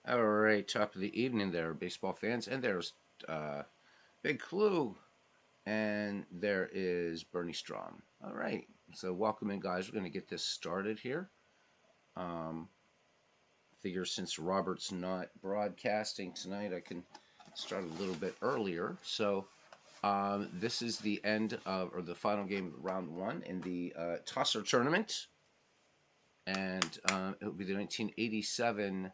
All right, top of the evening there, baseball fans. And there's Big Clue, and there is Bernie Strom. All right, so welcome in, guys. We're going to get this started here. Um, Figure since Robert's not broadcasting tonight, I can start a little bit earlier. So this is the end of, or the final game of round one in the Tosser tournament, and it will be the 1987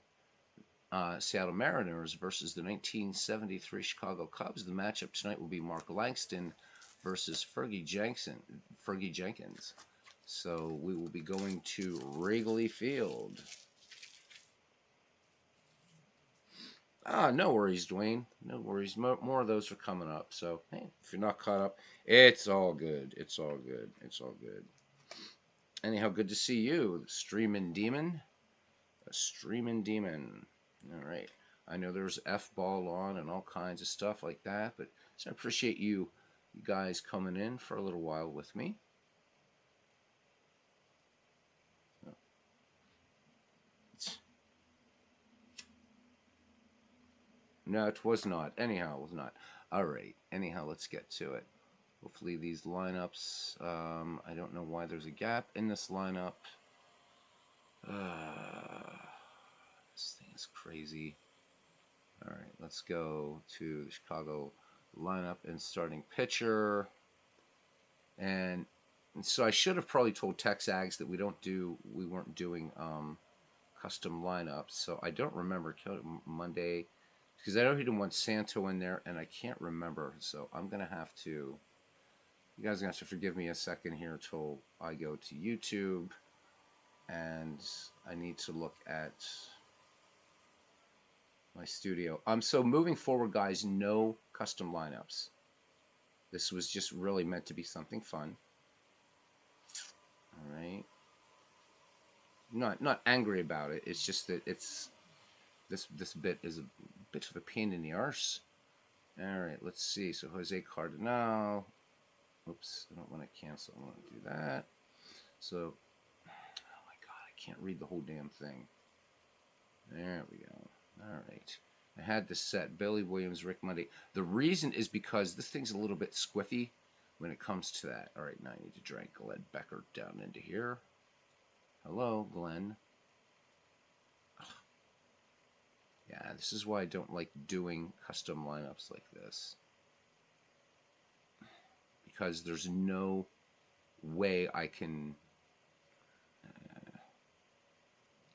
Seattle Mariners versus the 1973 Chicago Cubs. The matchup tonight will be Mark Langston versus Fergie Jenkins. So we will be going to Wrigley Field. No worries, Dwayne. No worries. More of those are coming up. So, hey, if you're not caught up, it's all good. It's all good. It's all good. Anyhow, good to see you, Streamin' Demon. A Streamin' Demon. All right. I know there's F ball on and all kinds of stuff like that, but so I appreciate you guys coming in for a little while with me. No, it was not. Anyhow, it was not. All right. Anyhow, let's get to it. Hopefully these lineups. I don't know why there's a gap in this lineup. This thing is crazy. All right, let's go to the Chicago lineup and starting pitcher. And so I should have probably told Texags that we weren't doing custom lineups. So I don't remember Monday because I know he didn't want Santo in there, and I can't remember. So I'm gonna have to. You guys are gonna have to forgive me a second here until I go to YouTube, and I need to look at my studio. So moving forward, guys, no custom lineups. This was just really meant to be something fun. All right. Not angry about it. It's just that it's this bit is a bit of a pain in the arse. All right, let's see. So Jose Cardinal. Oops, I don't want to cancel. I want to do that. So, oh my God, I can't read the whole damn thing. There we go. All right. I had this set. Billy Williams, Rick Monday. The reason is because this thing's a little bit squiffy when it comes to that. All right, now I need to drag Glenn Becker down into here. Hello, Glenn. Yeah, this is why I don't like doing custom lineups like this. Because there's no way I can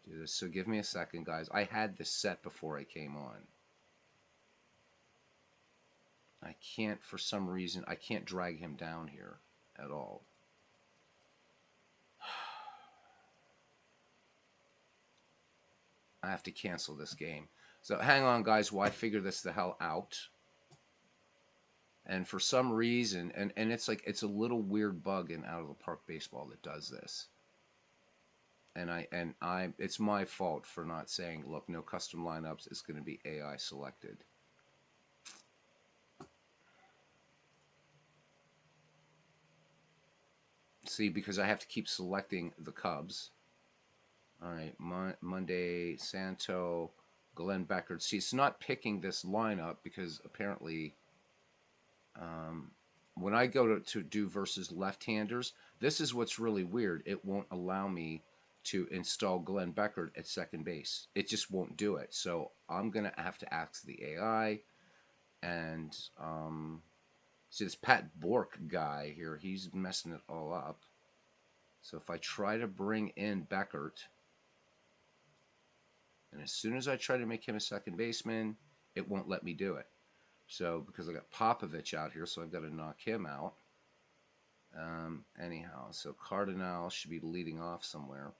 do this. So give me a second, guys. I had this set before I came on. I can't, for some reason, I can't drag him down here at all. I have to cancel this game. So hang on, guys, while I figure this the hell out. And for some reason, and it's like it's a little weird bug in Out of the Park Baseball that does this. And I it's my fault for not saying, look, no custom lineups. It's going to be AI selected. See, because I have to keep selecting the Cubs. All right, Monday, Santo, Glenn Beckert. See, it's not picking this lineup because apparently, um, when I go to do versus left-handers, this is what's really weird. It won't allow me to install Glenn Beckert at second base. It just won't do it. So I'm gonna have to ask the AI. And see this Pat Bork guy here, he's messing it all up. So if I try to bring in Beckert, and as soon as I try to make him a second baseman, it won't let me do it. So because I got Popovich out here, so I've got to knock him out. Anyhow, so Cardinal should be leading off somewhere.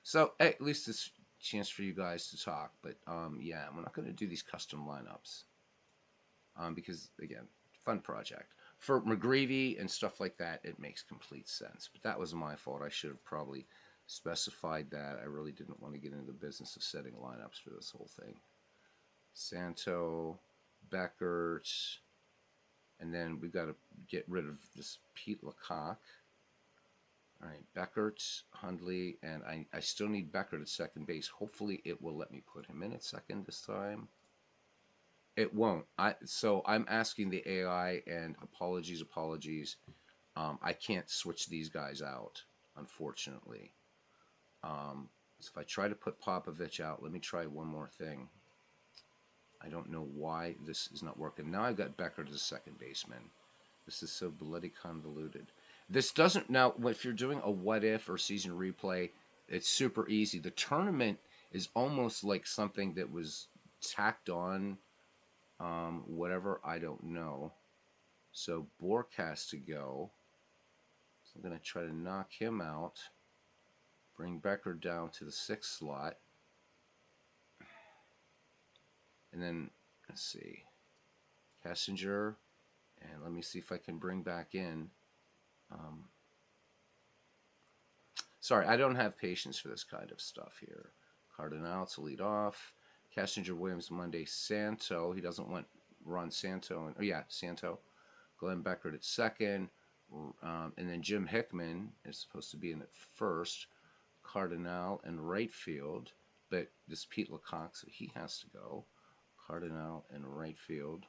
So hey, at least it's a chance for you guys to talk. But yeah, we're not going to do these custom lineups because again, fun project for McGreevy and stuff like that. It makes complete sense. But that was my fault. I should have probably specified that. I really didn't want to get into the business of setting lineups for this whole thing. Santo, Beckert, and then we've got to get rid of this Pete Lecoq. All right, Beckert, Hundley, and I still need Beckert at second base. Hopefully it will let me put him in at second this time. It won't. So I'm asking the AI, and apologies. I can't switch these guys out, unfortunately. So if I try to put Popovich out, let me try one more thing. I don't know why this is not working. Now I've got Beckert as a second baseman. This is so bloody convoluted. This doesn't now. If you're doing a what if or season replay, it's super easy. The tournament is almost like something that was tacked on. Whatever, I don't know. So Bork has to go. So I'm gonna try to knock him out. Bring Becker down to the sixth slot, and then let's see, Kessinger, and let me see if I can bring back in. Um, Sorry, I don't have patience for this kind of stuff here. Cardinal to lead off. Kessinger, Williams, Monday, Santo. He doesn't want Ron Santo. Santo. Glenn Beckert at second. And then Jim Hickman is supposed to be in at first. Cardinal and right field. But this is Pete Lecoq, so he has to go. Cardinal and right field.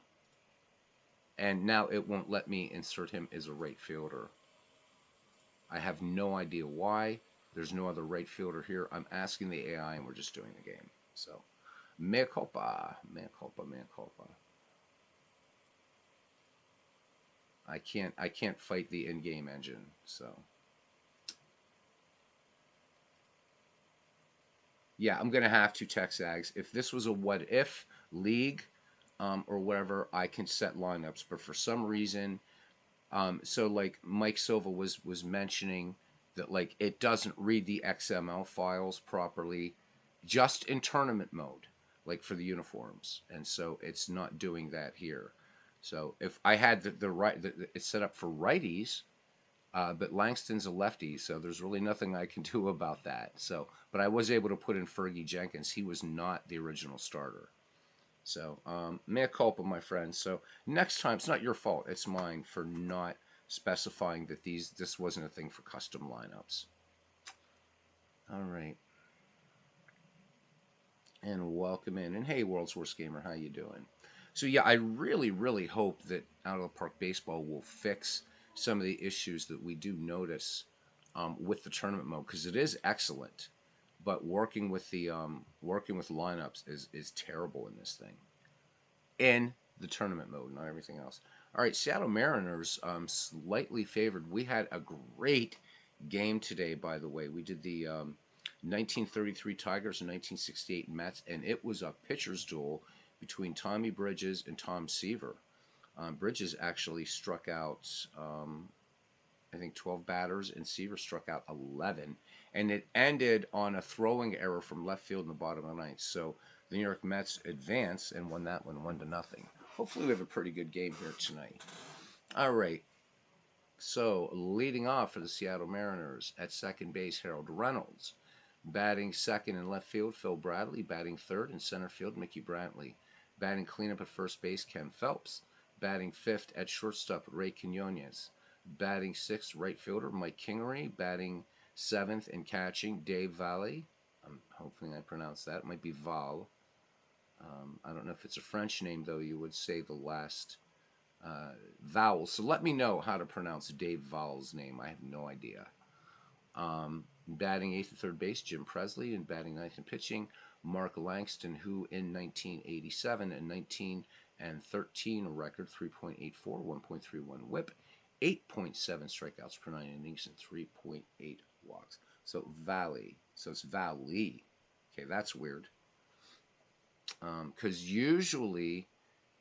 And now it won't let me insert him as a right fielder. I have no idea why. There's no other right fielder here. I'm asking the AI, and we're just doing the game. So, mea culpa, mea culpa, mea culpa. I can't fight the in-game engine. So, yeah, I'm gonna have to Texags. If this was a what-if league, or whatever, I can set lineups. But for some reason, so like Mike Silva was mentioning that like it doesn't read the XML files properly, just in tournament mode, like for the uniforms, and so it's not doing that here. So if I had the right, it's set up for righties, but Langston's a lefty, so there's really nothing I can do about that. So, but I was able to put in Fergie Jenkins. He was not the original starter. So, mea culpa, my friend. So next time, it's not your fault. It's mine for not specifying that this wasn't a thing for custom lineups. All right, and welcome in. And hey, World's Worst Gamer, how you doing? So yeah, I really hope that Out of the Park Baseball will fix some of the issues that we do notice with the tournament mode, because it is excellent, but working with lineups is terrible in this thing. In the tournament mode, not everything else. All right, Seattle Mariners slightly favored. We had a great game today, by the way. We did the 1933 Tigers and 1968 Mets, and it was a pitcher's duel between Tommy Bridges and Tom Seaver. Bridges actually struck out, I think, 12 batters, and Seaver struck out 11. And it ended on a throwing error from left field in the bottom of the ninth. So the New York Mets advanced and won that one 1-0. Hopefully, we have a pretty good game here tonight. All right. So leading off for the Seattle Mariners at second base, Harold Reynolds. Batting second in left field, Phil Bradley. Batting third in center field, Mickey Brantley. Batting cleanup at first base, Ken Phelps. Batting fifth at shortstop, Ray Quinones. Batting sixth, right fielder, Mike Kingery. Batting seventh and catching, Dave Valle. I'm hoping I pronounced that. It might be Val. I don't know if it's a French name, though. You would say the last vowel. So let me know how to pronounce Dave Valle's name. I have no idea. Batting eighth and third base, Jim Presley, and batting ninth and pitching, Mark Langston, who in 1987 and 19 and 13 a record 3.84, 1.31 WHIP, 8.7 strikeouts per nine innings, and 3.8 walks. So Valley, so it's Valley. Okay, that's weird. Because usually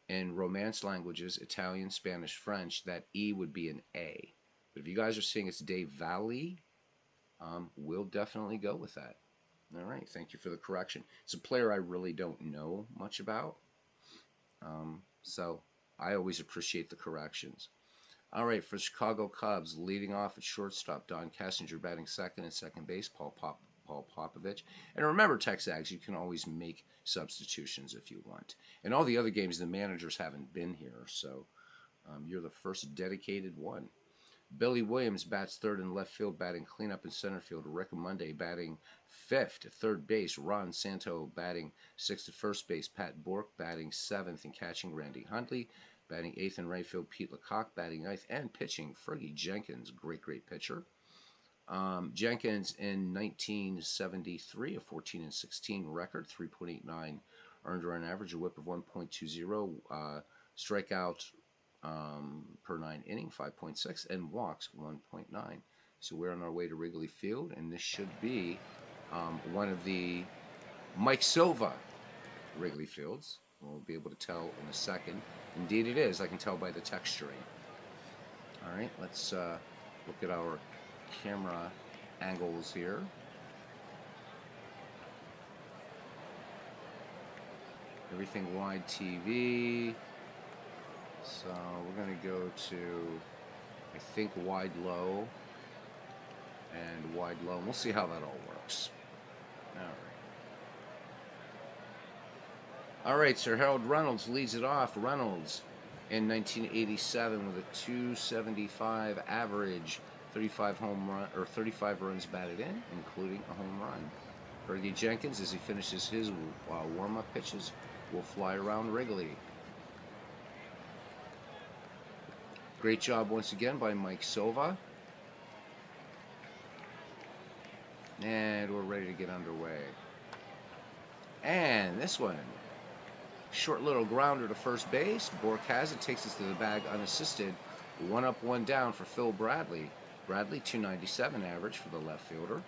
in Romance languages, Italian, Spanish, French, that E would be an A. But if you guys are saying it's Dave Valley, we'll definitely go with that. All right, thank you for the correction. It's a player I really don't know much about, so I always appreciate the corrections. All right, for Chicago Cubs, leading off at shortstop, Don Kessinger, batting second at second base, Paul Popovich. And remember, Texags, you can always make substitutions if you want. And all the other games, the managers haven't been here, so you're the first dedicated one. Billy Williams bats third in left field, batting cleanup in center field. Rick Monday batting fifth at third base. Ron Santo batting sixth at first base. Pat Bork batting seventh and catching. Randy Hundley batting eighth in right field. Pete Lecoq batting ninth and pitching. Fergie Jenkins, great pitcher. Jenkins in 1973, a 14-16 record, 3.89 earned run average, a whip of 1.20, strikeout per 9 inning, 5.6, and walks 1.9. So we're on our way to Wrigley Field, and this should be one of the Mike Silva Wrigley Fields. We'll be able to tell in a second. Indeed it is. I can tell by the texturing. All right, let's look at our camera angles here. Everything wide TV. So we're going to go to, I think, wide low and wide low. And we'll see how that all works. All right, Sir Harold Reynolds leads it off. Reynolds in 1987 with a 275 average, 35 runs batted in, including a home run. Fergie Jenkins, as he finishes his warm-up pitches, will fly around Wrigley. Great job once again by Mike Silva. And we're ready to get underway. And this one, short little grounder to first base. Bork has it, takes us to the bag unassisted. 1 up, 1 down for Phil Bradley. Bradley, 297 average for the left fielder.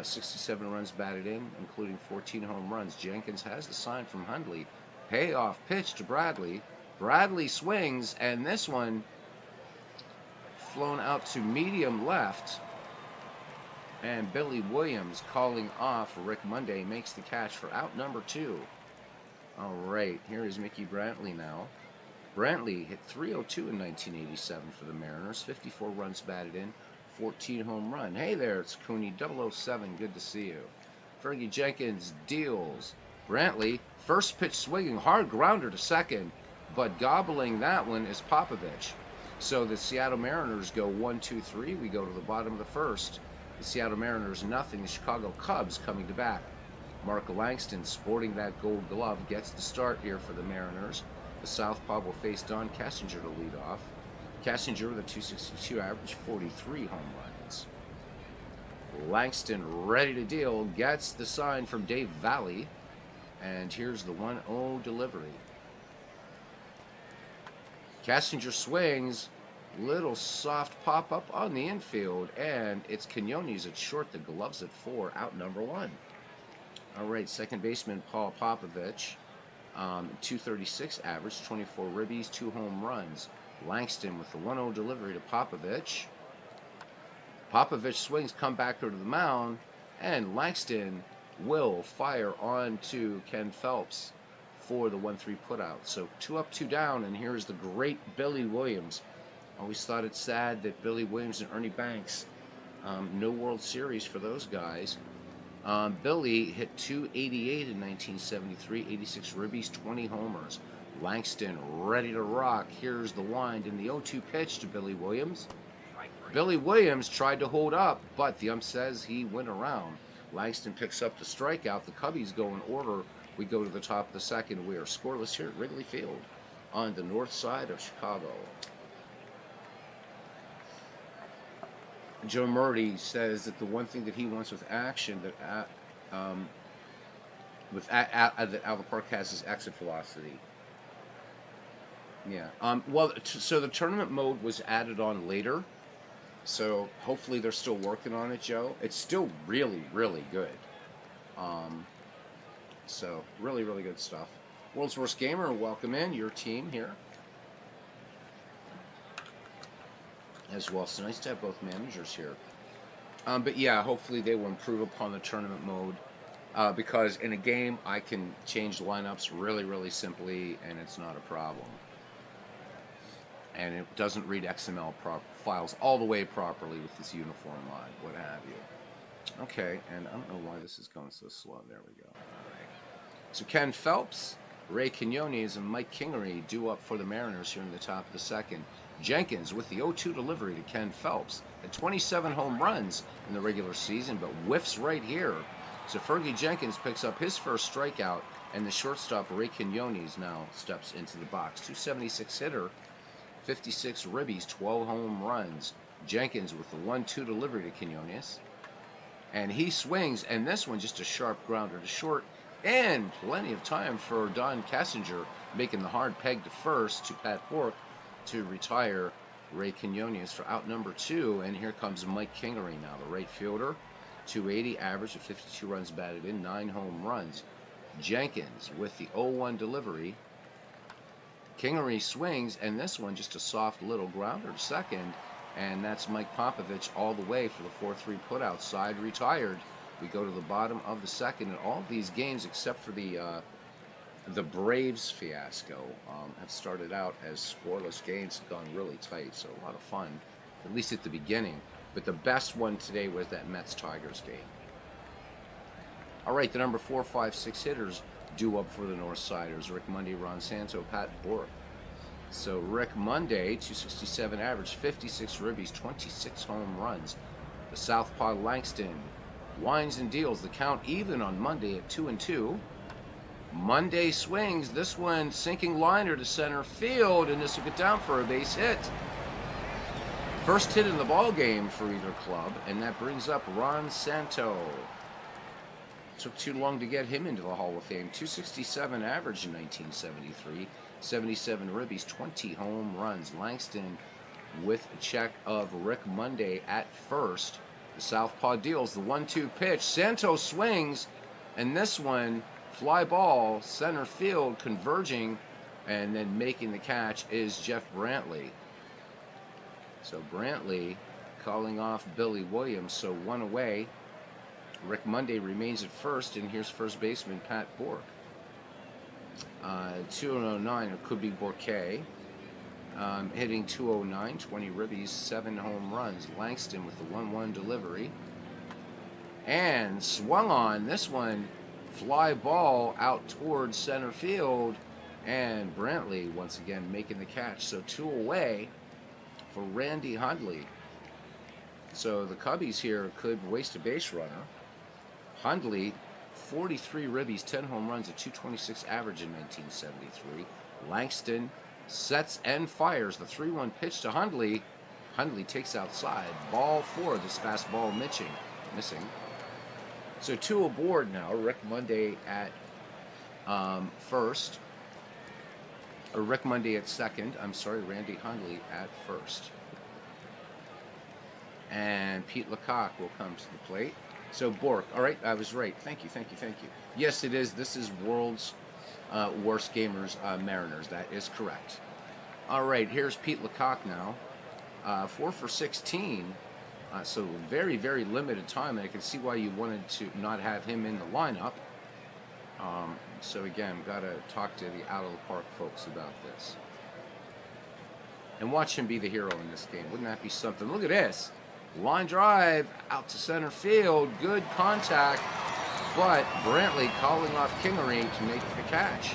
67 runs batted in, including 14 home runs. Jenkins has the sign from Hundley. Payoff pitch to Bradley. Bradley swings, and this one flown out to medium left. And Billy Williams, calling off Rick Monday, makes the catch for out number 2. All right, here is Mickey Brantley now. Brantley hit .302 in 1987 for the Mariners, 54 runs batted in, 14 home run. Hey there, it's Cooney 007, good to see you. Fergie Jenkins deals. Brantley, first pitch swinging, hard grounder to second, but gobbling that one is Popovich. So the Seattle Mariners go 1-2-3. We go to the bottom of the first. The Seattle Mariners nothing. The Chicago Cubs coming to bat. Mark Langston, sporting that gold glove, gets the start here for the Mariners. The Southpaw will face Don Cassinger to lead off. Cassinger with a 262 average, 43 home runs. Langston ready to deal, gets the sign from Dave Valley. And here's the 1-0 delivery. Cassinger swings, little soft pop-up on the infield, and it's Quinones at short, the gloves at 4, out number 1. All right, second baseman Paul Popovich, 236 average, 24 ribbies, 2 home runs. Langston with the 1-0 delivery to Popovich. Popovich swings, come back to the mound, and Langston will fire on to Ken Phelps for the 1-3 putout. So 2 up, 2 down, and here's the great Billy Williams. Always thought it sad that Billy Williams and Ernie Banks, no World Series for those guys. Billy hit .288 in 1973, 86 ribbies, 20 homers. Langston ready to rock. Here's the wind in the 0-2 pitch to Billy Williams. Billy Williams tried to hold up, but the ump says he went around. Langston picks up the strikeout. The Cubbies go in order. We go to the top of the second. We are scoreless here at Wrigley Field on the north side of Chicago. Joe Murray says that the one thing that he wants with action that that Alva Park has is exit velocity. Yeah. So the tournament mode was added on later. So hopefully they're still working on it, Joe. It's still really, really good. So really, really good stuff. World's Worst Gamer, welcome in your team here as well. So nice to have both managers here. But yeah, hopefully they will improve upon the tournament mode because in a game I can change lineups really, really simply, and it's not a problem. And it doesn't read XML files all the way properly with this uniform line, what have you. Okay, and I don't know why this is going so slow. There we go. All right. So Ken Phelps, Ray Quinones, and Mike Kingery due up for the Mariners here in the top of the second. Jenkins with the 0-2 delivery to Ken Phelps. At 27 home runs in the regular season, but whiffs right here. So Fergie Jenkins picks up his first strikeout, and the shortstop Ray Quinones now steps into the box. 276 hitter, 56 ribbies, 12 home runs. Jenkins with the 1-2 delivery to Quinones. And he swings, and this one just a sharp grounder to short, and plenty of time for Don Kessinger making the hard peg to first to Pat Bork to retire Ray Quinones for out number 2. And here comes Mike Kingery now, the right fielder. 280 average of 52 runs batted in, 9 home runs. Jenkins with the 0-1 delivery. Kingery swings, and this one just a soft little grounder to second. And that's Mike Popovich all the way for the 4-3 put outside, retired. We go to the bottom of the second, and all of these games, except for the Braves fiasco, have started out as scoreless games, have gone really tight, so a lot of fun, at least at the beginning. But the best one today was that Mets-Tigers game. All right, the number 4, 5, 6 hitters due up for the Northsiders. Rick Monday, Ron Santo, Pat Bork. So Rick Monday, 267 average, 56 ribbies, 26 home runs. The Southpaw Langston winds and deals the count even on Monday at 2-2. Monday swings, this one sinking liner to center field, and this will get down for a base hit. First hit in the ball game for either club, and that brings up Ron Santo. Took too long to get him into the Hall of Fame. 267 average in 1973, 77 ribbies, 20 home runs. Langston with a check of Rick Monday at first. The Southpaw deals the 1-2 pitch. Santo swings, and this one, fly ball, center field, converging, and then making the catch is Jeff Brantley. So Brantley calling off Billy Williams, so 1 away. Rick Monday remains at first, and here's first baseman Pat Bork. 209, it could be Borquet. Hitting 209, 20 ribbies, 7 home runs. Langston with the 1-1 delivery. And swung on, this one, fly ball out towards center field. And Brantley once again making the catch. So 2 away for Randy Hundley. So the Cubbies here could waste a base runner. Hundley, 43 ribbies, 10 home runs, a 226 average in 1973. Langston sets and fires the 3-1 pitch to Hundley. Hundley takes outside. Ball 4, this fastball missing. So 2 aboard now. Rick Monday at first. Or Rick Monday at second. I'm sorry, Randy Hundley at first. And Pete Lecoq will come to the plate. So Bork, all right, I was right. Thank you. Yes, it is. This is World's Worst Gamers Mariners. That is correct. All right, here's Pete Lecoq now. 4 for 16. So very, very limited time. And I can see why you wanted to not have him in the lineup. So again, got to talk to the out of the park folks about this. And watch him be the hero in this game. Wouldn't that be something? Look at this. Line drive out to center field. Good contact. But Brantley calling off Kingery to make the catch.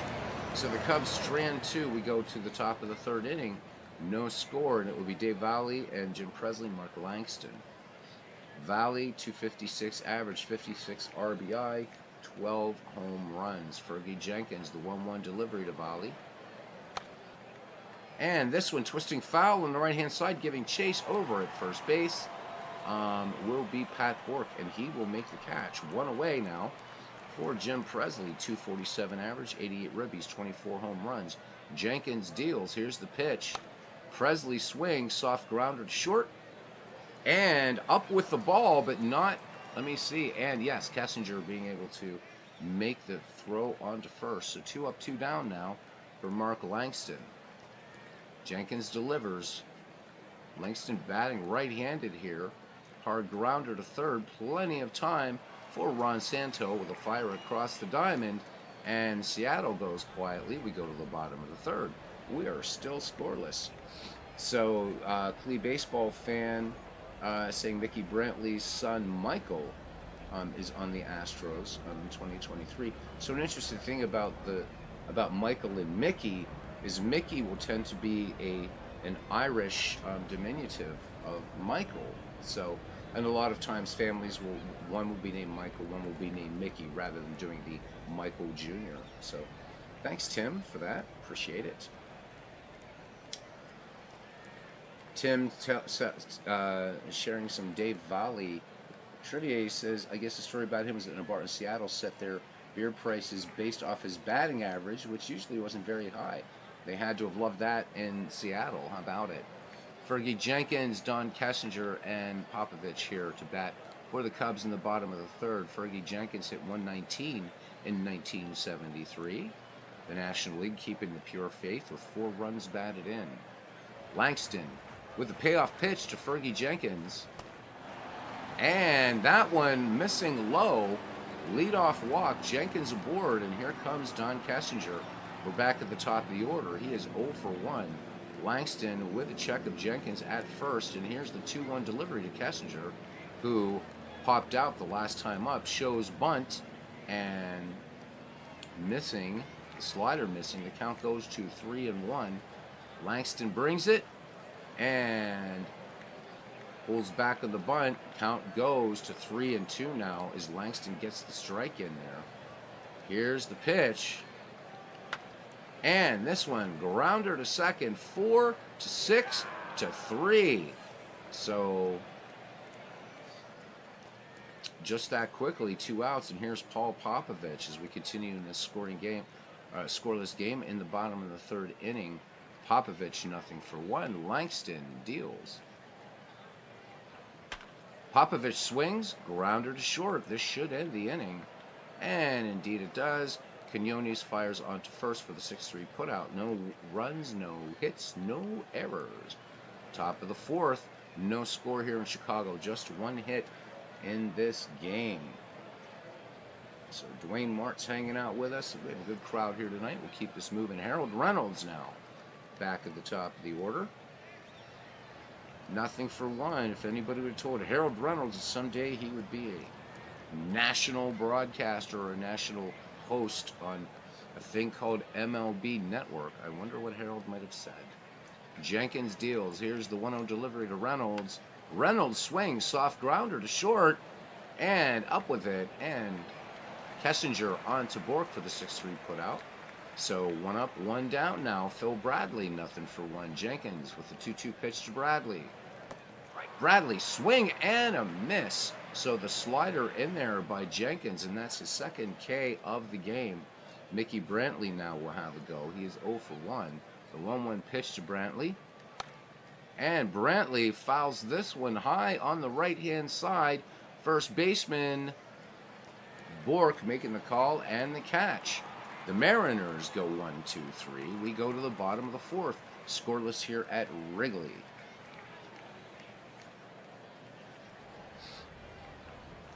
So the Cubs strand 2. We go to the top of the 3rd inning. No score, and it will be Dave Valley and Jim Presley, Mark Langston. Valley, 256 average, 56 RBI, 12 home runs. Fergie Jenkins, the 1-1 delivery to Valley. And this one, twisting foul on the right-hand side, giving chase over at first base, will be Pat Bork, and he will make the catch. 1 away now for Jim Presley, 247 average, 88 ribbies, 24 home runs. Jenkins deals. Here's the pitch. Presley swings, soft grounder to short, and up with the ball, but not, let me see, and yes, Kessinger being able to make the throw onto first. So 2 up, 2 down now for Mark Langston. Jenkins delivers. Langston batting right-handed here. Hard grounder to third. Plenty of time for Ron Santo with a fire across the diamond. And Seattle goes quietly. We go to the bottom of the 3rd. We are still scoreless. So, Clee baseball fan saying Mickey Brantley's son Michael is on the Astros in 2023. So an interesting thing about Michael and Mickey is Mickey will tend to be a an Irish diminutive of Michael. So, and a lot of times families will, one will be named Michael, one will be named Mickey, rather than doing the Michael Jr. So, thanks, Tim, for that. Appreciate it. Tim sharing some Dave Volley trivia. Says, I guess the story about him was that in a bar in Seattle set their beer prices based off his batting average, which usually wasn't very high. They had to have loved that in Seattle. How about it? Fergie Jenkins, Don Kessinger, and Popovich here to bat for the Cubs in the bottom of the third. Fergie Jenkins hit 119 in 1973. The National League keeping the pure faith with 4 runs batted in. Langston with the payoff pitch to Fergie Jenkins. And that one missing low. Leadoff walk, Jenkins aboard, and here comes Don Kessinger. We're back at the top of the order. He is 0 for 1. Langston with a check of Jenkins at first, and here's the 2-1 delivery to Kessinger, who popped out the last time up. Shows bunt, and missing, the slider missing. The count goes to 3-1. Langston brings it, and pulls back on the bunt. Count goes to 3-2 now as Langston gets the strike in there. Here's the pitch. And this one, grounder to second, 4-6-3. So, just that quickly, 2 outs. And here's Paul Popovich as we continue in this scoreless game in the bottom of the third inning. Popovich 0-for-1. Langston deals. Popovich swings, grounder to short. This should end the inning. And indeed it does. Quinones fires onto first for the 6-3 putout. No runs, no hits, no errors. Top of the fourth, no score here in Chicago. Just 1 hit in this game. So Dwayne Mart's hanging out with us. We have a good crowd here tonight. We'll keep this moving. Harold Reynolds now back at the top of the order. 0-for-1. If anybody would have told Harold Reynolds that someday he would be a national broadcaster or a national host on a thing called MLB Network, I wonder what Harold might have said. Jenkins deals. Here's the 1-0 delivery to Reynolds. Reynolds swings, soft grounder to short, and up with it, and Kessinger on to Bork for the 6-3 putout. So 1 up, 1 down now. Phil Bradley, 0-for-1. Jenkins with the 2-2 pitch to Bradley. Bradley swing and a miss. So the slider in there by Jenkins, and that's his second K of the game. Mickey Brantley now will have a go. He is 0-for-1. The 1-1 pitch to Brantley. And Brantley fouls this one high on the right-hand side. First baseman Bork making the call and the catch. The Mariners go 1-2-3. We go to the bottom of the fourth. Scoreless here at Wrigley.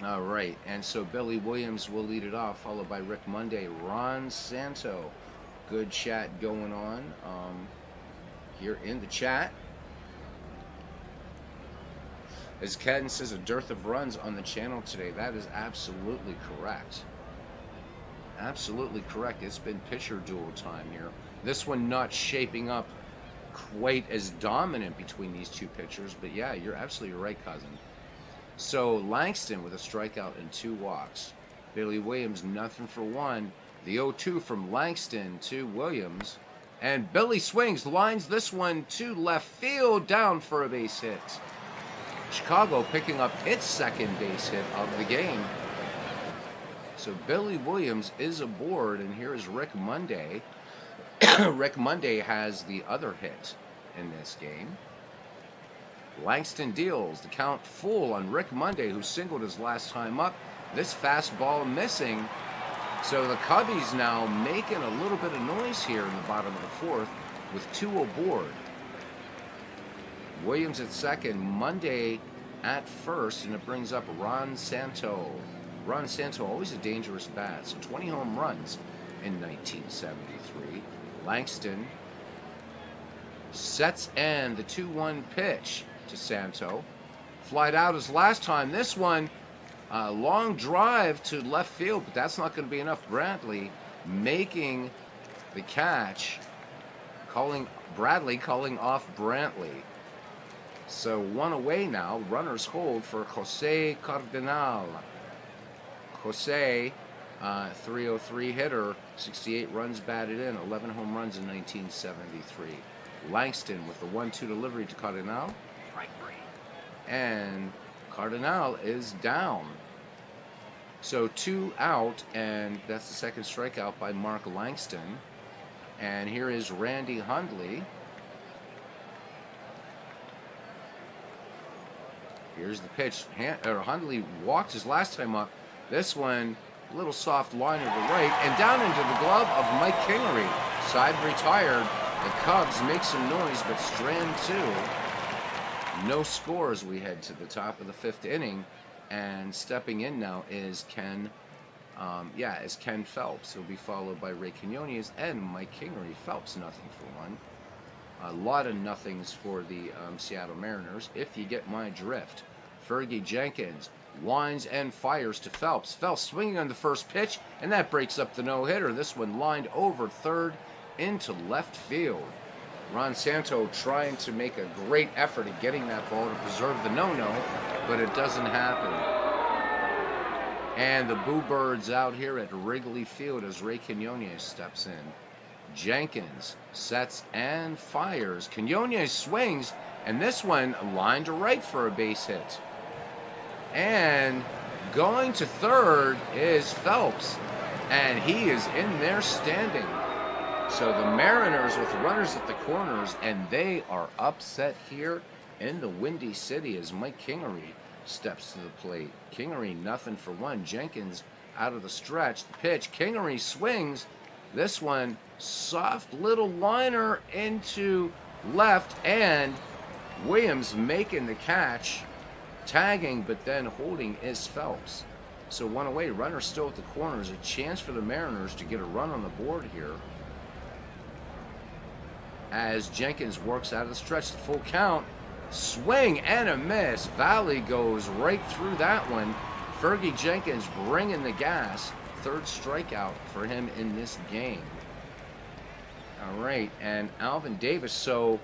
All right, and so Billy Williams will lead it off, followed by Rick Monday, Ron Santo. Good chat going on here in the chat. As Cadden says, a dearth of runs on the channel today. That is absolutely correct. Absolutely correct. It's been pitcher duel time here. This one not shaping up quite as dominant between these two pitchers, but yeah, you're absolutely right, cousin. So Langston with a strikeout and 2 walks. Billy Williams 0-for-1. The 0-2 from Langston to Williams. And Billy swings, lines this one to left field, down for a base hit. Chicago picking up its second base hit of the game. So Billy Williams is aboard, and here is Rick Monday. Rick Monday has the other hit in this game. Langston deals. The count full on Rick Monday, who singled his last time up. This fastball missing. So the Cubbies now making a little bit of noise here in the bottom of the fourth with 2 aboard. Williams at second, Monday at first, and it brings up Ron Santo. Ron Santo, always a dangerous bat. So 20 home runs in 1973. Langston sets and the 2-1 pitch to Santo. Flied out his last time. This one, long drive to left field, but that's not going to be enough. Brantley making the catch. Bradley calling off Brantley. So one away now. Runners hold for Jose Cardenal. Jose, 303 hitter, 68 runs batted in, 11 home runs in 1973. Langston with the 1-2 delivery to Cardenal. And Cardenal is down. So 2 out, and that's the second strikeout by Mark Langston. And here is Randy Hundley. Here's the pitch. Hundley walked his last time up. This one, a little soft line to the right, and down into the glove of Mike Kingery. Side retired. The Cubs make some noise, but strand 2. No score as we head to the top of the 5th inning. And stepping in now is Ken Phelps. He'll be followed by Ray Quinones and Mike Kingery. Phelps, nothing for 1. A lot of nothings for the Seattle Mariners, if you get my drift. Fergie Jenkins winds and fires to Phelps. Phelps swinging on the first pitch, and that breaks up the no-hitter. This one lined over third into left field. Ron Santo trying to make a great effort at getting that ball to preserve the no-no, but it doesn't happen. And the Boo Birds out here at Wrigley Field as Ray Quinones steps in. Jenkins sets and fires. Quinones swings, and this one lined to right for a base hit. And going to third is Phelps, and he is in there standing. So the Mariners with runners at the corners, and they are upset here in the Windy City as Mike Kingery steps to the plate. Kingery nothing for 1. Jenkins out of the stretch. The pitch. Kingery swings. This one, soft little liner into left, and Williams making the catch, tagging, but then holding is Phelps. So 1 away, runner still at the corners. A chance for the Mariners to get a run on the board here. As Jenkins works out of the stretch, the full count, swing and a miss. Valley goes right through that one. Fergie Jenkins bringing the gas. 3rd strikeout for him in this game. All right, and Alvin Davis. So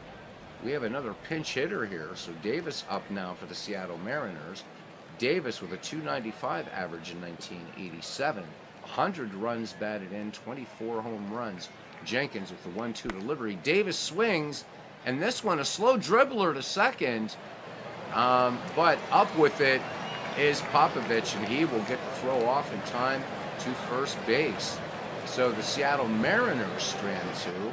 we have another pinch hitter here. So Davis up now for the Seattle Mariners. Davis with a .295 average in 1987. 100 runs batted in, 24 home runs. Jenkins with the 1-2 delivery. Davis swings, and this one a slow dribbler to second. But up with it is Popovich, and he will get the throw off in time to first base. So the Seattle Mariners strand 2.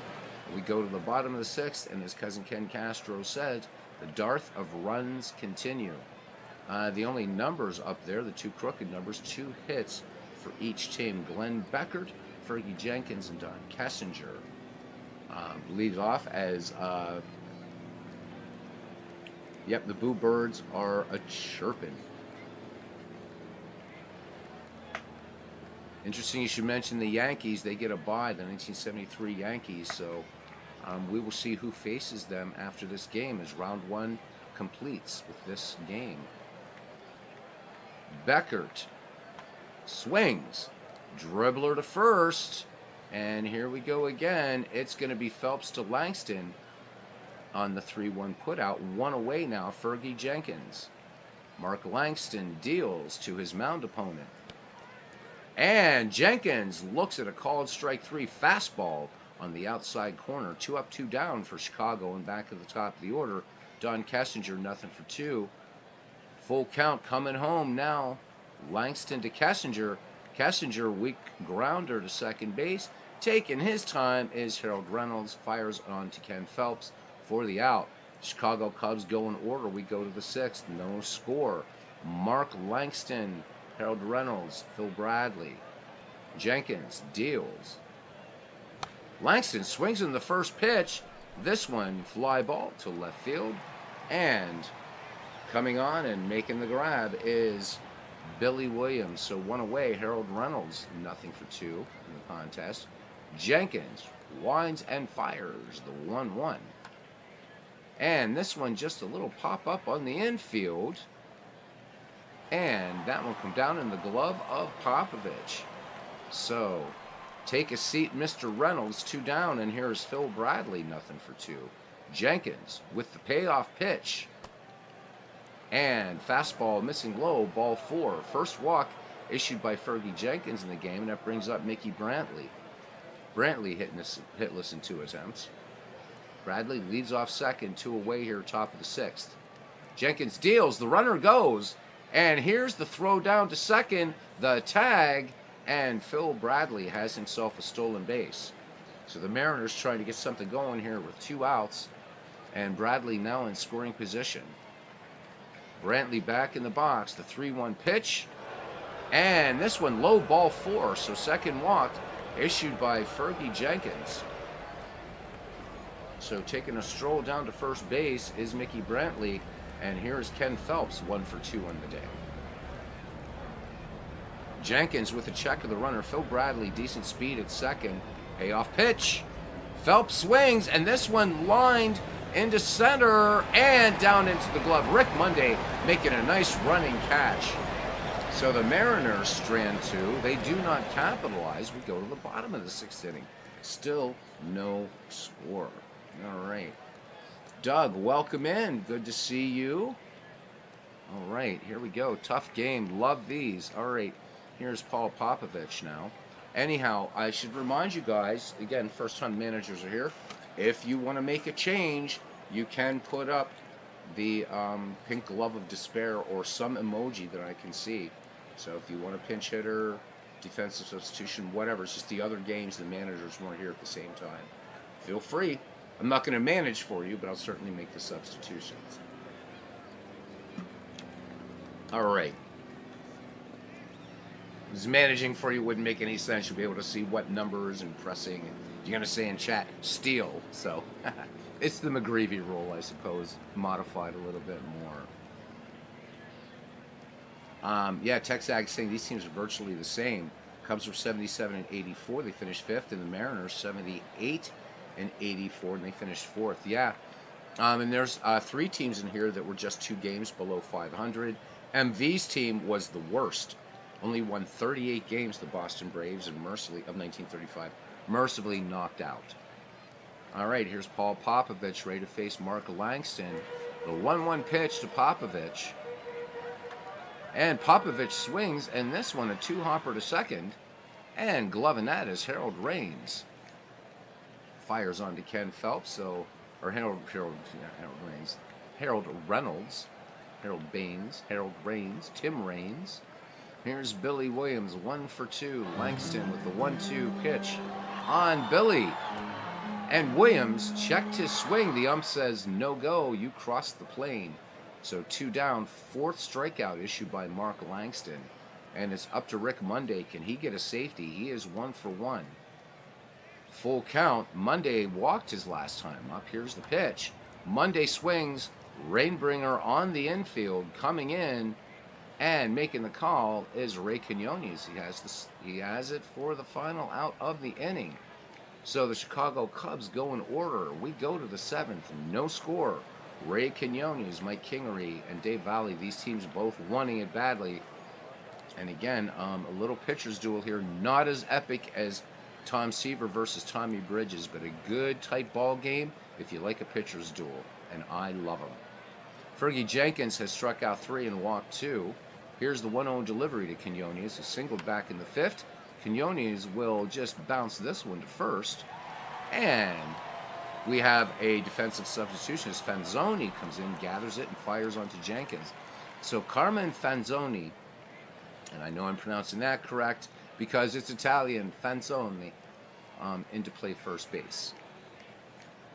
We go to the bottom of the 6th, and as cousin Ken Castro said, the dearth of runs continue. The only numbers up there, the 2 crooked numbers, 2 hits for each team. Glenn Beckert, Fergie Jenkins, and Don Kessinger leads off as the Boo Birds are a chirping. Interesting you should mention the Yankees. They get a bye, the 1973 Yankees, so we will see who faces them after this game as round 1 completes with this game. Beckert swings, dribbler to first, and here we go again. It's going to be Phelps to Langston on the 3-1 putout. 1 away now, Fergie Jenkins. Mark Langston deals to his mound opponent. And Jenkins looks at a called strike 3 fastball on the outside corner. 2 up, 2 down for Chicago, and back at the top of the order, Don Kessinger, nothing for 2. Full count coming home now. Langston to Kessinger. Kessinger, weak grounder to second base. Taking his time is Harold Reynolds. Fires on to Ken Phelps for the out. Chicago Cubs go in order. We go to the 6th. No score. Mark Langston, Harold Reynolds, Phil Bradley. Jenkins deals. Langston swings in the first pitch. This one, fly ball to left field. And coming on and making the grab is Billy Williams. So 1 away, Harold Reynolds, nothing for 2 in the contest. Jenkins winds and fires the 1-1. And this one just a little pop-up on the infield. And that one come down in the glove of Popovich. So Take a seat, Mr. Reynolds. 2 down, and here's Phil Bradley, nothing for 2. Jenkins with the payoff pitch. And fastball missing low, ball 4. First walk issued by Fergie Jenkins in the game, and that brings up Mickey Brantley. Brantley hitless in 2 attempts. Bradley leads off second, 2 away here, top of the 6th. Jenkins deals, the runner goes, and here's the throw down to second, the tag, and Phil Bradley has himself a stolen base. So the Mariners trying to get something going here with 2 outs, and Bradley now in scoring position. Brantley back in the box, the 3-1 pitch, and this one low, ball 4, so second walk issued by Fergie Jenkins. So taking a stroll down to first base is Mickey Brantley, and here's Ken Phelps, 1 for 2 on the day. Jenkins with a check of the runner. Phil Bradley, decent speed at second. Payoff pitch. Phelps swings, and this one lined into center and down into the glove. Rick Monday making a nice running catch. So the Mariners strand 2. They do not capitalize. We go to the bottom of the 6th inning. Still no score. All right. Doug, welcome in. Good to see you. All right, here we go. Tough game. Love these. All right, here's Paul Popovich now. Anyhow, I should remind you guys, again, first-time managers are here. If you want to make a change, you can put up the pink glove of despair or some emoji that I can see. So if you want a pinch hitter, defensive substitution, whatever, it's just the other games the managers weren't here at the same time. Feel free. I'm not going to manage for you, but I'll certainly make the substitutions. All right. Because managing for you wouldn't make any sense. You'll be able to see what numbers and pressing. You're going to say in chat, steal. So it's the McGreevy rule, I suppose, modified a little bit more. Yeah, Texag saying these teams are virtually the same. Cubs were 77 and 84. They finished 5th. And the Mariners 78 and 84, and they finished 4th. Yeah. And there's 3 teams in here that were just 2 games below 500. MV's team was the worst. Only won 38 games, the Boston Braves, and mercifully, of 1935, mercifully knocked out. All right, here's Paul Popovich ready to face Mark Langston. The 1-1 pitch to Popovich. And Popovich swings, and this one a 2-hopper to second. And gloving that is Harold Raines. Fires on to Ken Phelps, Harold Reynolds, Harold Baines, Harold Raines, Tim Raines. Here's Billy Williams, 1 for 2. Langston with the 1-2 pitch on Billy. And Williams checked his swing. The ump says, no go, you crossed the plane. So 2 down, 4th strikeout issued by Mark Langston. And it's up to Rick Monday. Can he get a safety? He is 1 for 1. Full count. Monday walked his last time up. Here's the pitch. Monday swings. Rainbringer on the infield. Coming in and making the call is Ray Quinones. He has it for the final out of the inning. So the Chicago Cubs go in order. We go to the 7th. No score. Ray Quinones, Mike Kingery, and Dave Valley. These teams both wanting it badly. And again, a little pitcher's duel here. Not as epic as Tom Seaver versus Tommy Bridges, but a good tight ball game if you like a pitcher's duel, and I love them. Fergie Jenkins has struck out 3 and walked 2. Here's the 1-0 delivery to Quinones, who singled back in the 5th. Quinones will just bounce this one to first, and we have a defensive substitution as Fanzoni comes in, gathers it, and fires onto Jenkins. So Carmen Fanzoni, and I know I'm pronouncing that correct, because it's Italian, Fanzoni, into play first base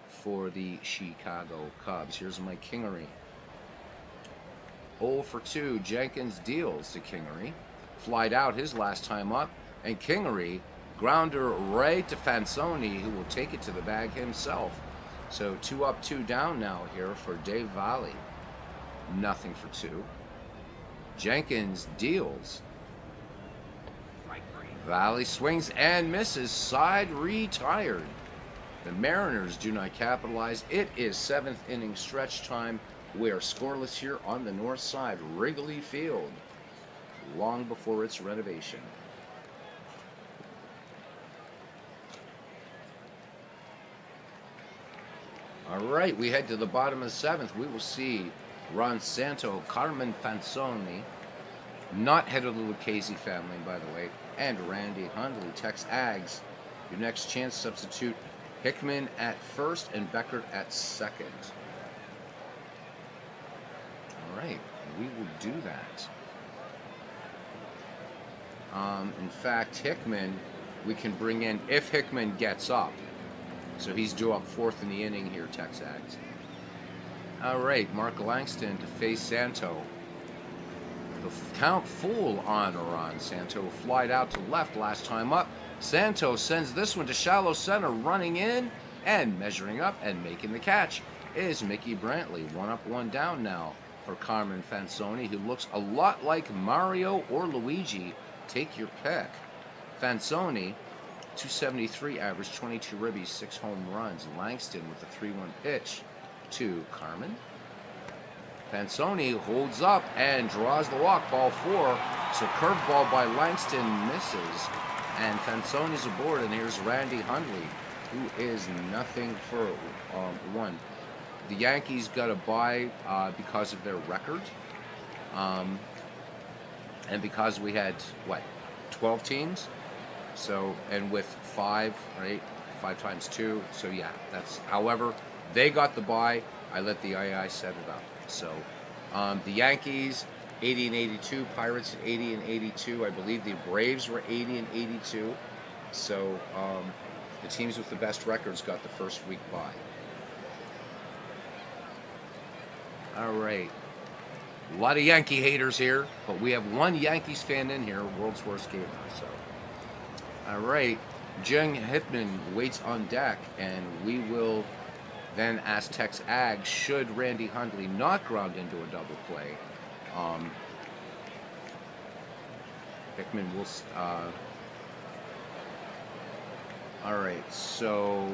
for the Chicago Cubs. Here's Mike Kingery. 0 for 2. Jenkins deals to Kingery. Flied out his last time up, and Kingery, grounder right to Fanzoni, who will take it to the bag himself. So 2 up, 2 down now here for Dave Valley. Nothing for 2. Jenkins deals. Valley swings and misses. Side retired. The Mariners do not capitalize. It is 7th inning stretch time. We are scoreless here on the north side, Wrigley Field, long before its renovation. All right, we head to the bottom of the seventh. We will see Ron Santo, Carmen Fanzoni, not head of the Lucchese family, by the way, and Randy Hundley. Tex Ags, your next chance substitute Hickman at first and Beckert at second. All right, we will do that. In fact, Hickman, we can bring in if Hickman gets up. So he's due up fourth in the inning here, Tex Ags. All right, Mark Langston to face Santo. The count full on Ron Santo flied out to left last time up. Santo sends this one to shallow center, running in and measuring up and making the catch is Mickey Brantley. 1 up, 1 down now for Carmen Fanzoni, who looks a lot like Mario or Luigi. Take your pick. Fanzoni, 273 average, 22 ribbies, 6 home runs. Langston with a 3-1 pitch to Carmen. Fanzoni holds up and draws the walk, ball 4. So curveball by Langston misses, and Fanzoni's aboard. And here's Randy Hundley, who is nothing for 1. The Yankees got a bye because of their record, and because we had 12 teams. So, and with 5, right? 5 times 2. So yeah, that's. However, they got the bye. I let the II set it up. So, the Yankees 80 and 82, Pirates 80 and 82. I believe the Braves were 80 and 82. So, the teams with the best records got the first week bye. All right. A lot of Yankee haters here, but we have one Yankees fan in here, world's worst gamer. So, all right. Jung Hickman waits on deck, and we will then ask Tex Ag, should Randy Hundley not ground into a double play? Hickman will. All right. So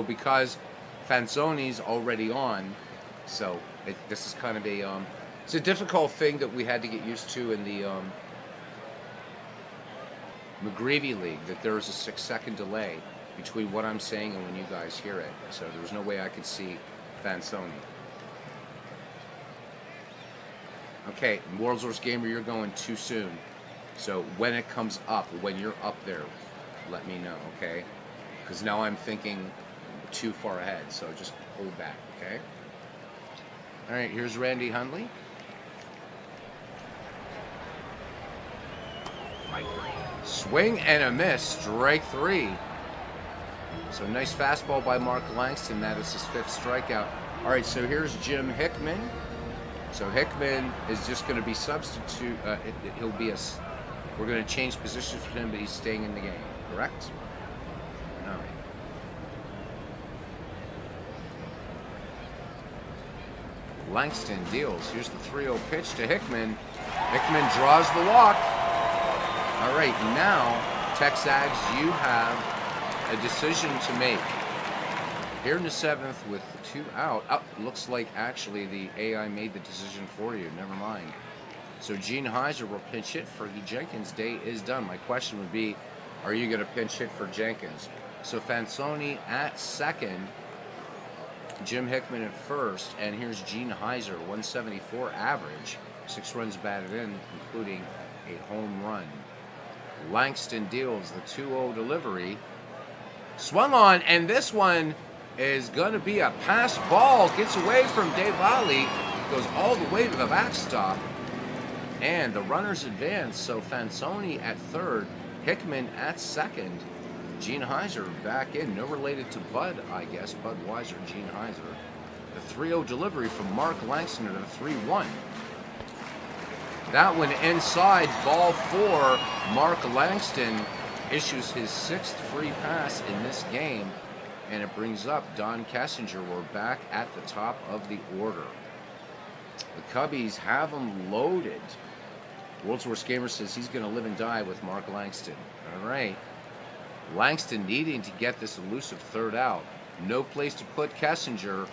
because Fanzoni's already on, so this is kind of a it's a difficult thing that we had to get used to in the McGreevy League, that there is a 6-second delay between what I'm saying and when you guys hear it. So there was no way I could see Fanzoni. Okay, World's Worst Gamer, you're going too soon. So when it comes up, when you're up there, let me know, okay? Because now I'm thinking too far ahead, so just hold back, okay? All right, here's Randy Hundley. Swing and a miss, strike 3. So nice fastball by Mark Langston. That is his 5th strikeout. All right, so here's Jim Hickman. So Hickman is just going to be substitute. He'll be we're going to change positions for him, but he's staying in the game, correct? All right. Langston deals. Here's the 3-0 pitch to Hickman. Hickman draws the walk. All right, now, Tex Ags, you have a decision to make. Here in the 7th with 2 out. Oh, looks like actually the AI made the decision for you. Never mind. So Gene Heiser will pinch hit. Fergie Jenkins' day is done. My question would be, are you going to pinch hit for Jenkins? So Fanzoni at second, Jim Hickman at first, and here's Gene Heiser, 174 average, 6 runs batted in, including a home run. Langston deals the 2-0 delivery. Swung on, and this one is going to be a pass ball. Gets away from Dave Ali, goes all the way to the backstop, and the runners advance. So Fanzoni at third, Hickman at second, Gene Heiser back in. No related to Bud, I guess. Budweiser, Gene Heiser. The 3-0 delivery from Mark Langston at a 3-1. That one inside, ball 4. Mark Langston issues his 6th free pass in this game, and it brings up Don Kessinger. We're back at the top of the order. The Cubbies have him loaded. World's Worst Gamer says he's going to live and die with Mark Langston. All right. Langston needing to get this elusive 3rd out. No place to put Kessinger.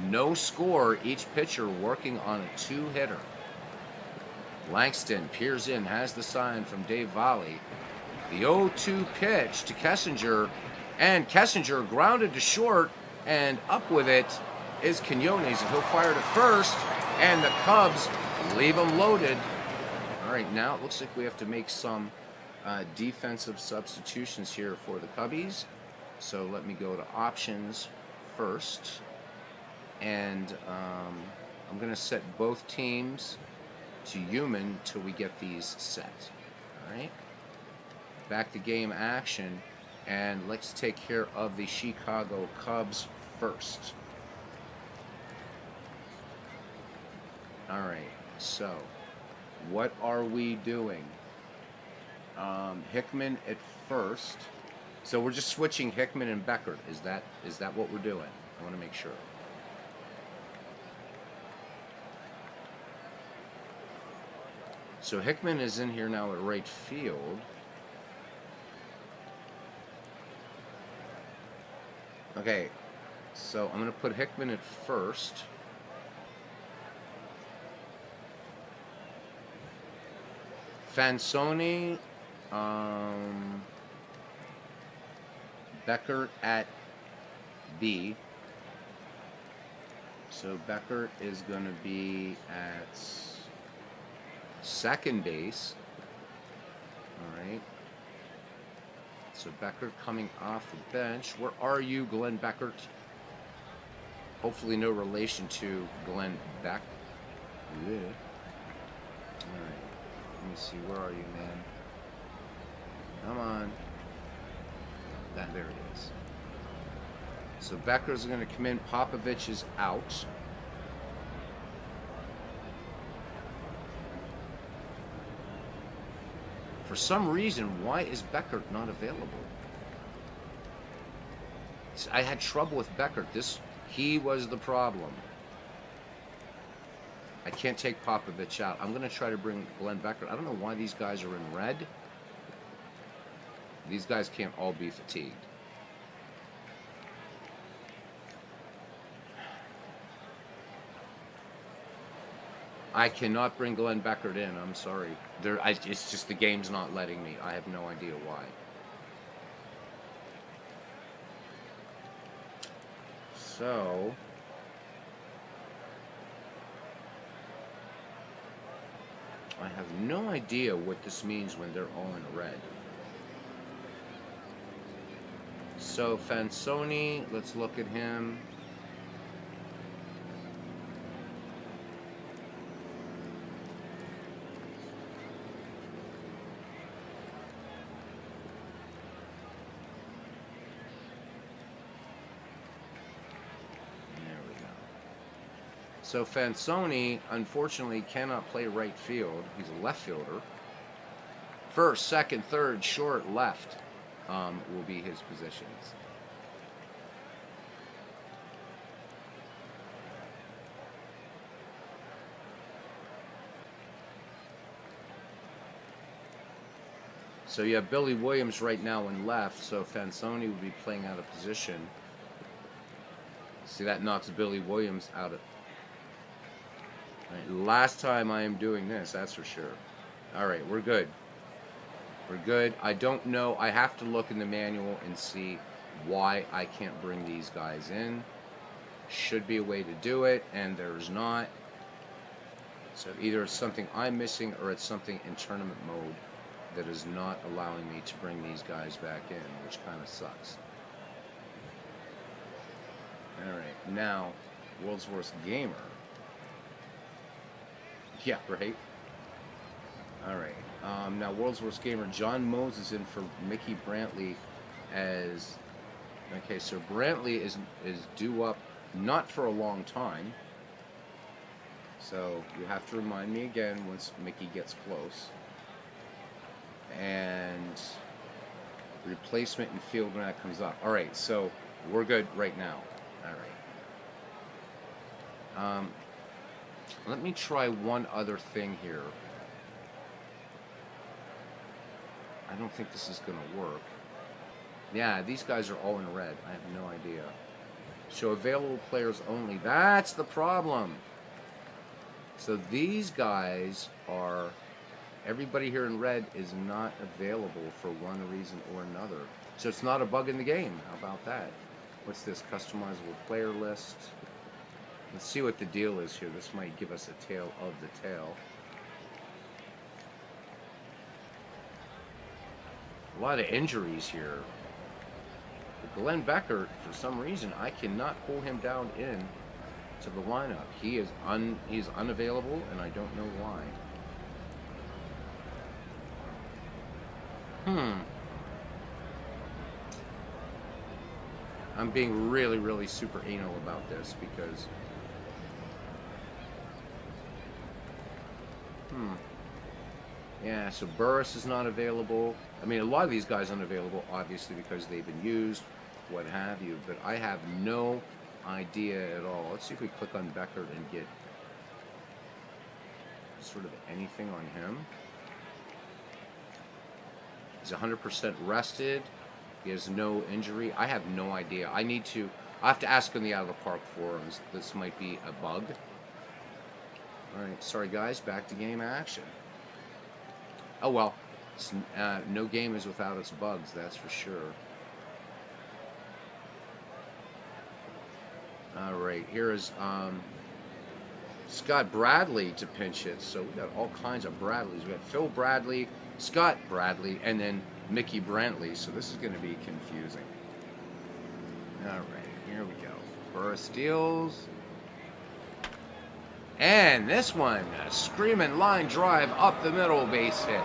No score. Each pitcher working on a 2-hitter. Langston peers in, has the sign from Dave Volley. The 0-2 pitch to Kessinger, And Kessinger grounded to short, and up with it is Quinones, and he'll fire to first, and the Cubs leave him loaded. All right, now it looks like we have to make some defensive substitutions here for the Cubbies. So let me go to options first, and I'm going to set both teams to human till we get these set. All right, back to game action, and let's take care of the Chicago Cubs first. All right, so what are we doing? Hickman at first. So we're just switching Hickman and Beckert. Is that what we're doing? I want to make sure. So Hickman is in here now at right field. Okay, so I'm going to put Hickman at first. Fansoni, Beckert at B. So Beckert is going to be at second base. All right. So Beckert coming off the bench. Where are you, Glenn Beckert? Hopefully no relation to Glenn Beck. Yeah. All right. Let me see. Where are you, man? Come on. There it is. So Becker's going to come in. Popovich is out. For some reason, why is Beckert not available? I had trouble with Beckert. He was the problem. I can't take Popovich out. I'm going to try to bring Glenn Beckert. I don't know why these guys are in red. These guys can't all be fatigued. I cannot bring Glenn Beckert in. I'm sorry. It's just the game's not letting me. I have no idea why. So I have no idea what this means when they're all in red. So Fansoni, let's look at him. So Fansoni, unfortunately, cannot play right field. He's a left fielder. First, second, third, short, left will be his positions. So you have Billy Williams right now in left, so Fansoni would be playing out of position. See, that knocks Billy Williams out of... Right, last time I am doing this, that's for sure. All right, we're good. We're good. I don't know. I have to look in the manual and see why I can't bring these guys in. Should be a way to do it, and there's not. So either it's something I'm missing or it's something in tournament mode that is not allowing me to bring these guys back in, which kind of sucks. All right, now, World's Worst Gamer. Yeah, right? All right. Now, World's Worst Gamer, John Moses in for Mickey Brantley as... Okay, so Brantley is due up not for a long time. So you have to remind me again once Mickey gets close. And replacement in field when that comes up. All right, so we're good right now. All right. Let me try one other thing here. I don't think this is going to work. Yeah, these guys are all in red. I have no idea. Show available players only. That's the problem. So these guys are... Everybody here in red is not available for one reason or another. So it's not a bug in the game. How about that? What's this? Customizable player list. Let's see what the deal is here. This might give us a tale of the tale. A lot of injuries here. But Glenn Becker, for some reason, I cannot pull him down in to the lineup. He's unavailable, and I don't know why. I'm being really, really super anal about this because yeah, so Burris is not available. I mean, a lot of these guys unavailable, obviously, because they've been used, what have you. But I have no idea at all. Let's see if we click on Becker and get sort of anything on him. He's 100% rested. He has no injury. I have no idea. I have to ask on the Out of the Park forums. This might be a bug. All right, sorry guys, back to game action. Oh well, no game is without its bugs, that's for sure. All right, here is Scott Bradley to pinch hit. So we got all kinds of Bradleys. We got Phil Bradley, Scott Bradley, and then Mickey Brantley. So this is going to be confusing. All right, here we go. Burris deals. And this one, a screaming line drive up the middle, base hit.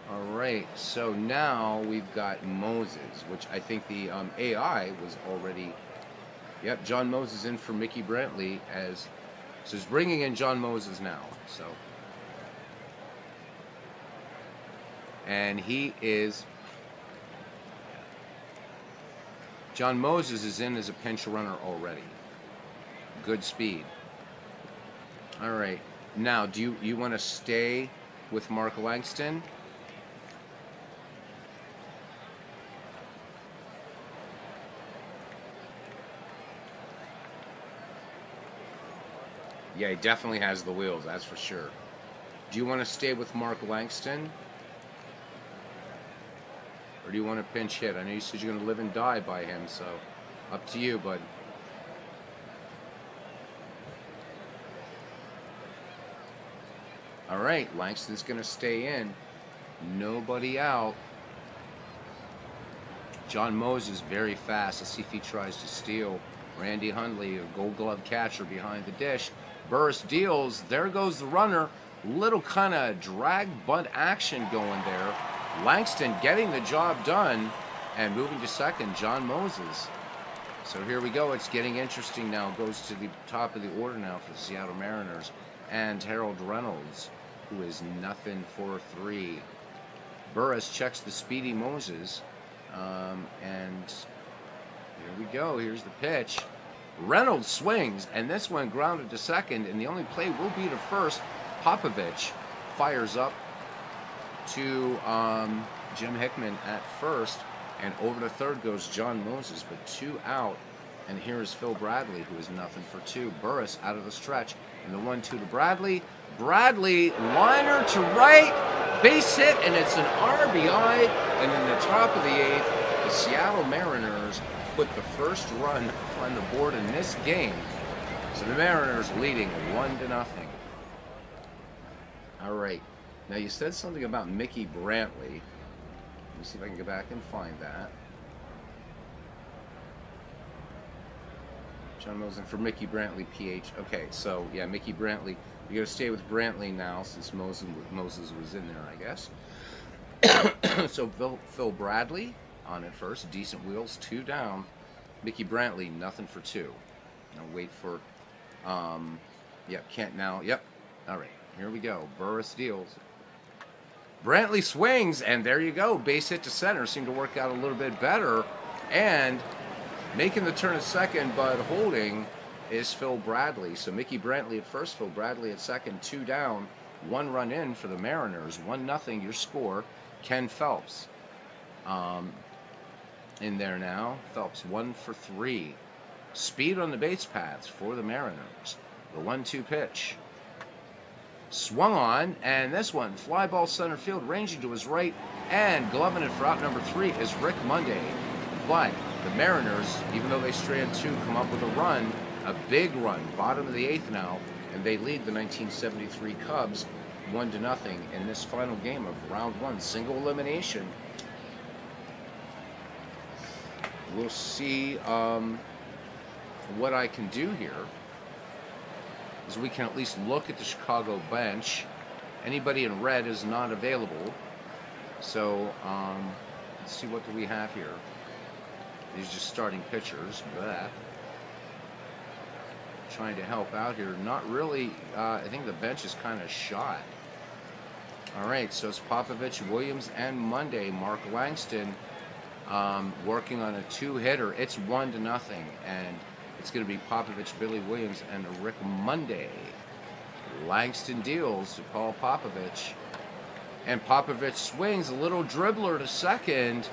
All right, so now we've got Moses, which I think the AI was already. Yep, John Moses in for Mickey Brantley so he's bringing in John Moses now. So, and he is. John Moses is in as a pinch runner already. Good speed. All right. Now, do you want to stay with Mark Langston? Yeah, he definitely has the wheels, that's for sure. Do you want to stay with Mark Langston? Or do you want to pinch hit? I know you said you're going to live and die by him, so up to you, bud. All right, Langston's going to stay in. Nobody out. John Moses very fast. Let's see if he tries to steal. Randy Hundley, a Gold Glove catcher behind the dish. Burris deals. There goes the runner. Little kind of drag bunt action going there. Langston getting the job done and moving to second, John Moses. So here we go. It's getting interesting now. Goes to the top of the order now for the Seattle Mariners. And Harold Reynolds, who is nothing for 3. Burris checks the speedy Moses. And here we go. Here's the pitch. Reynolds swings, and this one grounded to second, and the only play will be to first. Popovich fires up to Jim Hickman at first, and over to third goes John Moses, but 2 out. And here is Phil Bradley, who is nothing for 2. Burris out of the stretch, and the 1-2 to Bradley. Bradley, liner to right, base hit, and it's an RBI. And in the top of the 8th, the Seattle Mariners put the first run on the board in this game. So the Mariners leading 1-0. All right. Now, you said something about Mickey Brantley. Let me see if I can go back and find that. John Moses for Mickey Brantley, PH. Okay, so, yeah, Mickey Brantley. You're going to stay with Brantley now since Moses was in there, I guess. So, Phil Bradley on it first. Decent wheels, 2 down. Mickey Brantley, nothing for 2. Now, wait for... Yep, Kent now. Yep. All right, here we go. Burris deals. Brantley swings, and there you go. Base hit to center. Seemed to work out a little bit better. And making the turn at second, but holding is Phil Bradley. So Mickey Brantley at first, Phil Bradley at second, 2 down, 1 run in for the Mariners. 1-0 your score. Ken Phelps in there now. Phelps 1 for 3. Speed on the base paths for the Mariners. The 1-2 pitch. Swung on, and this one, fly ball center field, ranging to his right, and gloving it for out number 3 is Rick Monday. But the Mariners, even though they strand 2, come up with a run, a big run, bottom of the 8th now, and they lead the 1973 Cubs 1-0 in this final game of round 1, single elimination. We'll see what I can do here, is we can at least look at the Chicago bench. Anybody in red is not available. So let's see, what do we have here? These are just starting pitchers. Blah. Trying to help out here. Not really. I think the bench is kind of shot. All right, so it's Popovich, Williams, and Monday. Mark Langston working on a 2-hitter. It's 1-0, and it's going to be Popovich, Billy Williams, and Rick Monday. Langston deals to Paul Popovich. And Popovich swings, a little dribbler to second.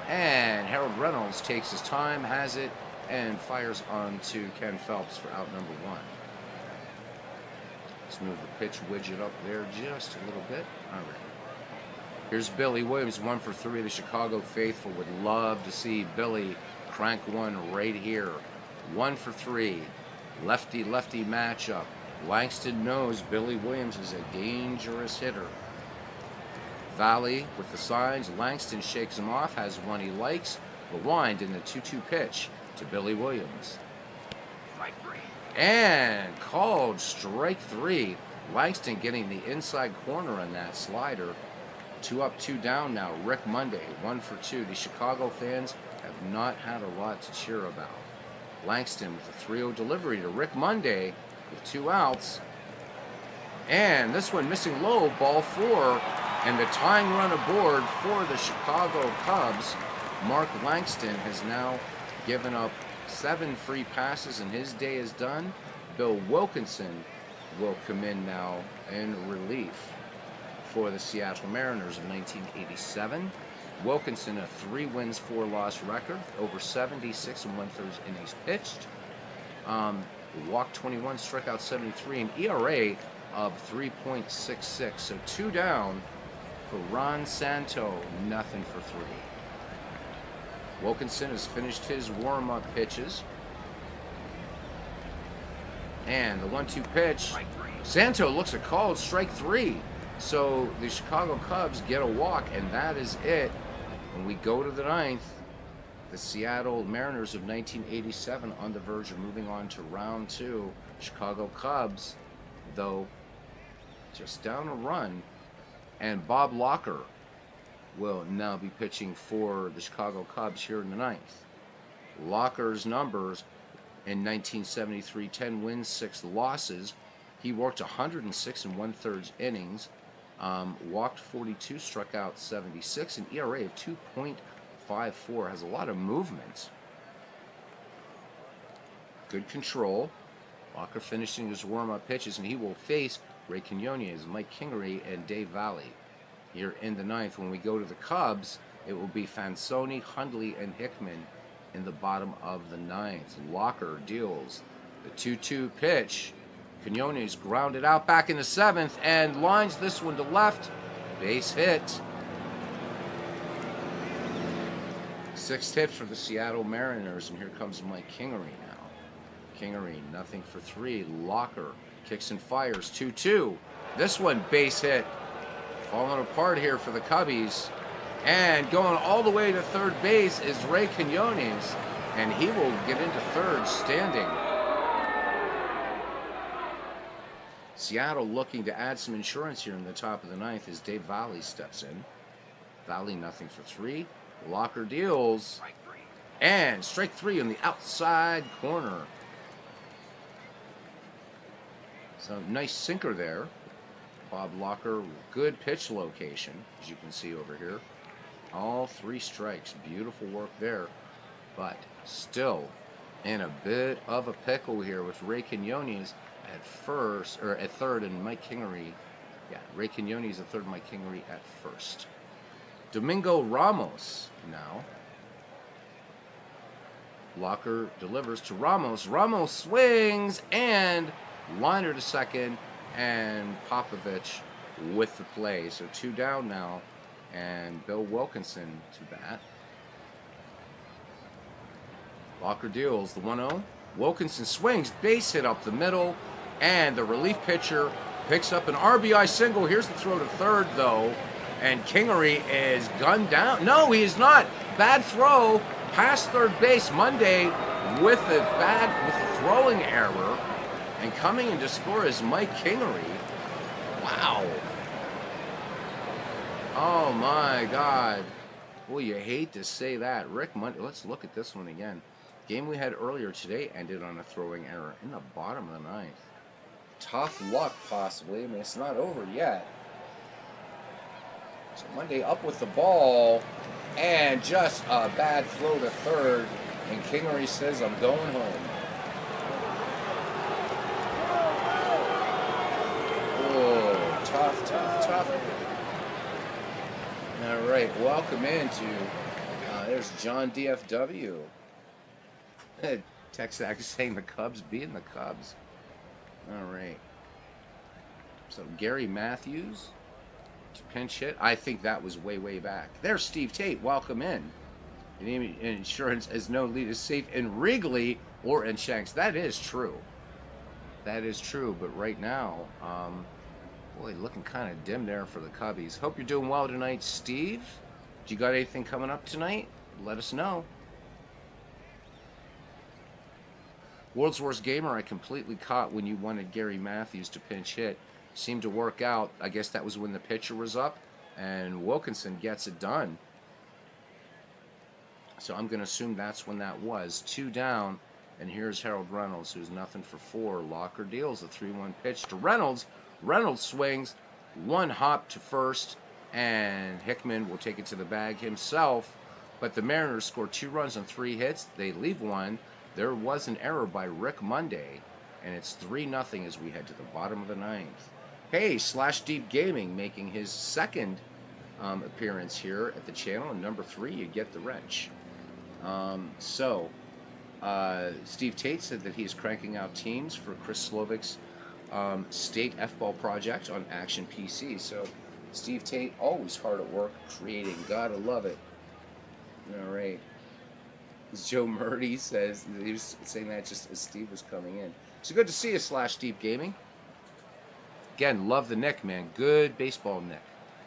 And Harold Reynolds takes his time, has it, and fires on to Ken Phelps for out number 1. Let's move the pitch widget up there just a little bit. All right. Here's Billy Williams, 1 for 3. The Chicago faithful would love to see Billy crank one right here. 1 for 3. Lefty-lefty matchup. Langston knows Billy Williams is a dangerous hitter. Valley with the signs. Langston shakes him off, has one he likes. The wind in the 2-2 pitch to Billy Williams. Strike 3. And called strike 3. Langston getting the inside corner on that slider. 2 up, 2 down now. Rick Monday, 1 for 2. The Chicago fans have not had a lot to cheer about. Langston with a 3-0 delivery to Rick Monday with 2 outs. And this one missing low, ball 4. And the tying run aboard for the Chicago Cubs. Mark Langston has now given up 7 free passes, and his day is done. Bill Wilkinson will come in now in relief for the Seattle Mariners of 1987. Wilkinson, a 3 wins, 4 loss record, over 76 1/3 innings pitched. Walked 21, struck out 73, an ERA of 3.66. So 2 down for Ron Santo, nothing for 3. Wilkinson has finished his warm-up pitches. And the 1-2 pitch. Santo looks a called strike 3. So the Chicago Cubs get a walk, and that is it. When we go to the 9th, the Seattle Mariners of 1987 on the verge of moving on to round 2. Chicago Cubs, though, just down a run. And Bob Locker will now be pitching for the Chicago Cubs here in the 9th. Locker's numbers in 1973, 10 wins, 6 losses. He worked 106 1/3 innings, walked 42, struck out 76, an ERA of 2.54. Has a lot of movement. Good control. Locker finishing his warm-up pitches, and he will face Ray Quinones, Mike Kingery, and Dave Valley. Here in the 9th, when we go to the Cubs, it will be Fansoni, Hundley, and Hickman in the bottom of the 9th. Locker deals the 2-2 pitch. Quinones grounded out back in the 7th and lines this one to left. Base hit. 6th hit for the Seattle Mariners, and here comes Mike Kingery now. Kingery, nothing for 3. Locker kicks and fires, 2-2. This one, base hit. Falling apart here for the Cubbies. And going all the way to third base is Ray Quinones, and he will get into third standing. Seattle looking to add some insurance here in the top of the 9th as Dave Valley steps in. Valley, nothing for 3. Locker deals. And strike 3 on the outside corner. So nice sinker there. Bob Locker, good pitch location, as you can see over here. All 3 strikes. Beautiful work there. But still in a bit of a pickle here with Ray Quinones at first, or at third, and Mike Kingery. Yeah, Ray Quinones at third, Mike Kingery at first. Domingo Ramos now. Locker delivers to Ramos. Ramos swings and liner to second. and Popovich with the play. So 2 down now, and Bill Wilkinson to bat. Locker deals the 1-0. Wilkinson swings, base hit up the middle, and the relief pitcher picks up an RBI single. Here's the throw to third, though, and Kingery is gunned down. No, he is not. Bad throw past third base. Monday with a throwing error, and coming in to score is Mike Kingery. Wow. Oh my God. Well, you hate to say that. Rick Monday. Let's look at this one again. Game we had earlier today ended on a throwing error in the bottom of the ninth. Tough luck, possibly. I mean, it's not over yet. So Monday up with the ball, and just a bad throw to third, and Kingery says, I'm going home. Oh, tough. All right, welcome into, there's John DFW. Texac saying the Cubs being the Cubs. All right. So Gary Matthews to pinch hit. I think that was way back. There's Steve Tate. Welcome in. Insurance as no lead is safe in Wrigley or in Shanks. That is true. That is true. But right now, boy, looking kind of dim there for the Cubbies. Hope you're doing well tonight, Steve. Do you got anything coming up tonight? Let us know. World's Worst Gamer, I completely caught when you wanted Gary Matthews to pinch hit. Seemed to work out. I guess that was when the pitcher was up, and Wilkinson gets it done. So I'm going to assume that's when that was. 2 down, and here's Harold Reynolds, who's nothing for 4. Locker deals a 3-1 pitch to Reynolds. Reynolds swings, 1 hop to first, and Hickman will take it to the bag himself. But the Mariners score 2 runs on 3 hits. They leave 1. There was an error by Rick Monday, and it's 3-0 as we head to the bottom of the ninth. Hey, Slash Deep Gaming making his second appearance here at the channel, and number 3, you get the wrench. Steve Tate said that he's cranking out teams for Chris Slovik's state F-ball project on Action PC. So Steve Tate always hard at work creating. Gotta love it. All right. Joe Murdy says, he was saying that just as Steve was coming in. So good to see you, Slash Deep Gaming. Again, love the nick, man. Good baseball nick.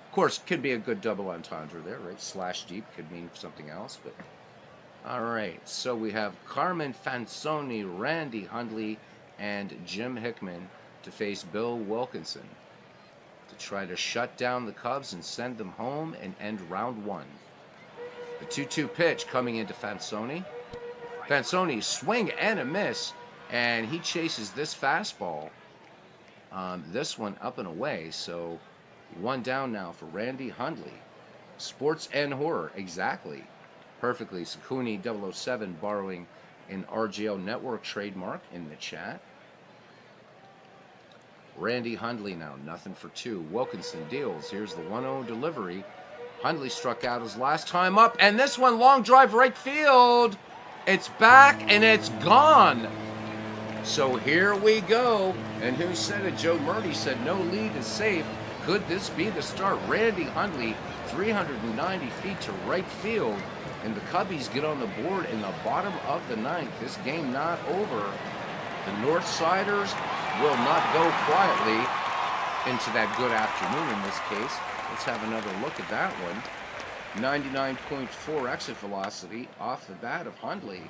Of course, could be a good double entendre there, right? Slash Deep could mean something else, but... All right, so we have Carmen Fansoni, Randy Hundley, and Jim Hickman to face Bill Wilkinson to try to shut down the Cubs and send them home and end round 1. The 2-2 pitch coming into Fansoni. Fansoni swing and a miss, and he chases this fastball. This one up and away, so 1 down now for Randy Hundley. Sports and horror, exactly. Perfectly. Sakuni 007 borrowing an RGL Network trademark in the chat. Randy Hundley now, nothing for 2. Wilkinson deals. Here's the 1-0 delivery. Hundley struck out his last time up, and this one, long drive right field. It's back, and it's gone. So here we go. And who said it? Joe Murdy said no lead is safe. Could this be the start? Randy Hundley, 390 feet to right field, and the Cubbies get on the board in the bottom of the ninth. This game not over. The Northsiders will not go quietly into that good afternoon in this case. Let's have another look at that one. 99.4 exit velocity off the bat of Hundley.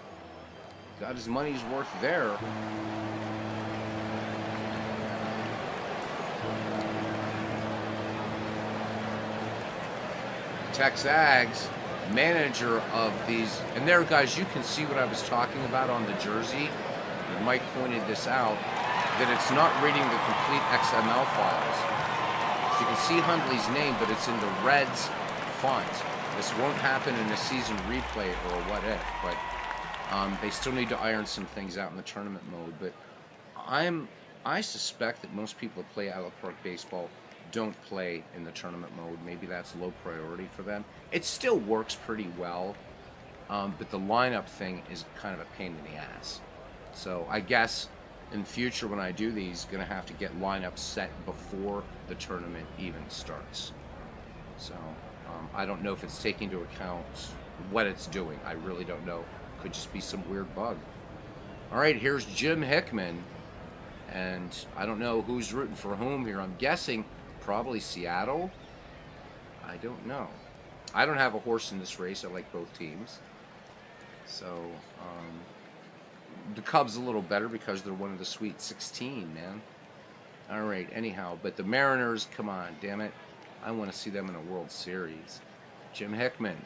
Got his money's worth there. Texags, manager of these, and there, guys, you can see what I was talking about on the jersey. And Mike pointed this out, that it's not reading the complete XML files. You can see Hundley's name, but it's in the Reds font. This won't happen in a season replay or a what if, but they still need to iron some things out in the tournament mode. But I suspect that most people that play Alec Park baseball don't play in the tournament mode. Maybe that's low priority for them. It still works pretty well, but the lineup thing is kind of a pain in the ass. So I guess in future when I do these, going to have to get lineups set before the tournament even starts. So I don't know if it's taking into account what it's doing. I really don't know. Could just be some weird bug. All right, here's Jim Hickman. And I don't know who's rooting for whom here. I'm guessing probably Seattle. I don't know. I don't have a horse in this race. I like both teams. So the Cubs a little better because they're one of the Sweet 16, man. All right, anyhow. But the Mariners, come on, damn it. I want to see them in a World Series. Jim Hickman.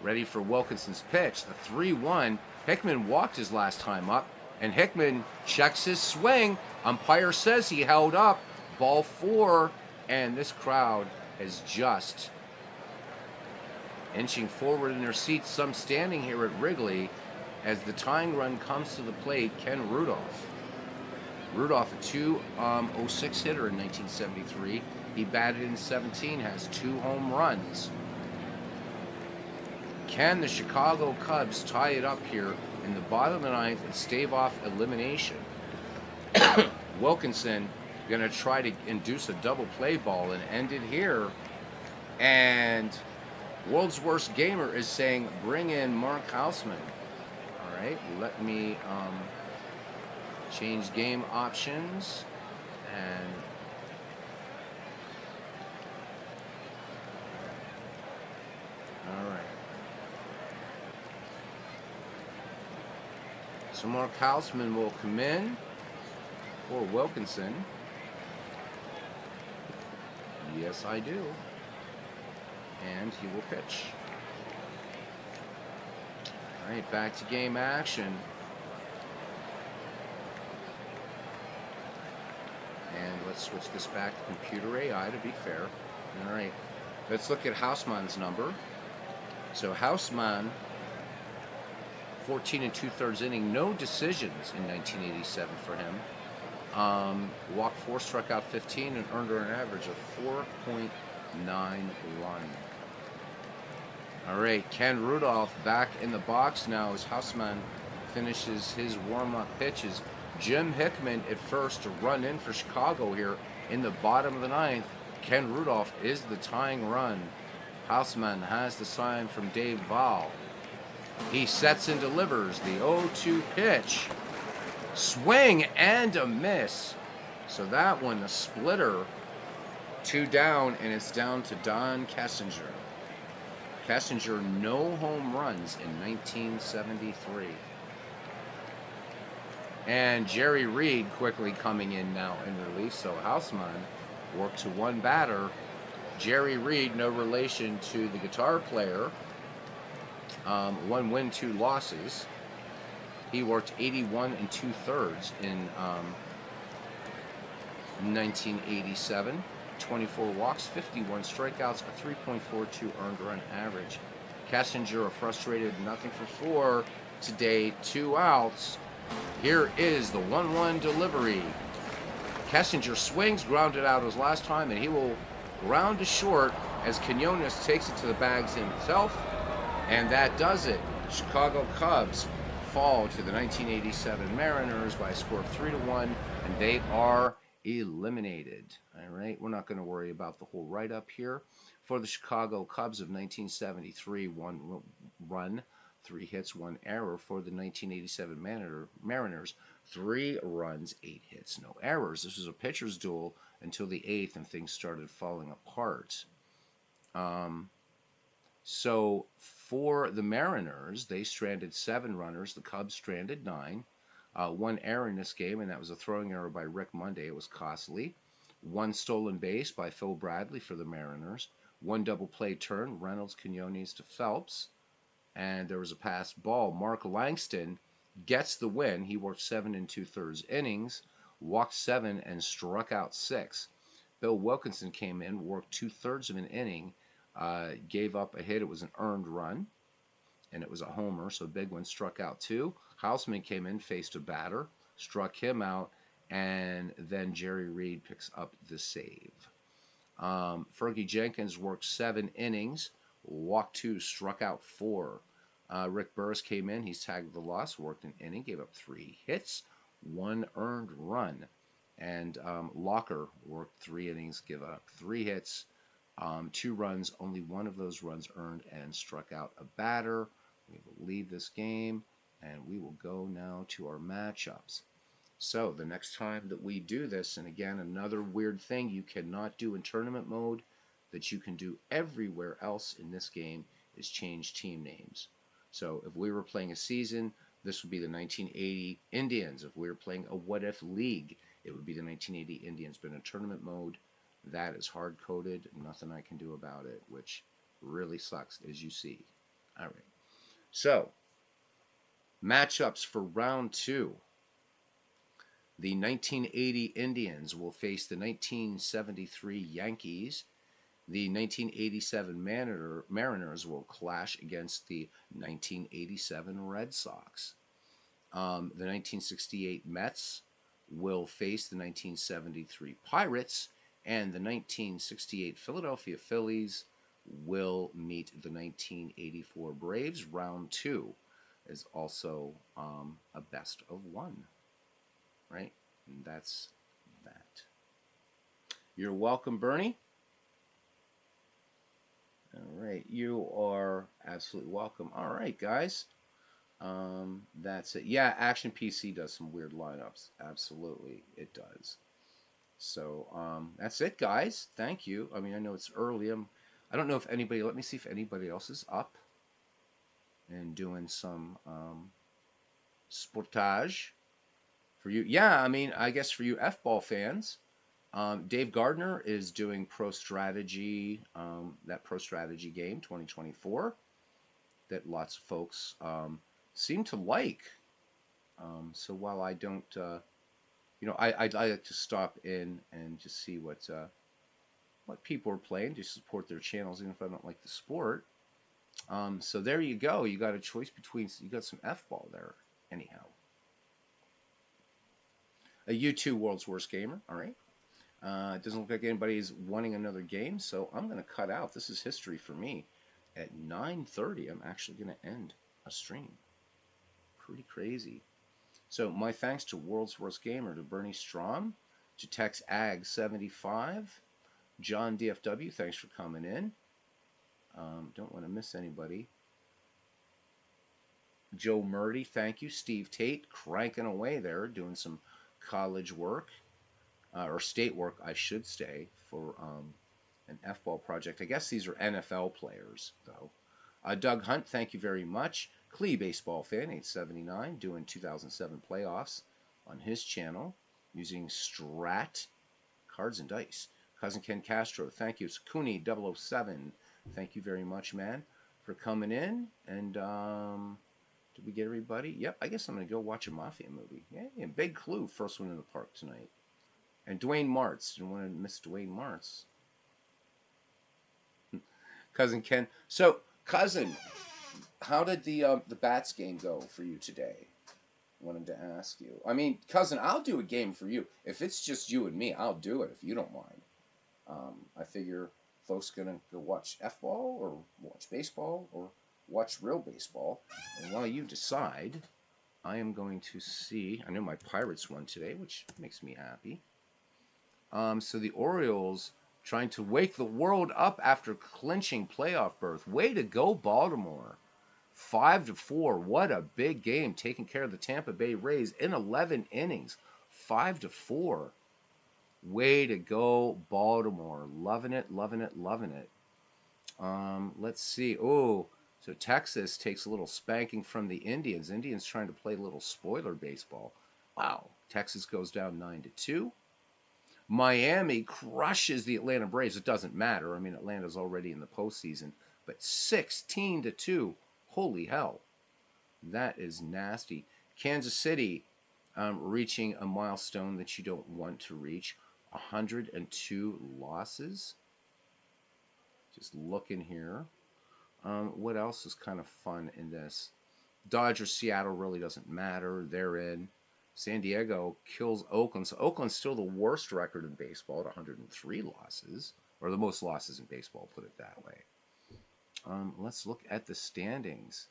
Ready for Wilkinson's pitch. The 3-1. Hickman walked his last time up. And Hickman checks his swing. Umpire says he held up. Ball 4. And this crowd is just inching forward in their seats. Some standing here at Wrigley as the tying run comes to the plate. Ken Rudolph. Rudolph, a 206 hitter in 1973. He batted in 17, has 2 home runs. Can the Chicago Cubs tie it up here in the bottom of the ninth and stave off elimination? Wilkinson going to try to induce a double play ball and end it here. And World's Worst Gamer is saying, bring in Mark Hausman. All right, let me change game options. And all right. So Mark Hausman will come in for Wilkinson. Yes, I do. And he will pitch. All right, back to game action. And let's switch this back to computer AI to be fair. All right, let's look at Hausman's number. So Hausman, 14 2/3 inning, no decisions in 1987 for him. Walked 4, struck out 15, and earned an average of 4.91. All right, Ken Rudolph back in the box now as Hausman finishes his warm-up pitches. Jim Hickman at first to run in for Chicago here in the bottom of the ninth. Ken Rudolph is the tying run. Hausman has the sign from Dave Val. He sets and delivers the 0-2 pitch. Swing and a miss. So that one, a splitter. 2 down, and it's down to Don Kessinger. Kessinger, no home runs in 1973. And Jerry Reed quickly coming in now in relief. So Hausman worked to 1 batter. Jerry Reed, no relation to the guitar player. 1 win, 2 losses. He worked 81 2/3 in 1987. 24 walks, 51 strikeouts, a 3.42 earned run average. Kessinger, a frustrated 0 for 4 today, 2 outs. Here is the 1-1 delivery. Kessinger swings, grounded out his last time, and he will ground to short as Quinones takes it to the bags himself. And that does it. Chicago Cubs fall to the 1987 Mariners by a score of 3-1, and they are eliminated. All right, we're not going to worry about the whole write-up here. For the Chicago Cubs of 1973, 1 run, 3 hits, 1 error. For the 1987 Mariners, 3 runs, 8 hits, no errors. This was a pitcher's duel until the 8th, and things started falling apart. So for the Mariners, they stranded 7 runners. The Cubs stranded 9. 1 error in this game, and that was a throwing error by Rick Monday. It was costly. 1 stolen base by Phil Bradley for the Mariners. 1 double play turn, Reynolds, Quinones to Phelps. And there was a passed ball. Mark Langston gets the win. He worked 7 2/3 innings, walked 7, and struck out 6. Bill Wilkinson came in, worked 2/3 of an inning, gave up a hit. It was an earned run, and it was a homer, so big one, struck out 2. Hausman came in, faced a batter, struck him out, and then Jerry Reed picks up the save. Fergie Jenkins worked 7 innings, walked 2, struck out 4. Rick Burris came in. He's tagged the loss, worked an inning, gave up 3 hits, 1 earned run. And Locker worked 3 innings, give up 3 hits, 2 runs. Only one of those runs earned and struck out a batter. We will leave this game and we will go now to our matchups. So the next time that we do this, and again, another weird thing you cannot do in tournament mode that you can do everywhere else in this game is change team names. So if we were playing a season, this would be the 1980 Indians. If we were playing a what if league, it would be the 1980 Indians. But in tournament mode, that is hard coded. Nothing I can do about it, which really sucks, as you see. All right. So matchups for round two. The 1980 Indians will face the 1973 Yankees. The 1987 Mariners will clash against the 1987 Red Sox. The 1968 Mets will face the 1973 Pirates, and the 1968 Philadelphia Phillies will meet the 1984 Braves. Round two is also a best of one, right? And that's that. You're welcome, Bernie. All right, you are absolutely welcome. All right, guys. That's it. Yeah, Action PC does some weird lineups. Absolutely, it does. So that's it, guys. Thank you. I mean, I know it's early. I don't know if anybody. Let me see if anybody else is up and doing some sportage for you. Yeah, I mean, I guess for you F-ball fans, Dave Gardner is doing Pro Strategy, that Pro Strategy game 2024 that lots of folks seem to like. So while I don't, I like to stop in and just see what people are playing to support their channels, even if I don't like the sport. So there you go. You got a choice between. You got some F-ball there. Anyhow, a U2 World's Worst Gamer. All right. It doesn't look like anybody's wanting another game, so I'm going to cut out. This is history for me. At 9:30, I'm actually going to end a stream. Pretty crazy. So my thanks to World's Worst Gamer, to Bernie Strom, to Tex Ag 75, John DFW. Thanks for coming in. Don't want to miss anybody. Joe Murdy, thank you. Steve Tate, cranking away there, doing some college work, or state work, I should say, for an F-ball project. I guess these are NFL players, though. Doug Hunt, thank you very much. Clee Baseball Fan, 879, doing 2007 playoffs on his channel using Strat cards and dice. Cousin Ken Castro, thank you. Sakuni 007, thank you very much, man, for coming in. And did we get everybody? Yep, I guess I'm going to go watch a Mafia movie. Yeah, and Big Clue, first one in the park tonight. And Dwayne Martz, didn't want to miss Dwayne Martz. Cousin Ken. So, Cousin, how did the Bats game go for you today? Wanted to ask you. I mean, Cousin, I'll do a game for you. If it's just you and me, I'll do it if you don't mind. I figure folks gonna go watch F-ball or watch baseball or watch real baseball. And while you decide, I am going to see. I know my Pirates won today, which makes me happy. So the Orioles trying to wake the world up after clinching playoff berth. Way to go, Baltimore. 5-4. What a big game. Taking care of the Tampa Bay Rays in 11 innings. 5-4. Way to go, Baltimore. Loving it, loving it, loving it. Let's see. Oh, so Texas takes a little spanking from the Indians. Indians trying to play a little spoiler baseball. Wow. Texas goes down 9-2. Miami crushes the Atlanta Braves. It doesn't matter. I mean, Atlanta's already in the postseason. But 16-2. Holy hell. That is nasty. Kansas City reaching a milestone that you don't want to reach. 102 losses. Just looking here. What else is kind of fun in this? Dodgers, Seattle really doesn't matter. They're in. San Diego kills Oakland. So Oakland's still the worst record in baseball at 103 losses. Or the most losses in baseball, put it that way. Let's look at the standings.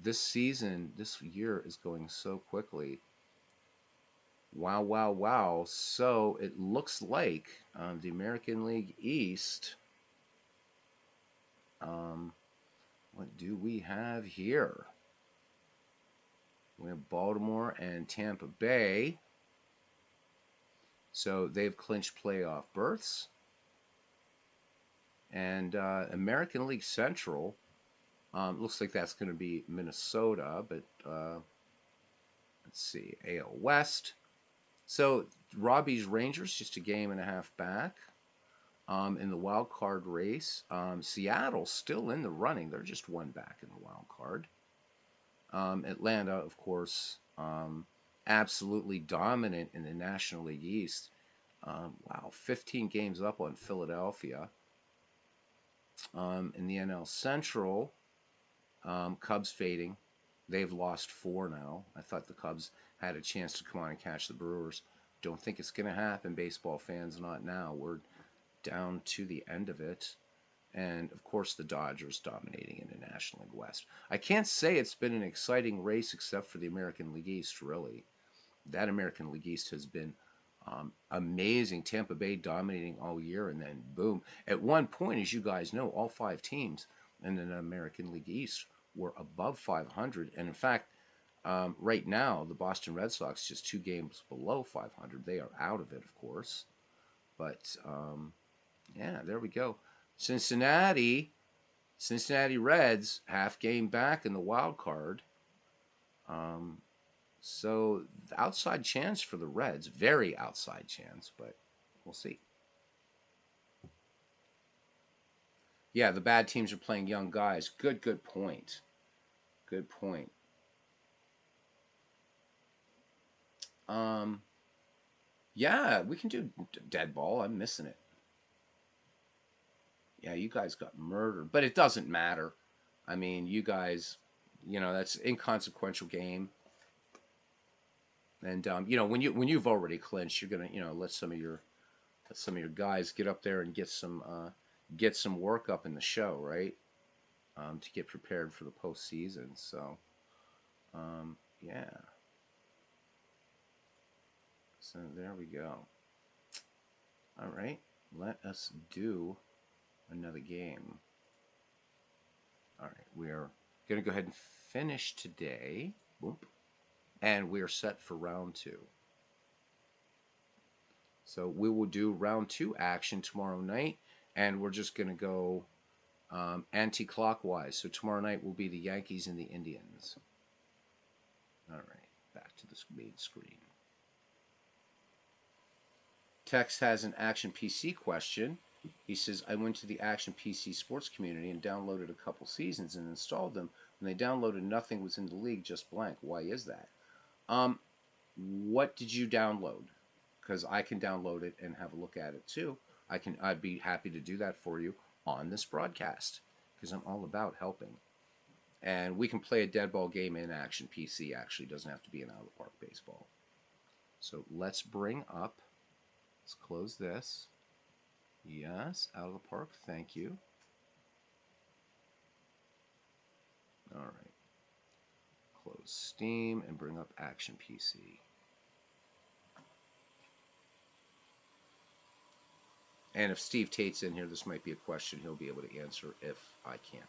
this season, this year is going so quickly. Wow, wow, wow. So it looks like the American League East. Um, what do we have here? We have Baltimore and Tampa Bay. So they've clinched playoff berths. And American League Central looks like that's going to be Minnesota, but let's see, AL West. So Robbie's Rangers just a game and a half back in the wild card race. Seattle still in the running; they're just one back in the wild card. Atlanta, of course, absolutely dominant in the National League East. Wow, 15 games up on Philadelphia. In the NL Central, Cubs fading. They've lost four now. I thought the Cubs had a chance to come on and catch the Brewers. Don't think it's going to happen, baseball fans. Not now. We're down to the end of it. And of course, the Dodgers dominating in the National League West. I can't say it's been an exciting race except for the American League East, really. That American League East has been amazing. Tampa Bay dominating all year, and then boom. At one point, as you guys know, all five teams in the American League East were above 500. And in fact, right now, the Boston Red Sox just 2 games below 500. They are out of it, of course. But yeah, there we go. Cincinnati Reds half game back in the wild card. So outside chance for the Reds, very outside chance, but we'll see. Yeah, the bad teams are playing young guys. Good point. Good point. Um, yeah, we can do dead ball. I'm missing it. Yeah, you guys got murdered, but it doesn't matter. I mean, you guys, that's inconsequential game. And when you've already clinched, you're gonna let some of your guys get up there and get some work up in the show, right? To get prepared for the postseason. So yeah. So there we go. All right, let us do another game. All right, we're gonna go ahead and finish today. Boop. And we're set for round two. So we will do round two action tomorrow night, and we're just going to go anti-clockwise. So tomorrow night will be the Yankees and the Indians. All right, back to the main screen. Tex has an Action PC question. He says, I went to the Action PC sports community and downloaded a couple seasons and installed them. When they downloaded, nothing was in the league, just blank. Why is that? What did you download? Because I can download it and have a look at it too. I'd be happy to do that for you on this broadcast because I'm all about helping. And we can play a dead ball game in Action PC. Actually, it doesn't have to be an out of the park baseball. So let's close this. Yes, out of the park. Thank you. All right. Close Steam and bring up Action PC. And if Steve Tate's in here, this might be a question he'll be able to answer if I can't.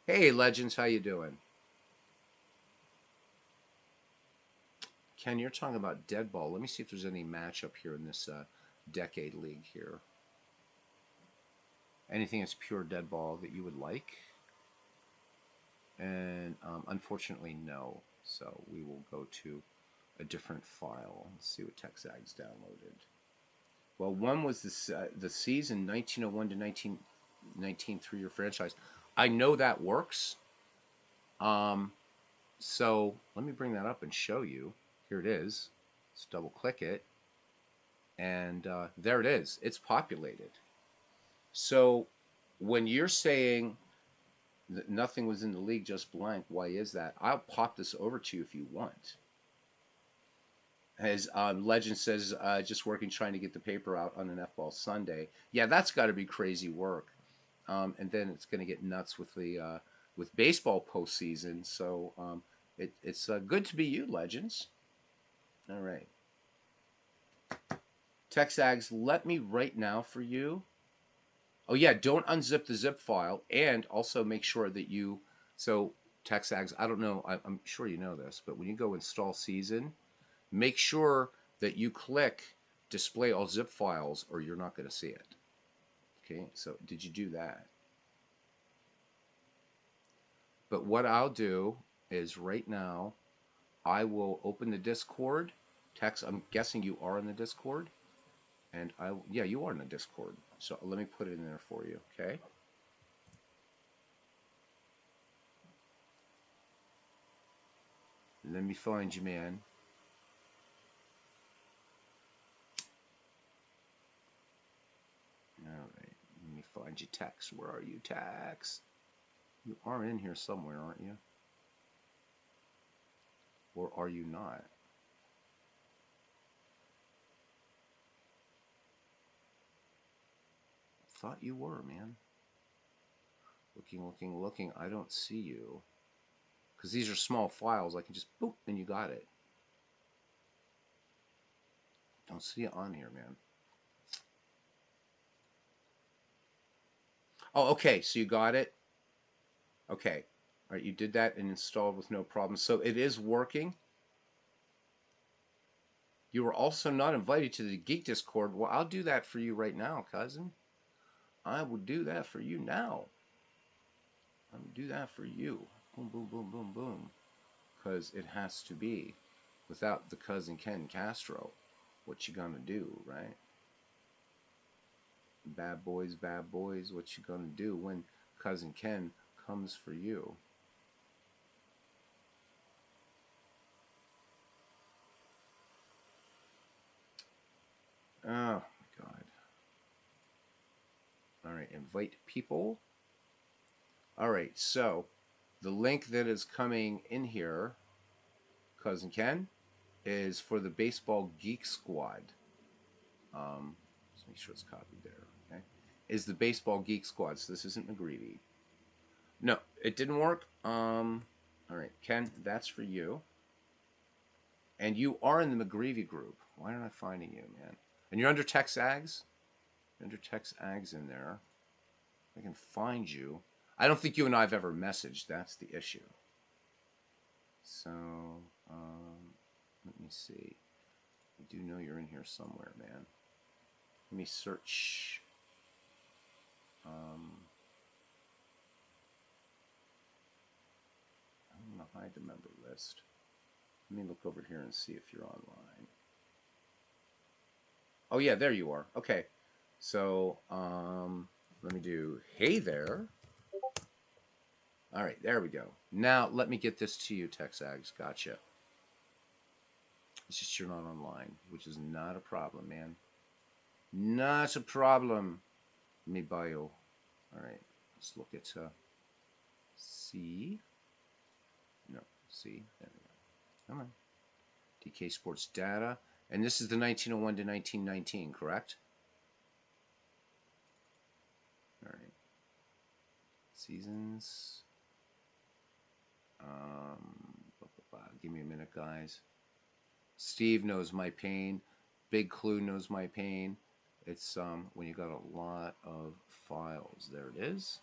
Hey, Legends, how you doing? Ken, you're talking about dead ball. Let me see if there's any matchup here in this decade league here. Anything that's pure dead ball that you would like? And unfortunately, no. So we will go to a different file. Let's see what TexAg's downloaded. Well, one was the season 1901 to 1919 3-year franchise. I know that works. So let me bring that up and show you. Here it is. Let's double click it. And there it is. It's populated. So when you're saying that nothing was in the league, just blank, why is that? I'll pop this over to you if you want. As Legend says, just working trying to get the paper out on an F-ball Sunday. Yeah, that's got to be crazy work. and then it's going to get nuts with the with baseball postseason. So it's good to be you, Legends. All right, Texags, let me right now for you. Oh yeah, don't unzip the zip file, and also make sure that you. So Texags, I don't know, I'm sure you know this, but when you go install Season, make sure that you click display all zip files, or you're not going to see it. Okay, so did you do that? But what I'll do is right now, I will open the Discord. Tex, I'm guessing you are in the Discord. And yeah, you are in the Discord. So let me put it in there for you, okay? Let me find you, man. All right, let me find you, Tex. Where are you, Tex? You are in here somewhere, aren't you? Or are you not? Thought you were, man. Looking, looking, looking. I don't see you. Because these are small files. I can just boop, and you got it. Don't see it on here, man. Oh, okay. So you got it? Okay. All right, you did that and installed with no problem. So it is working. You were also not invited to the Geek Discord. Well, I'll do that for you right now, cousin. I will do that for you now. I'm gonna do that for you. Boom, boom, boom, boom, boom. Because it has to be. Without the cousin Ken Castro, what you gonna do, right? Bad boys, what you gonna do when cousin Ken comes for you? Oh my God. All right, invite people. All right, so the link that is coming in here, cousin Ken, is for the Baseball Geek Squad. Let's make sure it's copied there. Okay, is the Baseball Geek Squad. So this isn't McGreevy. No, it didn't work. All right, Ken, that's for you. And you are in the McGreevy group. Why aren't I finding you, man? And you're under Texags. You're under Texags in there. I can find you. I don't think you and I have ever messaged. That's the issue. So, let me see. I do know you're in here somewhere, man. Let me search. I'm going to hide the member list. Let me look over here and see if you're online. Oh, yeah, there you are. Okay. So, let me do, hey there. All right, there we go. Now, let me get this to you, Texags. Gotcha. It's just you're not online, which is not a problem, man. Not a problem. Me bio. All right, let's look at C. No, C. There we go. Come on. DK Sports Data. And this is the 1901 to 1919, correct? All right. Seasons. Give me a minute, guys. Steve knows my pain. Big Clue knows my pain. It's when you got a lot of files. There it is.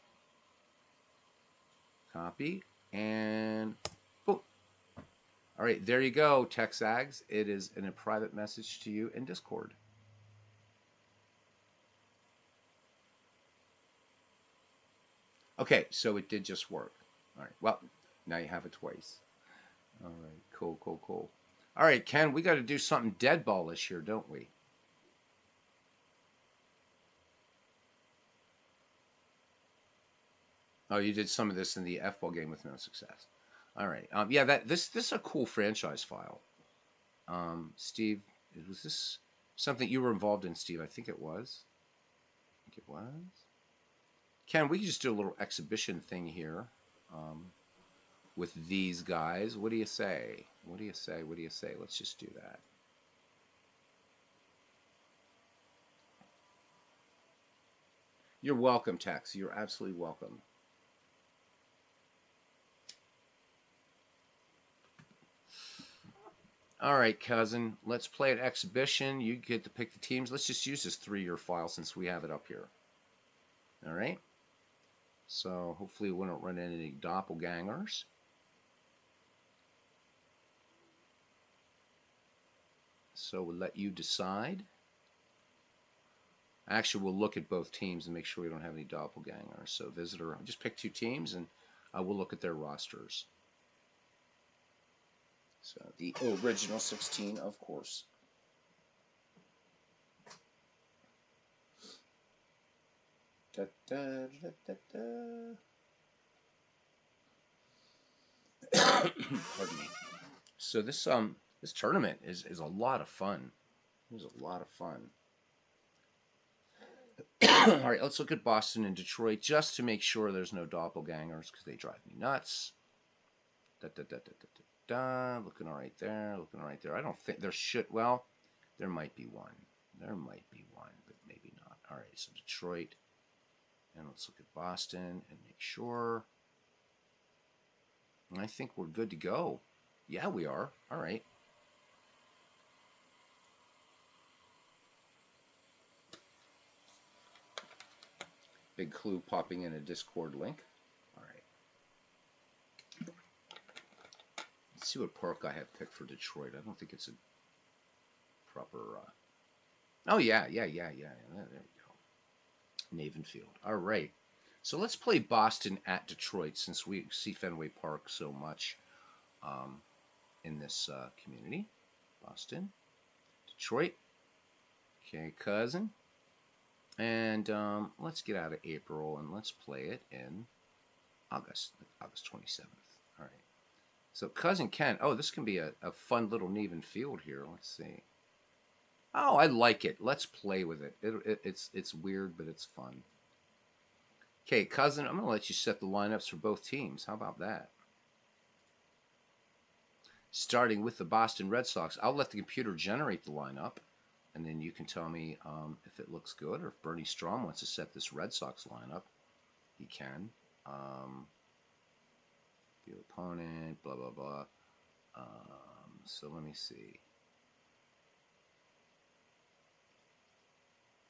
Copy and boom. All right, there you go, Texags. It is in a private message to you in Discord. Okay, so it did just work. All right, well, now you have it twice. All right, cool, cool, cool. All right, Ken, we got to do something deadballish here, don't we? Oh, you did some of this in the F-ball game with no success. All right, yeah, this is a cool franchise file. Steve, was this something you were involved in, Steve? I think it was. I think it was. Ken, we can just do a little exhibition thing here with these guys. What do you say? What do you say? What do you say? Let's just do that. You're welcome, Tex. You're absolutely welcome. All right, cousin. Let's play an exhibition. You get to pick the teams. Let's just use this 3-year file since we have it up here. All right. So hopefully we won't run into any doppelgangers. So we'll let you decide. Actually, we'll look at both teams and make sure we don't have any doppelgangers. So visitor, just pick 2 teams and we'll look at their rosters. So the original 16, of course. Da, da, da, da, da. Pardon me. So this tournament is a lot of fun. It was a lot of fun. All right, let's look at Boston and Detroit just to make sure there's no doppelgangers because they drive me nuts. Da, da, da, da, da, da. Looking all right there. Looking all right there. I don't think there should. Well, there might be one. There might be one, but maybe not. All right, so Detroit. And let's look at Boston and make sure. I think we're good to go. Yeah, we are. All right. Big clue popping in a Discord link. All right. Let's see what park I have picked for Detroit. I don't think it's a proper. Oh, yeah. There we go. Navin Field. All right. So let's play Boston at Detroit since we see Fenway Park so much in this community. Boston, Detroit. Okay, cousin. And let's get out of April and let's play it in August 27th. All right. So cousin Ken. Oh, this can be a fun little Navin Field here. Let's see. Oh, I like it. Let's play with it. It's weird, but it's fun. Okay, cousin, I'm going to let you set the lineups for both teams. How about that? Starting with the Boston Red Sox, I'll let the computer generate the lineup, and then you can tell me if it looks good or if Bernie Strom wants to set this Red Sox lineup. He can. The opponent, blah, blah, blah. So let me see.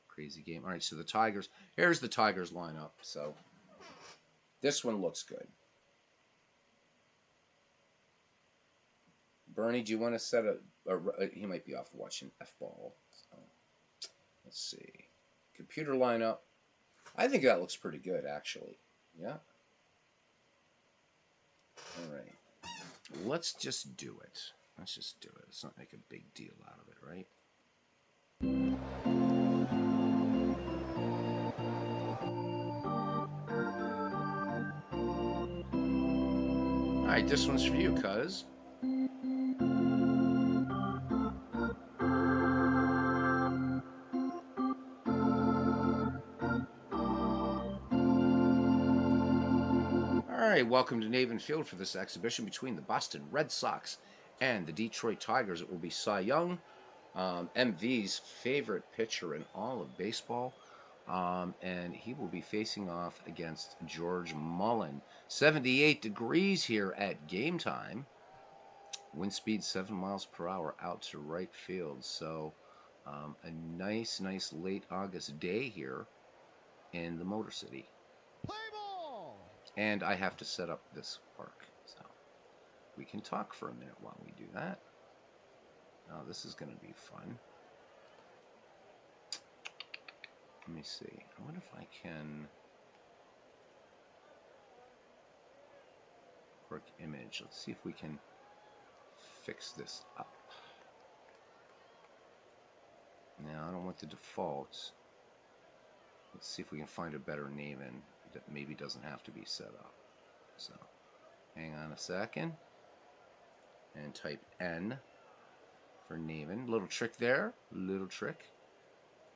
Crazy game. All right, so the Tigers. Here's the Tigers lineup. So this one looks good. Bernie, do you want to set he might be off watching F-ball. So, let's see. Computer lineup. I think that looks pretty good, actually. Yeah. All right. Let's just do it. Let's just do it. Let's not make a big deal out of it, right? All right, this one's for you, cuz. All right, welcome to Navin Field for this exhibition between the Boston Red Sox and the Detroit Tigers. It will be Cy Young, MV's favorite pitcher in all of baseball. And he will be facing off against George Mullen. 78 degrees here at game time. Wind speed 7 miles per hour out to right field. So a nice late August day here in the Motor City. Play ball! And I have to set up this park. So we can talk for a minute while we do that. Oh, this is going to be fun. Let me see. I wonder if I can work image. Let's see if we can fix this up. Now, I don't want the defaults. Let's see if we can find a better Navin that maybe doesn't have to be set up. So, hang on a second. And type N for Navin. Little trick there. Little trick.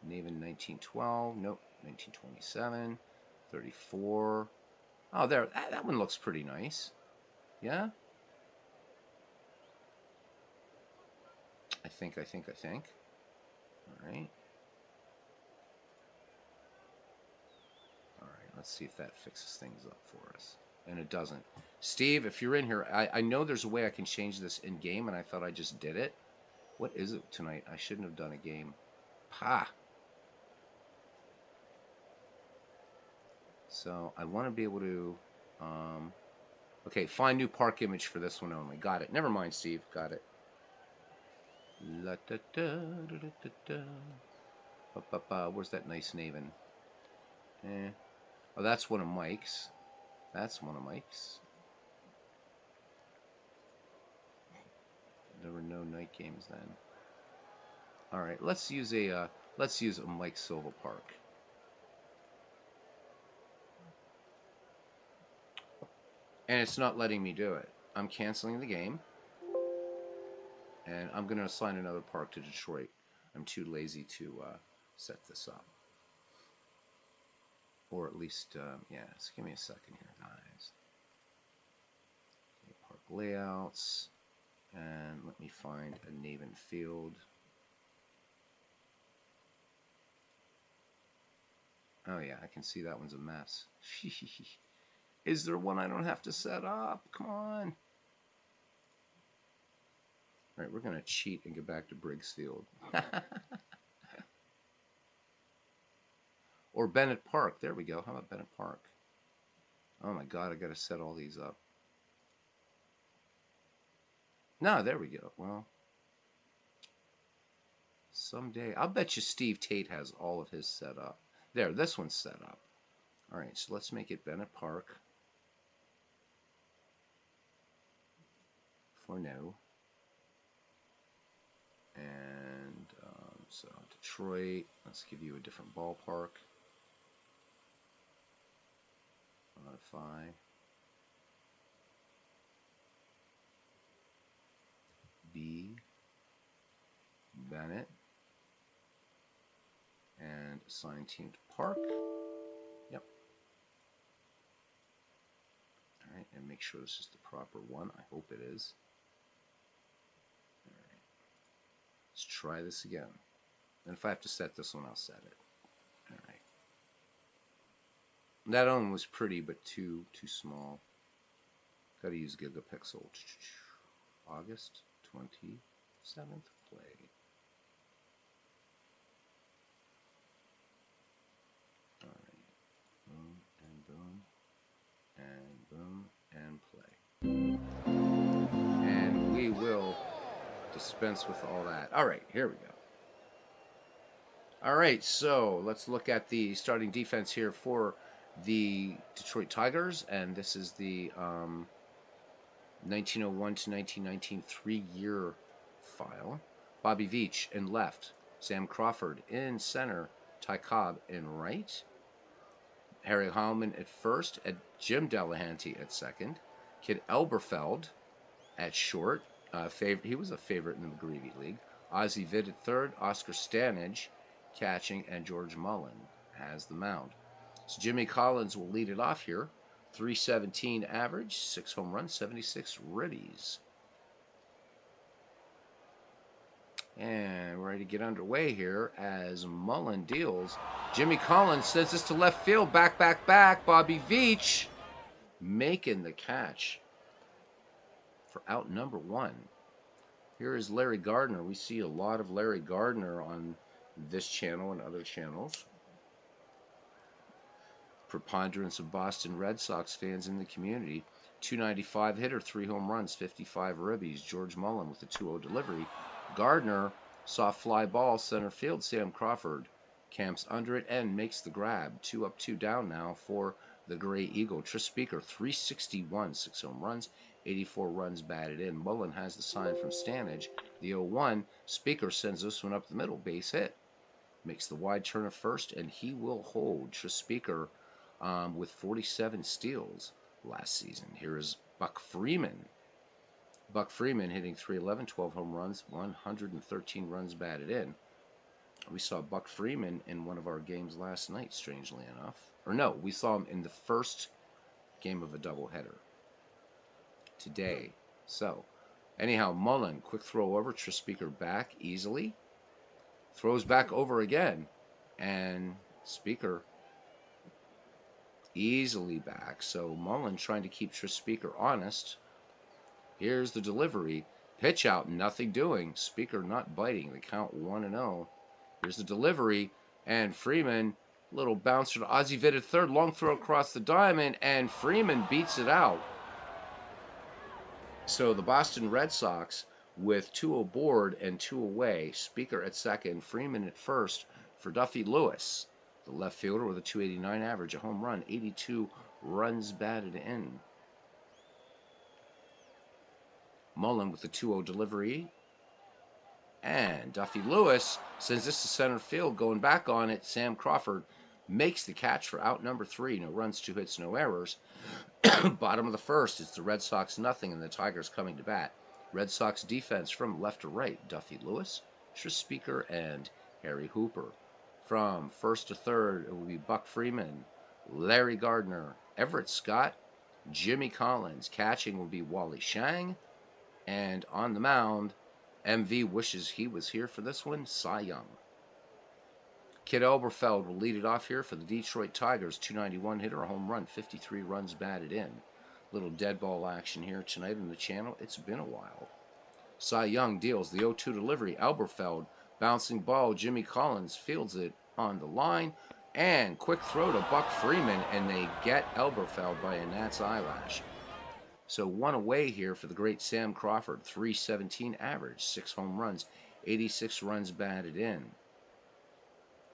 Navin 1912. Nope. 1927. 34. Oh, there. That one looks pretty nice. Yeah? I think. All right. Let's see if that fixes things up for us. And it doesn't. Steve, if you're in here, I know there's a way I can change this in game, and I thought I just did it. What is it tonight? I shouldn't have done a game. Pa! So I want to be able to... okay, find new park image for this one only. Got it. Never mind, Steve. Got it. La da da da da da da. Ba, ba, ba. Where's that nice Naven? Oh, that's one of Mike's. That's one of Mike's. There were no night games then. All right, let's use a Mike Silva Park. And it's not letting me do it. I'm canceling the game. And I'm going to assign another park to Detroit. I'm too lazy to set this up. Or at least, yeah, just give me a second here, guys. Okay, park layouts. And let me find a Naven Field. Oh, yeah, I can see that one's a mess. Is there one I don't have to set up? Come on. All right, we're going to cheat and get back to Briggs Field. Or Bennett Park. There we go. How about Bennett Park? Oh, my God, I got to set all these up. No, there we go. Well, someday. I'll bet you Steve Tate has all of his set up. There, this one's set up. All right, so let's make it Bennett Park. For now. And so Detroit, let's give you a different ballpark. Modify. B. Bennett. And assign team to Park. Yep. All right, and make sure this is the proper one. I hope it is. All right. Let's try this again. And if I have to set this one, I'll set it. All right. That one was pretty, but too small. Got to use Gigapixel. August 27th, play. All right. Boom and boom and boom and play. And we will dispense with all that. All right, here we go. All right, so let's look at the starting defense here for the Detroit Tigers, and this is the 1901 to 1919 3-year file. Bobby Veach in left, Sam Crawford in center, Ty Cobb in right, Harry Heilman at first, at Jim Delahanty at second, Kid Elberfeld at short. He was a favorite in the McGreevy League. Ozzie Vitt at third, Oscar Stanage catching, and George Mullen has the mound. So Jimmy Collins will lead it off here. 317 average, 6 home runs, 76 ribbies. And we're ready to get underway here as Mullen deals. Jimmy Collins sends this to left field. Back. Bobby Veach making the catch for out number 1. Here is Larry Gardner. We see a lot of Larry Gardner on this channel and other channels. Preponderance of Boston Red Sox fans in the community. 295 hitter, 3 home runs, 55 ribbies. George Mullen with a 2-0 delivery. Gardner, soft fly ball, center field. Sam Crawford camps under it and makes the grab. 2 up, 2 down now for the Gray Eagle. Tris Speaker, 361, 6 home runs, 84 runs batted in. Mullen has the sign from Stanage. The 0-1. Speaker sends this one up the middle, base hit. Makes the wide turn of first, and he will hold. Tris Speaker with 47 steals last season. Here is Buck Freeman. Buck Freeman hitting .311, 12 home runs, 113 runs batted in. We saw Buck Freeman in one of our games last night, strangely enough. Or no, we saw him in the first game of a doubleheader today. So, anyhow, Mullen, quick throw over, Tris Speaker back easily. Throws back over again. And Speaker easily back. So Mullen trying to keep Tris Speaker honest. Here's the delivery. Pitch out, nothing doing. Speaker not biting. The count 1-0. Here's the delivery. And Freeman, little bouncer to Ozzie Vitt at third. Long throw across the diamond. And Freeman beats it out. So the Boston Red Sox with 2 aboard and 2 away. Speaker at second. Freeman at first for Duffy Lewis, the left fielder with a 289 average, a home run, 82 runs batted in. Mullen with the 2-0 delivery. And Duffy Lewis sends this to center field. Going back on it, Sam Crawford makes the catch for out number 3. No runs, 2 hits, no errors. Bottom of the first, it's the Red Sox nothing and the Tigers coming to bat. Red Sox defense from left to right, Duffy Lewis, Tris Speaker, and Harry Hooper. From first to third, it will be Buck Freeman, Larry Gardner, Everett Scott, Jimmy Collins. Catching will be Wally Shang. And on the mound, MV wishes he was here for this one, Cy Young. Kid Elberfeld will lead it off here for the Detroit Tigers. 291 hitter, a home run, 53 runs batted in. Little dead ball action here tonight on the channel. It's been a while. Cy Young deals the 0-2 delivery. Elberfeld, bouncing ball. Jimmy Collins fields it on the line. And quick throw to Buck Freeman, and they get Elberfeld by a gnat's eyelash. So 1 away here for the great Sam Crawford. 317 average, 6 home runs, 86 runs batted in.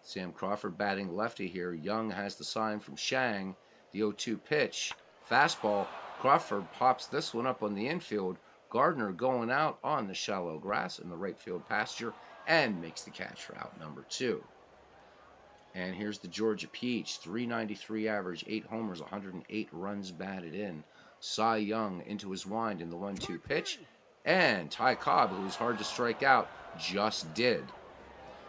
Sam Crawford batting lefty here. Young has the sign from Shang. The 0-2 pitch. Fastball. Crawford pops this one up on the infield. Gardner going out on the shallow grass in the right field pasture and makes the catch for out number 2. And here's the Georgia Peach. 393 average, 8 homers, 108 runs batted in. Cy Young into his wind in the 1-2 pitch. And Ty Cobb, who was hard to strike out, just did.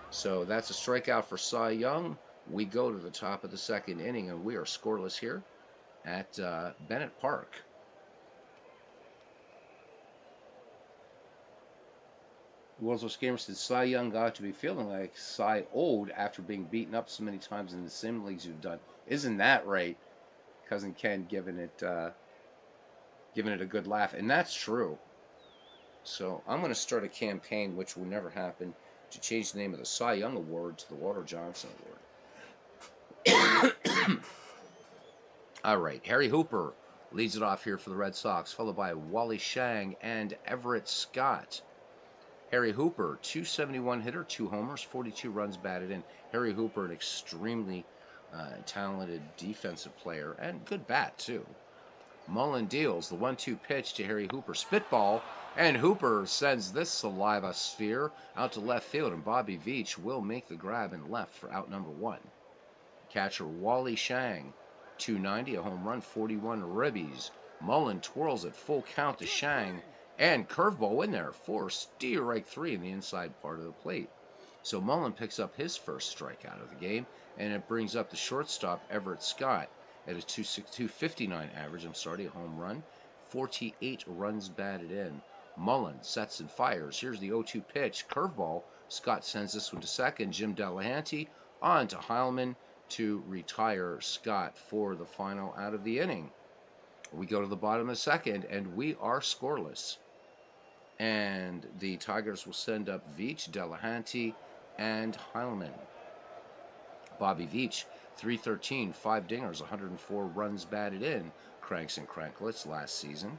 So that's a strikeout for Cy Young. We go to the top of the second inning, and we are scoreless here at Bennett Park. World's Gamer said Cy Young got to be feeling like Cy old after being beaten up so many times in the sim leagues you've done. Isn't that right? Cousin Ken giving it a good laugh, and that's true. So I'm going to start a campaign, which will never happen, to change the name of the Cy Young Award to the Walter Johnson Award. All right, Harry Hooper leads it off here for the Red Sox, followed by Wally Shang and Everett Scott. Harry Hooper, 271 hitter, 2 homers, 42 runs batted in. Harry Hooper, an extremely talented defensive player and good bat, too. Mullen deals the 1-2 pitch to Harry Hooper. Spitball, and Hooper sends this saliva sphere out to left field, and Bobby Veach will make the grab in left for out number 1. Catcher Wally Shang, 290, a home run, 41 ribbies. Mullen twirls it, full count to Shang, and curveball in there for strike 3 in the inside part of the plate. So Mullen picks up his first strikeout of the game, and it brings up the shortstop Everett Scott at a 259 average. A home run, 48 runs batted in. Mullen sets and fires. Here's the 0-2 pitch, curveball. Scott sends this one to second. Jim Delahanty on to Heilman to retire Scott for the final out of the inning. We go to the bottom of the second, and we are scoreless. And the Tigers will send up Veach, Delahanty, and Heilman. Bobby Veach, 313, 5 dingers, 104 runs batted in. Cranks and cranklets last season.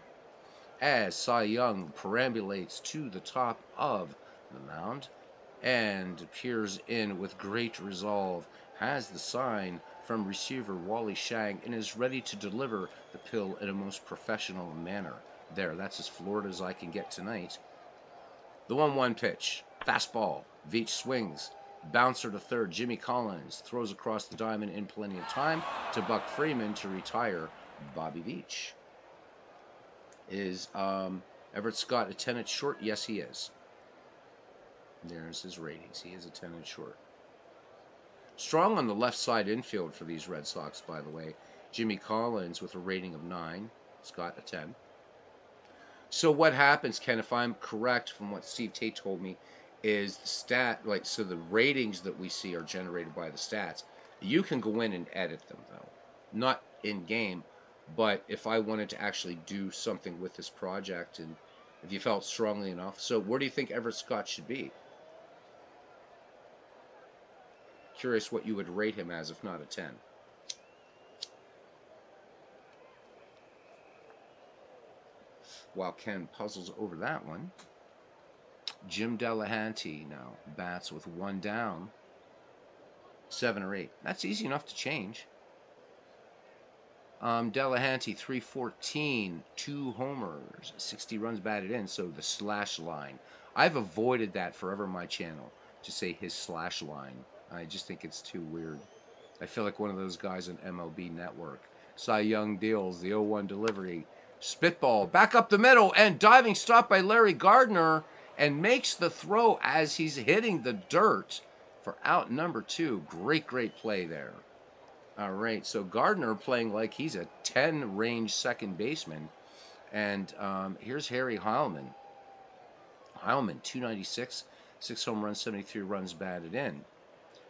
As Cy Young perambulates to the top of the mound and peers in with great resolve, has the sign from receiver Wally Shang, and is ready to deliver the pill in a most professional manner. There, that's as Florida as I can get tonight. The 1-1 pitch, fastball. Veach swings. Bouncer to third. Jimmy Collins throws across the diamond in plenty of time to Buck Freeman to retire Bobby Veach. Is Everett Scott a 10 short? Yes, he is. There's his ratings. He is a 10 short. Strong on the left side infield for these Red Sox, by the way. Jimmy Collins with a rating of 9. Scott a 10. So what happens, Ken, if I'm correct from what Steve Tate told me, is so the ratings that we see are generated by the stats. You can go in and edit them, though. in game. But if I wanted to actually do something with this project, and if you felt strongly enough, so where do you think Everett Scott should be? Curious what you would rate him as, if not a 10. While Ken puzzles over that one, Jim Delahanty now bats with one down, 7 or 8. That's easy enough to change. Delahanty, 314, 2 homers, 60 runs batted in, so the slash line. I've avoided that forever on my channel, to say his slash line. I just think it's too weird. I feel like one of those guys on MLB Network. Cy Young deals, the 0-1 delivery. Spitball, back up the middle, and diving stop by Larry Gardner, and makes the throw as he's hitting the dirt for out number 2. Great play there. All right, so Gardner playing like he's a 10 range second baseman. And here's Harry Heilman. Heilman, 296, 6 home runs, 73 runs batted in.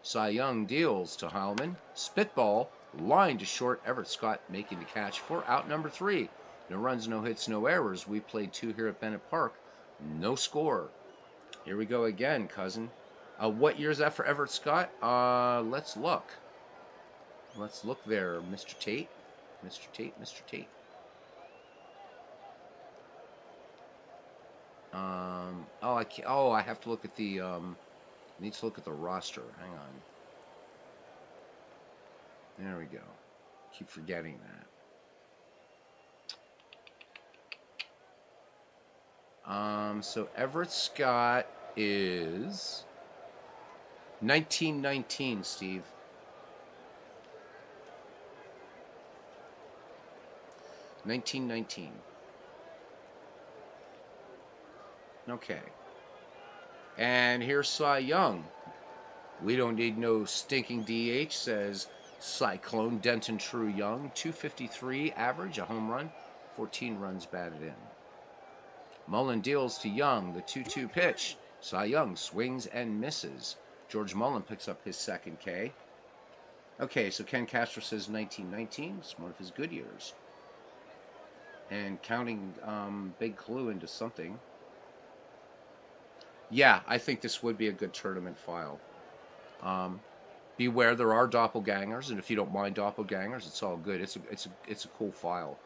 Cy Young deals to Heilman. Spitball, line to short. Everett Scott making the catch for out number 3. No runs, no hits, no errors. We played 2 here at Bennett Park. No score. Here we go again, cousin. What year is that for Everett Scott? Let's look. Let's look there, Mr. Tate. Mr. Tate, Mr. Tate. I have to look at the, need to look at the roster. Hang on. There we go. Keep forgetting that. So Everett Scott is 1919, Steve. 1919. Okay. And here's Cy Young. We don't need no stinking DH, says Cyclone Denton True Young. 253 average, a home run, 14 runs batted in. Mullen deals to Young, the 2-2 pitch. Cy Young swings and misses. George Mullen picks up his second K. Okay, so Ken Castro says 1919. It's one of his good years. And counting Big Clue into something. Yeah, I think this would be a good tournament file. Beware, there are doppelgangers, and if you don't mind doppelgangers, it's all good. It's a cool file.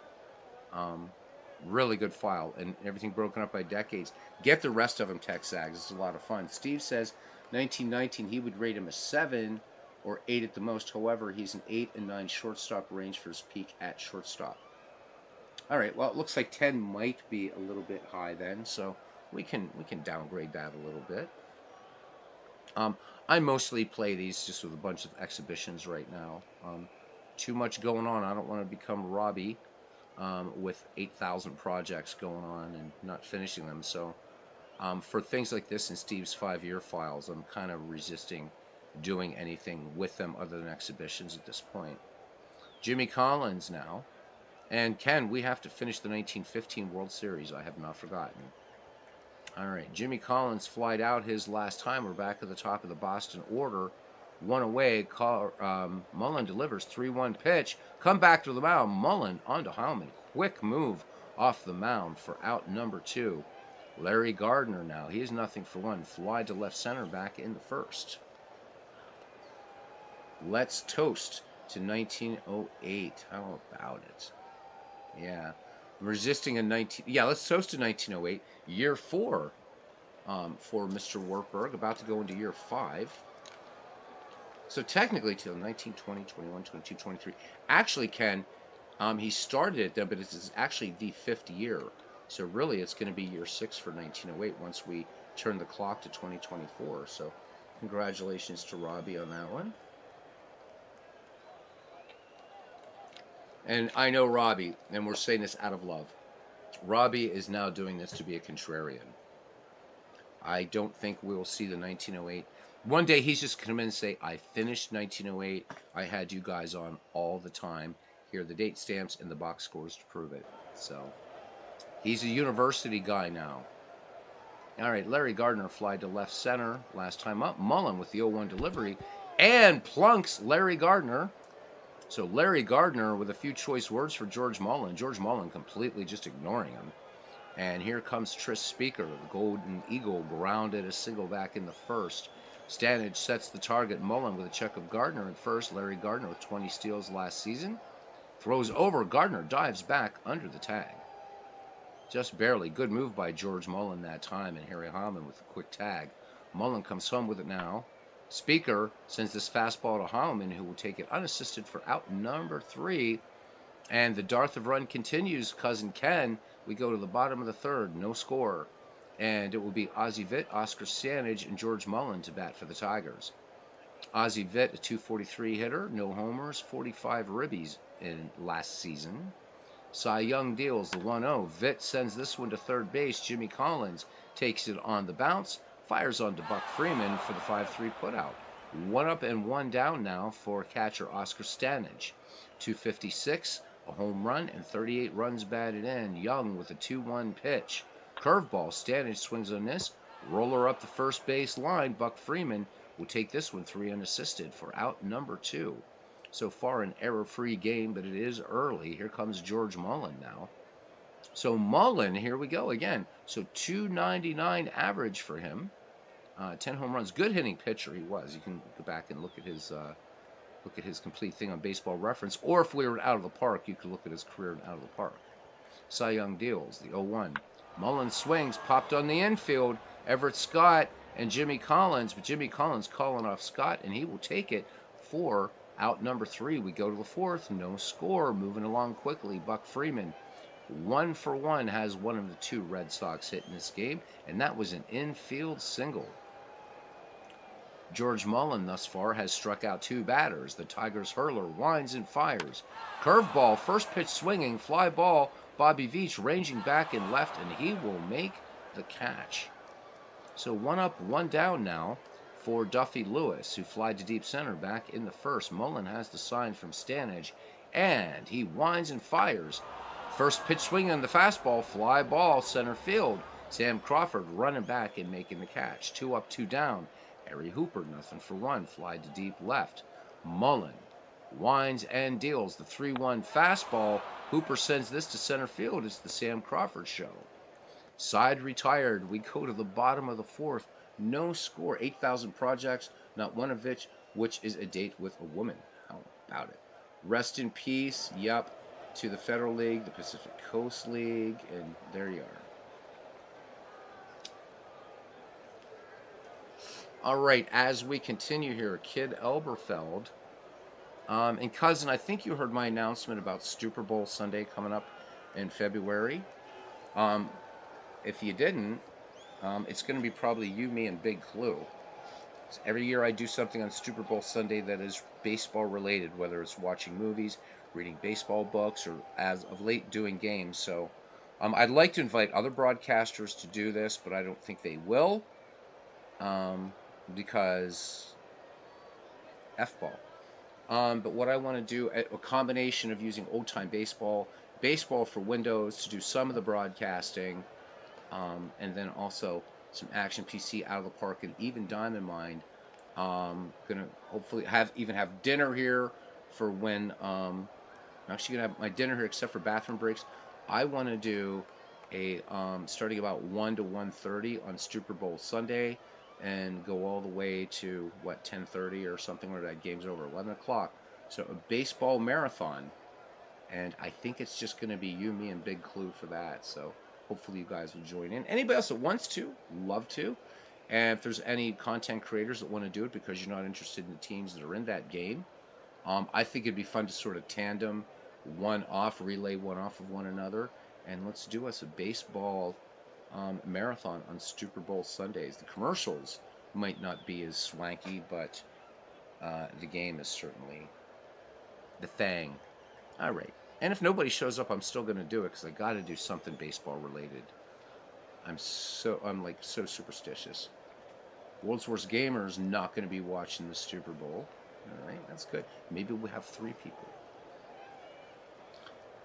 Really good file, and everything broken up by decades. Get the rest of them, Texags. It's a lot of fun. Steve says 1919, he would rate him a 7 or 8 at the most. However, he's an 8 and 9 shortstop range for his peak at shortstop. All right, well, it looks like 10 might be a little bit high then, so we can downgrade that a little bit. I mostly play these just with a bunch of exhibitions right now. Too much going on. I don't want to become Robbie with 8,000 projects going on and not finishing them. So for things like this in Steve's 5-year files, I'm kind of resisting doing anything with them other than exhibitions at this point. Jimmy Collins now. And Ken, we have to finish the 1915 World Series. I have not forgotten. All right, Jimmy Collins flied out his last time. We're back at the top of the Boston order. 1 away. Mullen delivers 3-1 pitch. Come back to the mound. Mullen onto Heilman. Quick move off the mound for out number 2. Larry Gardner now. He is nothing for 1. Fly to left center back in the first. Let's toast to 1908. How about it? Yeah. Resisting a 19... Yeah, let's toast to 1908. Year 4 for Mr. Wartburg. About to go into year 5. So technically till 19, 20, 21, 22, 23. Actually, Ken, he started it then, but it's actually the 5th year. So really it's going to be year 6 for 1908 once we turn the clock to 2024. So congratulations to Robbie on that one. And I know Robbie, and we're saying this out of love. Robbie is now doing this to be a contrarian. I don't think we will see the 1908. One day he's just going to come in and say, I finished 1908. I had you guys on all the time. Here are the date stamps and the box scores to prove it. So he's a university guy now. All right, Larry Gardner flied to left center last time up. Mullen with the 0-1 delivery and plunks Larry Gardner. So Larry Gardner with a few choice words for George Mullin. George Mullin completely just ignoring him. And here comes Tris Speaker. The Golden Eagle grounded a single back in the first. Stanage sets the target. Mullin with a check of Gardner at first. Larry Gardner with 20 steals last season. Throws over. Gardner dives back under the tag. Just barely. Good move by George Mullin that time, and Harry Holman with a quick tag. Mullin comes home with it now. Speaker sends this fastball to Holman, who will take it unassisted for out number 3. And the dearth of run continues. Cousin Ken, we go to the bottom of the third. No score. And it will be Ozzie Vitt, Oscar Stanage, and George Mullin to bat for the Tigers. Ozzie Vitt, a 243 hitter, no homers, 45 ribbies in last season. Cy Young deals the 1-0. Vitt sends this one to third base. Jimmy Collins takes it on the bounce, fires on to Buck Freeman for the 5-3 putout. 1 up and 1 down now for catcher Oscar Stanage. 256, a home run, and 38 runs batted in. Young with a 2-1 pitch. Curveball, Stanage swings on this. Roller up the first base line. Buck Freeman will take this one 3 unassisted for out number 2. So far an error-free game, but it is early. Here comes George Mullin now. So Mullin, here we go again. So 299 average for him. 10 home runs. Good hitting pitcher he was. You can go back and look at his complete thing on Baseball Reference. Or if we were out of the park, you could look at his career out of the park. Cy Young deals the 0-1. Mullin swings, popped on the infield. Everett Scott and Jimmy Collins, but Jimmy Collins calling off Scott, and he will take it for out number 3. We go to the fourth. No score. Moving along quickly. Buck Freeman, 1 for 1, has one of the 2 Red Sox hit in this game, and that was an infield single. George Mullin thus far has struck out 2 batters. The Tigers hurler winds and fires. Curveball, first pitch swinging, fly ball. Bobby Veach ranging back and left, and he will make the catch. So 1 up, 1 down now for Duffy Lewis, who flied to deep center back in the first. Mullin has the sign from Stanage, and he winds and fires. First pitch swing on the fastball, fly ball, center field. Sam Crawford running back and making the catch. 2 up, 2 down. Harry Hooper, nothing for 1, fly to deep left. Mullin winds and deals the 3-1 fastball. Hooper sends this to center field. It's the Sam Crawford show. Side retired. We go to the bottom of the fourth. No score. 8,000 projects, not one of which is a date with a woman. How about it? Rest in peace. Yep. To the Federal League, the Pacific Coast League, and there you are. All right, as we continue here, Kid Elberfeld. And Cousin, I think you heard my announcement about Super Bowl Sunday coming up in February. If you didn't, it's going to be probably you, me, and Big Clue. So every year I do something on Super Bowl Sunday that is baseball related, whether it's watching movies, reading baseball books, or as of late doing games. So I'd like to invite other broadcasters to do this, but I don't think they will, because F-ball. But what I want to do, a combination of using old-time baseball for Windows to do some of the broadcasting, and then also some Action PC Out of the Park and even Diamond Mind. Gonna hopefully have dinner here for when I'm actually gonna have my dinner here except for bathroom breaks. I want to do a starting about 1 to 1:30 on Super Bowl Sunday, and go all the way to 10:30 or something, where that game's over 11 o'clock. So a baseball marathon, and I think it's just going to be you, me, and Big Clue for that. So hopefully you guys will join in. Anybody else that wants to, love to. And if there's any content creators that want to do it because you're not interested in the teams that are in that game, I think it'd be fun to sort of tandem one off, relay one off of one another, and let's do us a baseball marathon on Super Bowl Sundays. The commercials might not be as swanky, but the game is certainly the thing. All right. And if nobody shows up, I'm still going to do it because I got to do something baseball related. I'm like so superstitious. World's Worst Gamer's not going to be watching the Super Bowl. All right, that's good. Maybe we'll have 3 people.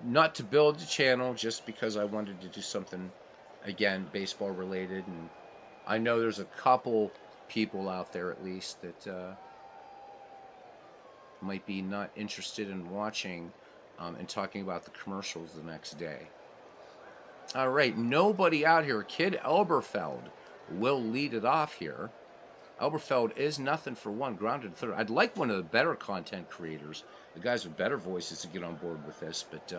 Not to build the channel, just because I wanted to do something, again, baseball related. And I know there's a couple people out there at least that might be not interested in watching and talking about the commercials the next day. All right, nobody out here. Kid Elberfeld will lead it off here. Elberfeld is nothing for one, grounded third. I'd like one of the better content creators, the guys with better voices, to get on board with this, but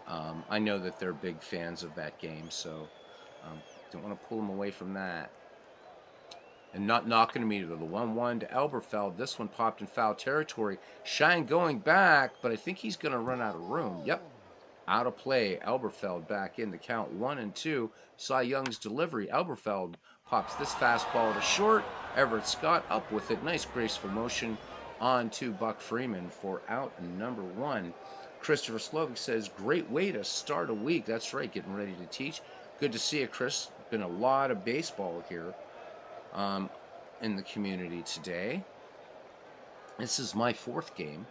I know that they're big fans of that game, so don't want to pull them away from that. And not knocking him either. The 1-1 to Elberfeld. This one popped in foul territory. Shine going back, but I think he's going to run out of room. Yep. Out of play. Elberfeld back in the count 1-2. Cy Young's delivery. Elberfeld pops this fastball to short. Everett Scott up with it. Nice graceful motion on to Buck Freeman for out number 1. Christopher Slovic says, great way to start a week. That's right, getting ready to teach. Good to see you, Chris. Been a lot of baseball here in the community today. This is my 4th game.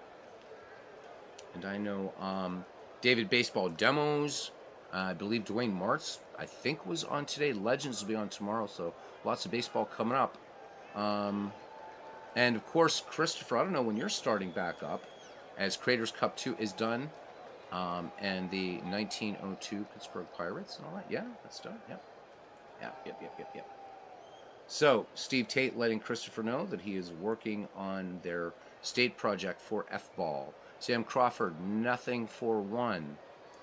And I know David Baseball Demos, I believe Dwayne Martz, I think, was on today. Legends will be on tomorrow, so lots of baseball coming up. And, of course, Christopher, I don't know when you're starting back up, as Creators Cup 2 is done, and the 1902 Pittsburgh Pirates and all that. Yeah, that's done. Yep. Yep. So, Steve Tate letting Christopher know that he is working on their state project for F-ball. Sam Crawford, nothing for 1.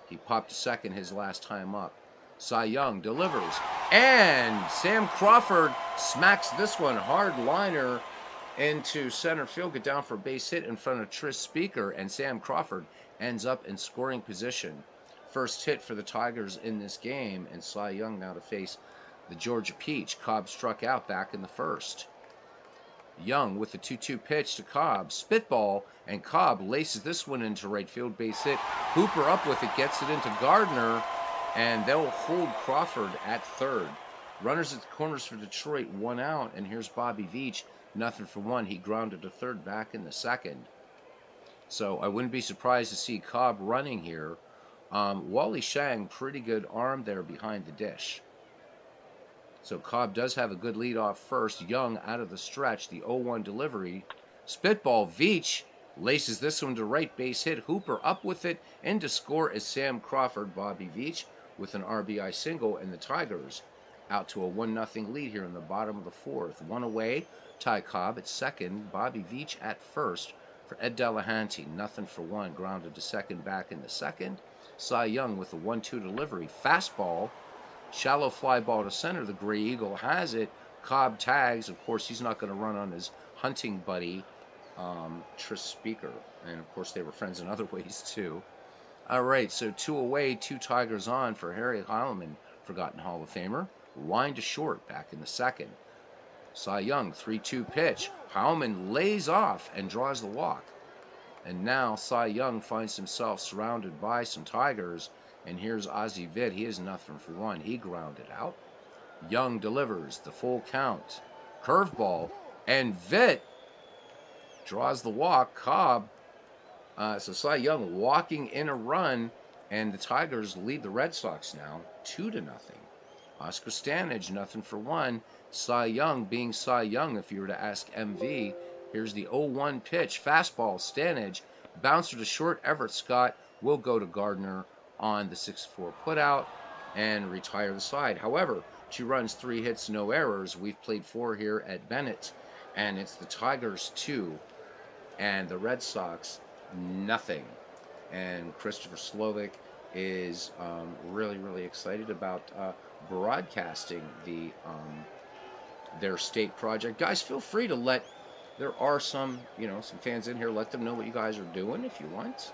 He popped to second his last time up. Cy Young delivers, and Sam Crawford smacks this one hard liner into center field. Get down for a base hit in front of Tris Speaker, and Sam Crawford ends up in scoring position. First hit for the Tigers in this game, and Cy Young now to face the Georgia Peach. Cobb struck out back in the first. Young with the 2-2 pitch to Cobb. Spitball, and Cobb laces this one into right field, base hit. Hooper up with it, gets it into Gardner, and they'll hold Crawford at third. Runners at the corners for Detroit, 1 out, and here's Bobby Veach, nothing for 1. He grounded to third back in the second. So I wouldn't be surprised to see Cobb running here. Wally Shang, pretty good arm there behind the dish. So Cobb does have a good lead off first. Young out of the stretch. The 0-1 delivery. Spitball. Veach laces this one to right, base hit. Hooper up with it. And to score is Sam Crawford. Bobby Veach with an RBI single. And the Tigers out to a 1-0 lead here in the bottom of the 4th. 1 away. Ty Cobb at second. Bobby Veach at first for Ed Delahanty. Nothing for 1. Grounded to second back in the second. Cy Young with a 1-2 delivery. Fastball. Shallow fly ball to center. The Gray Eagle has it. Cobb tags. Of course, he's not going to run on his hunting buddy, Tris Speaker. And, of course, they were friends in other ways, too. All right, so 2 away, 2 Tigers on for Harry Heilman, forgotten Hall of Famer. Line to short back in the second. Cy Young, 3-2 pitch. Heilman lays off and draws the walk. And now Cy Young finds himself surrounded by some Tigers. And here's Ozzie Vitt. He is nothing for 1. He grounded out. Young delivers the full count. Curveball. And Vitt draws the walk. Cobb. So Cy Young walking in a run. And the Tigers lead the Red Sox now 2-0. Oscar Stanage, nothing for 1. Cy Young being Cy Young, if you were to ask MV. Here's the 0-1 pitch. Fastball. Stanage. Bouncer to short. Everett Scott will go to Gardner on the 6-4 putout and retire the side. However, 2 runs, 3 hits, no errors. We've played 4 here at Bennett, and it's the Tigers 2 and the Red Sox nothing. And Christopher Slovic is really excited about broadcasting their state project. Guys, feel free to let, there are some fans in here, let them know what you guys are doing if you want.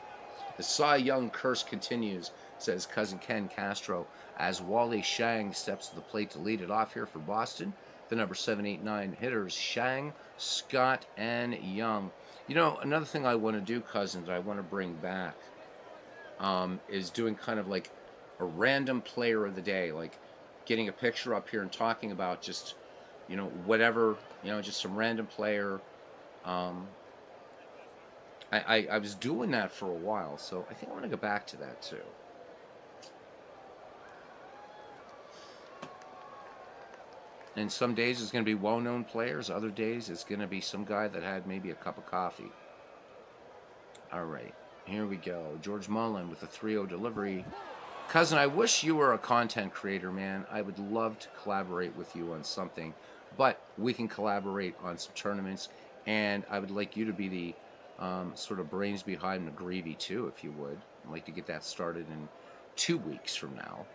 The Cy Young curse continues, says Cousin Ken Castro, as Wally Shang steps to the plate to lead it off here for Boston. The number 7-8-9 hitters, Shang, Scott, and Young. Another thing I want to do, Cousins, I want to bring back is doing kind of like a random player of the day, like getting a picture up here and talking about just, whatever, just some random player. I was doing that for a while, so I think I want to go back to that too. And some days it's going to be well-known players. Other days it's going to be some guy that had maybe a cup of coffee. All right, here we go. George Mullen with a 3-0 delivery. Cousin, I wish you were a content creator, man. I would love to collaborate with you on something, but we can collaborate on some tournaments, and I would like you to be the sort of brains behind McGreevy too, if you would. I'd like to get that started in 2 weeks from now,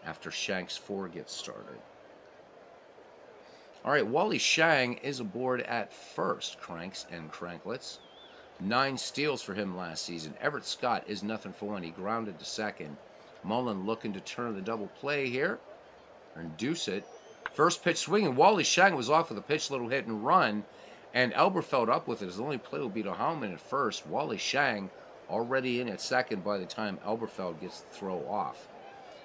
after Shanks 4 gets started. All right, Wally Shang is aboard at first, cranks and cranklets. 9 steals for him last season. Everett Scott is nothing for one. He grounded to second. Mullen looking to turn the double play here. Induce it. First pitch swinging. Wally Shang was off with a pitch, little hit and run. And Elberfeld up with it. His only play will be to Howman at first. Wally Shang already in at second by the time Elberfeld gets the throw off.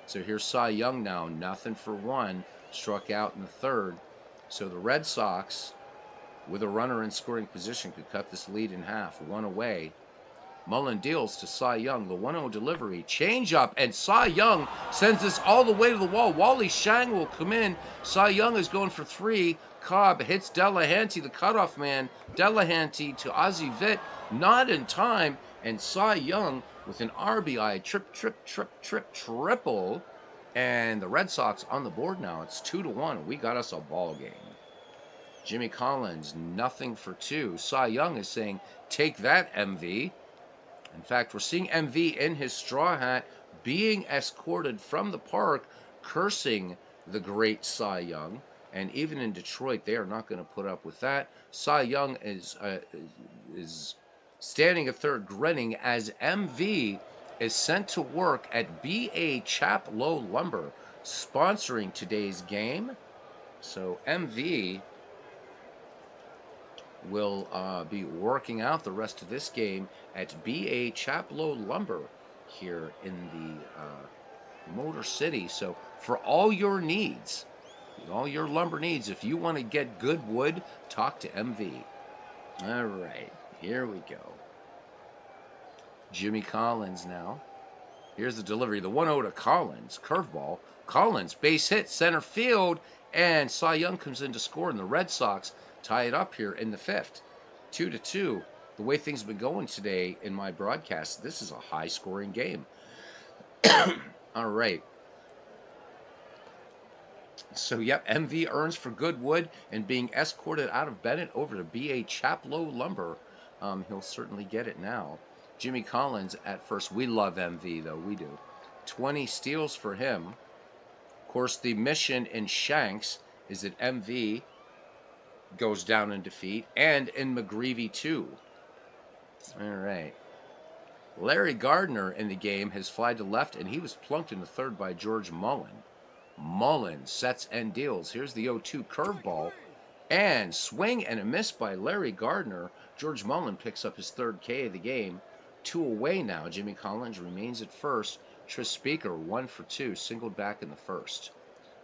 So here's Cy Young now. Nothing for one. Struck out in the third. So the Red Sox, with a runner in scoring position, could cut this lead in half. 1 away. Mullen deals to Cy Young. The 1-0 delivery. Change up. And Cy Young sends this all the way to the wall. Wally Shang will come in. Cy Young is going for 3. Cobb hits Delahanty, the cutoff man. Delahanty to Ozzie Vitt. Not in time. And Cy Young with an RBI. Triple. And the Red Sox on the board now. It's 2-1. We got us a ball game. Jimmy Collins, nothing for 2. Cy Young is saying, take that, MV. In fact, we're seeing MV in his straw hat being escorted from the park, cursing the great Cy Young. And even in Detroit, they are not going to put up with that. Cy Young is standing at third, grinning, as MV is sent to work at B.A. Chaplow Lumber, sponsoring today's game. So MV will be working out the rest of this game at B.A. Chaplow Lumber here in the Motor City. So for all your needs, all your lumber needs, if you want to get good wood, talk to MV. All right, here we go. Jimmy Collins now. Here's the delivery. The 1-0 to Collins. Curveball. Collins, base hit, center field, and Cy Young comes in to score, and the Red Sox tie it up here in the 5th. 2-2. The way things have been going today in my broadcast, this is a high-scoring game. All right. So, yep, MV earns for Goodwood and being escorted out of Bennett over to B.A. Chaplow Lumber. He'll certainly get it now. Jimmy Collins at first. We love MV, though. We do. 20 steals for him. Of course, the mission in Shanks is that MV goes down in defeat, and in McGreevy, too. All right. Larry Gardner in the game has flied to left, and he was plunked into third by George Mullen. Mullen sets and deals. Here's the 0-2 curveball. And swing and a miss by Larry Gardner. George Mullen picks up his 3rd K of the game. 2 away now. Jimmy Collins remains at first. Tris Speaker 1 for 2, singled back in the 1st.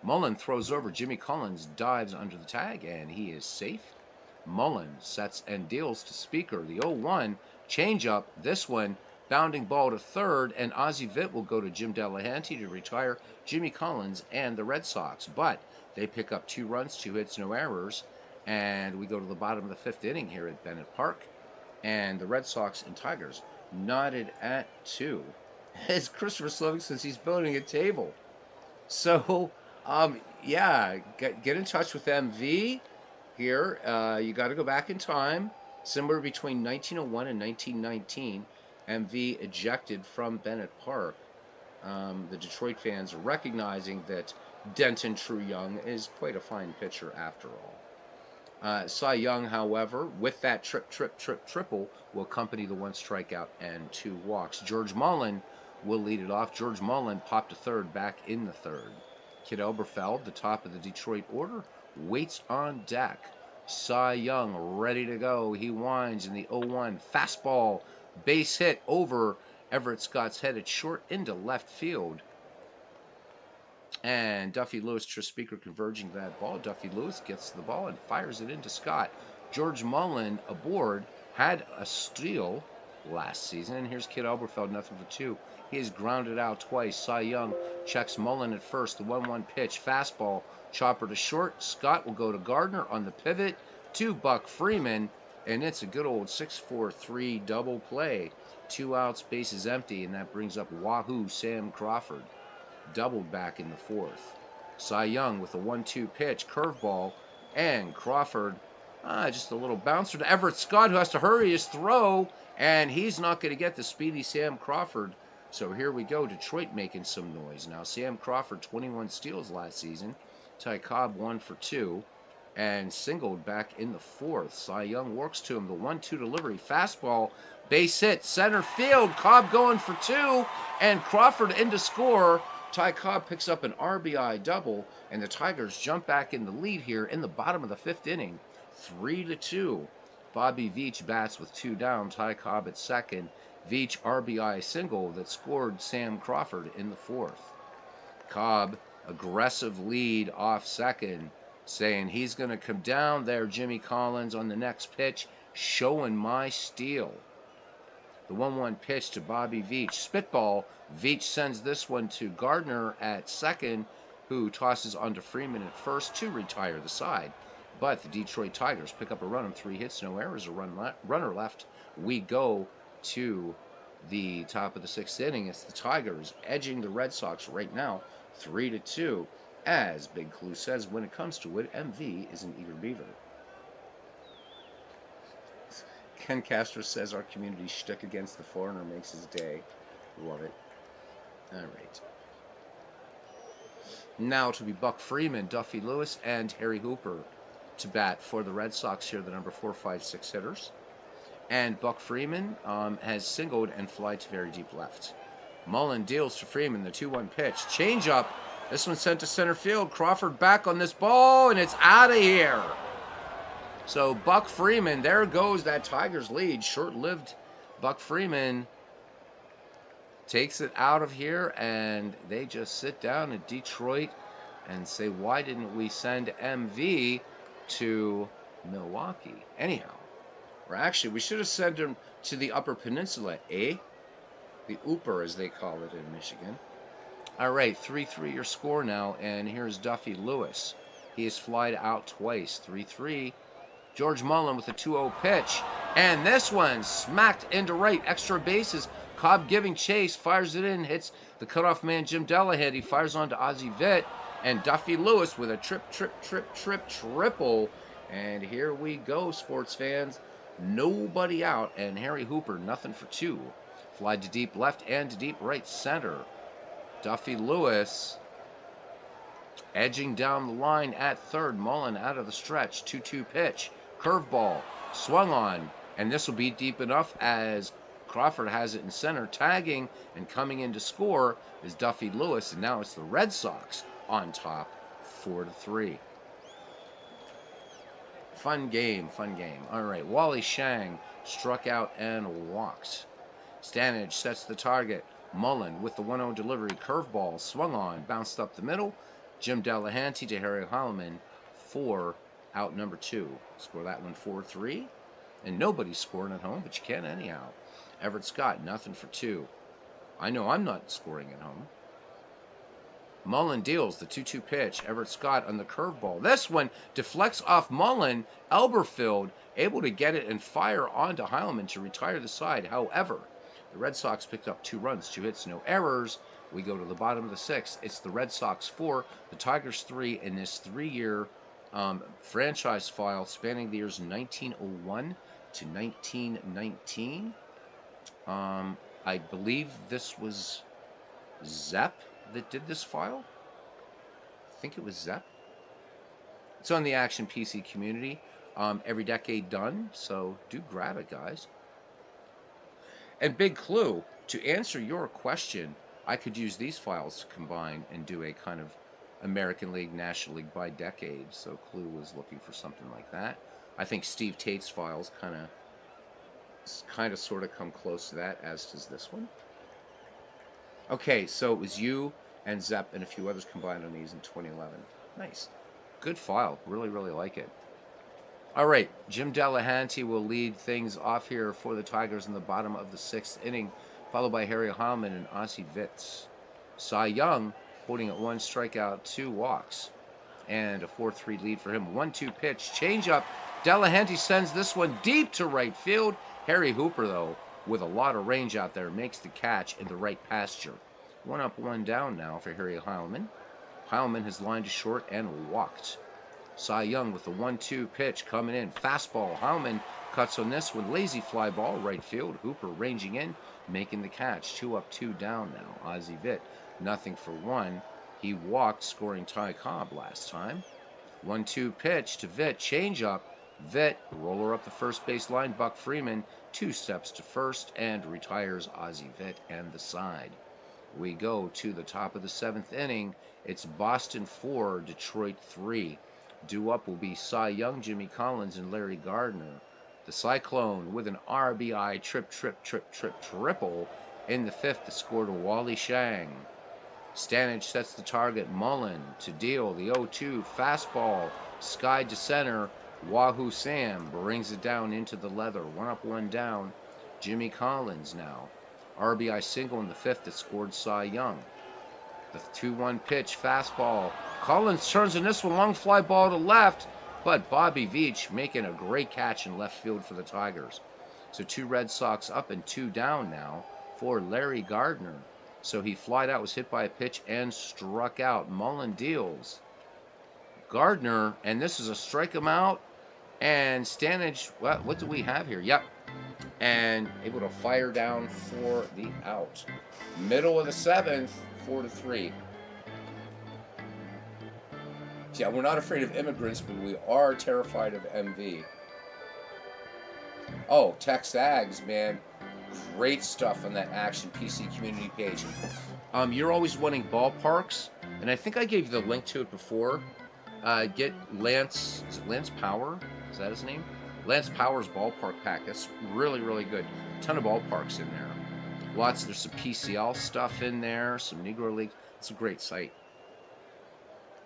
Mullen throws over. Jimmy Collins dives under the tag, and he is safe. Mullen sets and deals to Speaker. The 0-1 changeup. This one bounding ball to third, and Ozzie Vitt will go to Jim Delahanty to retire Jimmy Collins and the Red Sox. But they pick up 2 runs, 2 hits, no errors, and we go to the bottom of the 5th inning here at Bennett Park. And the Red Sox and Tigers knotted at 2. As Christopher Sloving says, he's building a table. So, yeah, get in touch with MV here. You got to go back in time. Somewhere between 1901 and 1919, MV ejected from Bennett Park. The Detroit fans recognizing that Denton True Young is quite a fine pitcher after all. Cy Young, however, with that triple, will accompany the 1 strikeout and 2 walks. George Mullen will lead it off. George Mullen popped to third back in the 3rd. Kid Elberfeld, the top of the Detroit order, waits on deck. Cy Young ready to go. He winds in the 0-1 fastball. Base hit over Everett Scott's head at short into left field. And Duffy Lewis, Tris Speaker converging that ball. Duffy Lewis gets the ball and fires it into Scott. George Mullen aboard, had a steal last season. And here's Kid Elberfeld, nothing for 2. He is grounded out twice. Cy Young checks Mullen at first. The 1-1 pitch, fastball, chopper to short. Scott will go to Gardner on the pivot to Buck Freeman. And it's a good old 6-4-3 double play. 2 outs, bases empty, and that brings up Wahoo Sam Crawford. Doubled back in the fourth. Cy Young with a 1-2 pitch, curveball, and Crawford, just a little bouncer to Everett Scott, who has to hurry his throw, and he's not going to get the speedy Sam Crawford. So here we go, Detroit making some noise. Now, Sam Crawford, 21 steals last season. Ty Cobb, 1 for 2, and singled back in the fourth. Cy Young works to him, the 1-2 delivery, fastball, base hit, center field. Cobb going for 2, and Crawford in to score. Ty Cobb picks up an RBI double, and the Tigers jump back in the lead here in the bottom of the fifth inning, 3-2. Bobby Veach bats with 2 down. Ty Cobb at second. Veach RBI single that scored Sam Crawford in the fourth. Cobb, aggressive lead off second, saying he's going to come down there, Jimmy Collins, on the next pitch, showing my steel. The 1-1 pitch to Bobby Veach. Spitball. Veach sends this one to Gardner at second, who tosses onto Freeman at first to retire the side. But the Detroit Tigers pick up a run on 3 hits, no errors, a runner left. We go to the top of the sixth inning. It's the Tigers edging the Red Sox right now, 3-2. As Big Clue says, when it comes to it, MV is an eager beaver. Ken Castro says our community shtick against the foreigner makes his day. Love it. All right. Now to be Buck Freeman, Duffy Lewis, and Harry Hooper to bat for the Red Sox here, the number 4, 5, 6 hitters. And Buck Freeman has singled and fly to very deep left. Mullen deals to Freeman, the 2-1 pitch. Changeup. This one sent to center field. Crawford back on this ball, and it's out of here. So Buck Freeman, there goes that Tigers lead. Short-lived. Buck Freeman takes it out of here, and they just sit down in Detroit and say, why didn't we send MV to Milwaukee? Anyhow, or actually, we should have sent him to the Upper Peninsula, eh? The Ooper, as they call it in Michigan. All right, 3-3 your score now, and here's Duffy Lewis. He has flied out twice, 3-3. George Mullen with a 2-0 pitch, and this one smacked into right, extra bases. Cobb giving chase, fires it in, hits the cutoff man Jim Delahead. He fires on to Ozzie Vitt, and Duffy Lewis with a triple. And here we go, sports fans. Nobody out, and Harry Hooper, nothing for 2. Fly to deep left and to deep right center. Duffy Lewis edging down the line at third. Mullen out of the stretch. 2-2 pitch. Curveball. Swung on. And this will be deep enough as Crawford has it in center. Tagging and coming in to score is Duffy Lewis. And now it's the Red Sox on top, 4-3. Fun game. All right. Wally Shang struck out and walked. Stanage sets the target. Mullen with the 1-0 delivery. Curveball. Swung on. Bounced up the middle. Jim Delahanty to Harry Holloman for out number 2. Score that one 4-3. And nobody's scoring at home, but you can anyhow. Everett Scott, nothing for 2. I know I'm not scoring at home. Mullen deals the 2-2 pitch. Everett Scott on the curveball. This one deflects off Mullen. Elberfeld able to get it and fire onto Heilman to retire the side. However, the Red Sox picked up 2 runs, 2 hits, no errors. We go to the bottom of the 6th. It's the Red Sox 4, the Tigers 3 in this 3-year franchise file spanning the years 1901 to 1919. I believe this was Zepp that did this file. I think it was Zepp. It's on the Action PC community. Every decade done, so do grab it, guys. And Big Clue, to answer your question, I could use these files to combine and do a kind of American League, National League by decade. So Clue was looking for something like that. I think Steve Tate's files kind of sort of come close to that, as does this one. Okay, so it was you and Zepp and a few others combined on these in 2011. Nice. Good file. Really, really like it. All right, Jim Delahanty will lead things off here for the Tigers in the bottom of the 6th inning, followed by Harry Holloman and Ozzie Vitt. Cy Young holding at 1 strikeout, 2 walks, and a 4-3 lead for him. 1-2 pitch, changeup, Delahanty sends this one deep to right field. Harry Hooper, though, with a lot of range out there, makes the catch in the right pasture. 1 up, 1 down now for Harry Heilmann. Heilmann has lined to short and walked. Cy Young with the 1-2 pitch coming in. Fastball. Heilmann cuts on this one. Lazy fly ball, right field. Hooper ranging in, making the catch. 2 up, 2 down now. Ozzie Witt, nothing for 1. He walked, scoring Ty Cobb last time. 1-2 pitch to Witt. Change up. Witt, roller up the first base line. Buck Freeman, 2 steps to first and retires Ozzie Witt and the side. We go to the top of the 7th inning. It's Boston 4, Detroit 3. Due up will be Cy Young, Jimmy Collins, and Larry Gardner. The Cyclone with an RBI triple in the 5th to score to Wally Shang. Stanage sets the target. Mullen to deal. The 0-2 fastball. Sky to center. Wahoo Sam brings it down into the leather. 1 up, 1 down. Jimmy Collins now. RBI single in the 5th that scored Cy Young. The 2-1 pitch, fastball. Collins turns in this one, long fly ball to left, but Bobby Veach making a great catch in left field for the Tigers. So 2 Red Sox up and 2 down now for Larry Gardner. So he flied out, was hit by a pitch, and struck out. Mullen deals. Gardner, and this is a strike him out. And Stanage, what do we have here? Yep. And able to fire down for the out. Middle of the 7th, 4-3. Yeah, we're not afraid of immigrants, but we are terrified of MV. Oh, Tex Ags, man. Great stuff on that Action PC community page. You're always wanting ballparks, and I think I gave you the link to it before. Get Lance, is it Lance Power? Is that his name? Lance Power's ballpark pack. That's really, really good. A ton of ballparks in there. There's some PCL stuff in there, some Negro League. It's a great site.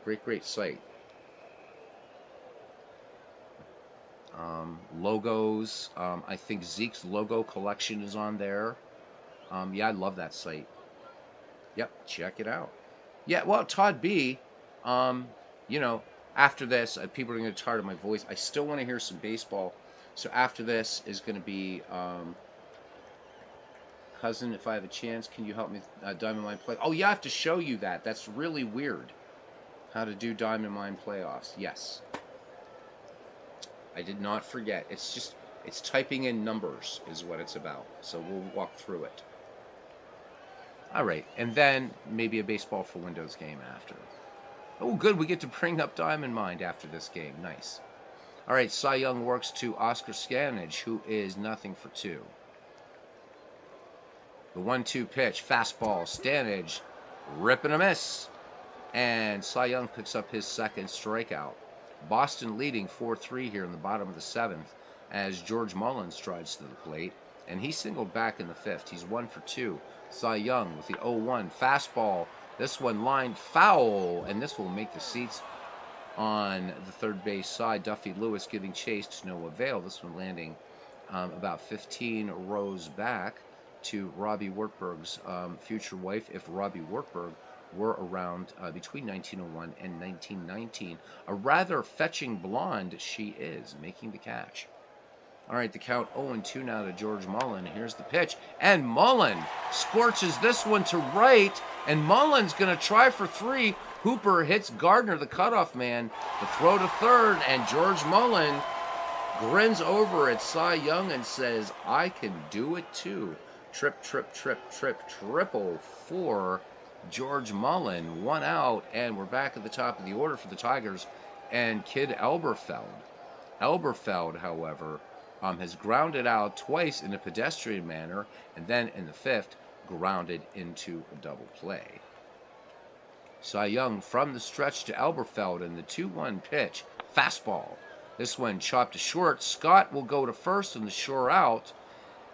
Great site. Logos. I think Zeke's logo collection is on there. Yeah, I love that site. Yep, check it out. Yeah, well, Todd B., after this, people are going to get tired of my voice. I still want to hear some baseball. So after this is going to be, cousin, if I have a chance, can you help me Diamond Mine play? Oh, yeah, I have to show you that. That's really weird. How to do Diamond Mine playoffs. Yes. I did not forget. It's typing in numbers is what it's about. So we'll walk through it. All right, and then maybe a baseball for Windows game after. Oh, good. We get to bring up Diamond Mine after this game. Nice. All right, Cy Young works to Oscar Stanage, who is nothing for 2. The 1-2 pitch, fastball. Stanage ripping a miss. And Cy Young picks up his 2nd strikeout. Boston leading 4-3 here in the bottom of the 7th as George Mullen strides to the plate. And he singled back in the 5th. He's 1 for 2. Cy Young with the 0-1 fastball. This one lined foul, and this will make the seats on the third base side. Duffy Lewis giving chase to no avail. This one landing about 15 rows back to Robbie Wartburg's future wife, if Robbie Wartburg were around between 1901 and 1919. A rather fetching blonde she is, making the catch. All right, the count 0-2 now to George Mullen. Here's the pitch, and Mullen scorches this one to right, and Mullen's going to try for 3. Hooper hits Gardner, the cutoff man. The throw to third, and George Mullen grins over at Cy Young and says, I can do it too. Triple for George Mullen. 1 out, and we're back at the top of the order for the Tigers and Kid Elberfeld. Elberfeld, however, has grounded out twice in a pedestrian manner, and then in the 5th, grounded into a double play. Cy Young from the stretch to Elberfeld, and the 2-1 pitch, fastball. This one chopped to short. Scott will go to first in the sure out,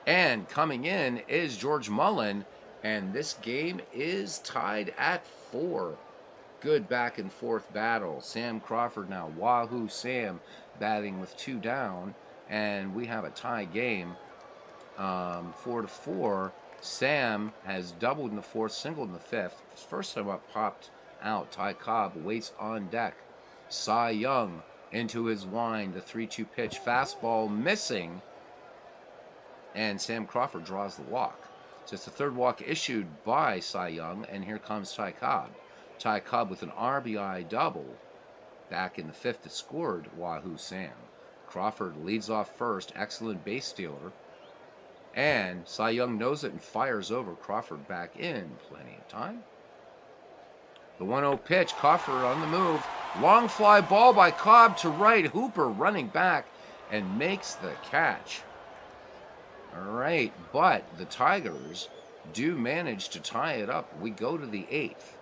and coming in is George Mullen, and this game is tied at 4. Good back and forth battle. Sam Crawford now, Wahoo Sam, batting with 2 down. And we have a tie game, 4-4. Sam has doubled in the 4th, singled in the 5th. His first time up popped out. Ty Cobb waits on deck. Cy Young Into his wind, the 3-2 pitch, fastball missing, and Sam Crawford draws the walk. So it's the third walk issued by Cy Young, and here comes Ty Cobb. Ty Cobb with an RBI double. Back in the fifth, it scored Wahoo Sam. Crawford leads off first, excellent base stealer. And Cy Young knows it and fires over. Crawford back in, plenty of time. The 1-0 pitch, Crawford on the move. Long fly ball by Cobb to right. Hooper running back and makes the catch. All right, but the Tigers do manage to tie it up. We go to the eighth,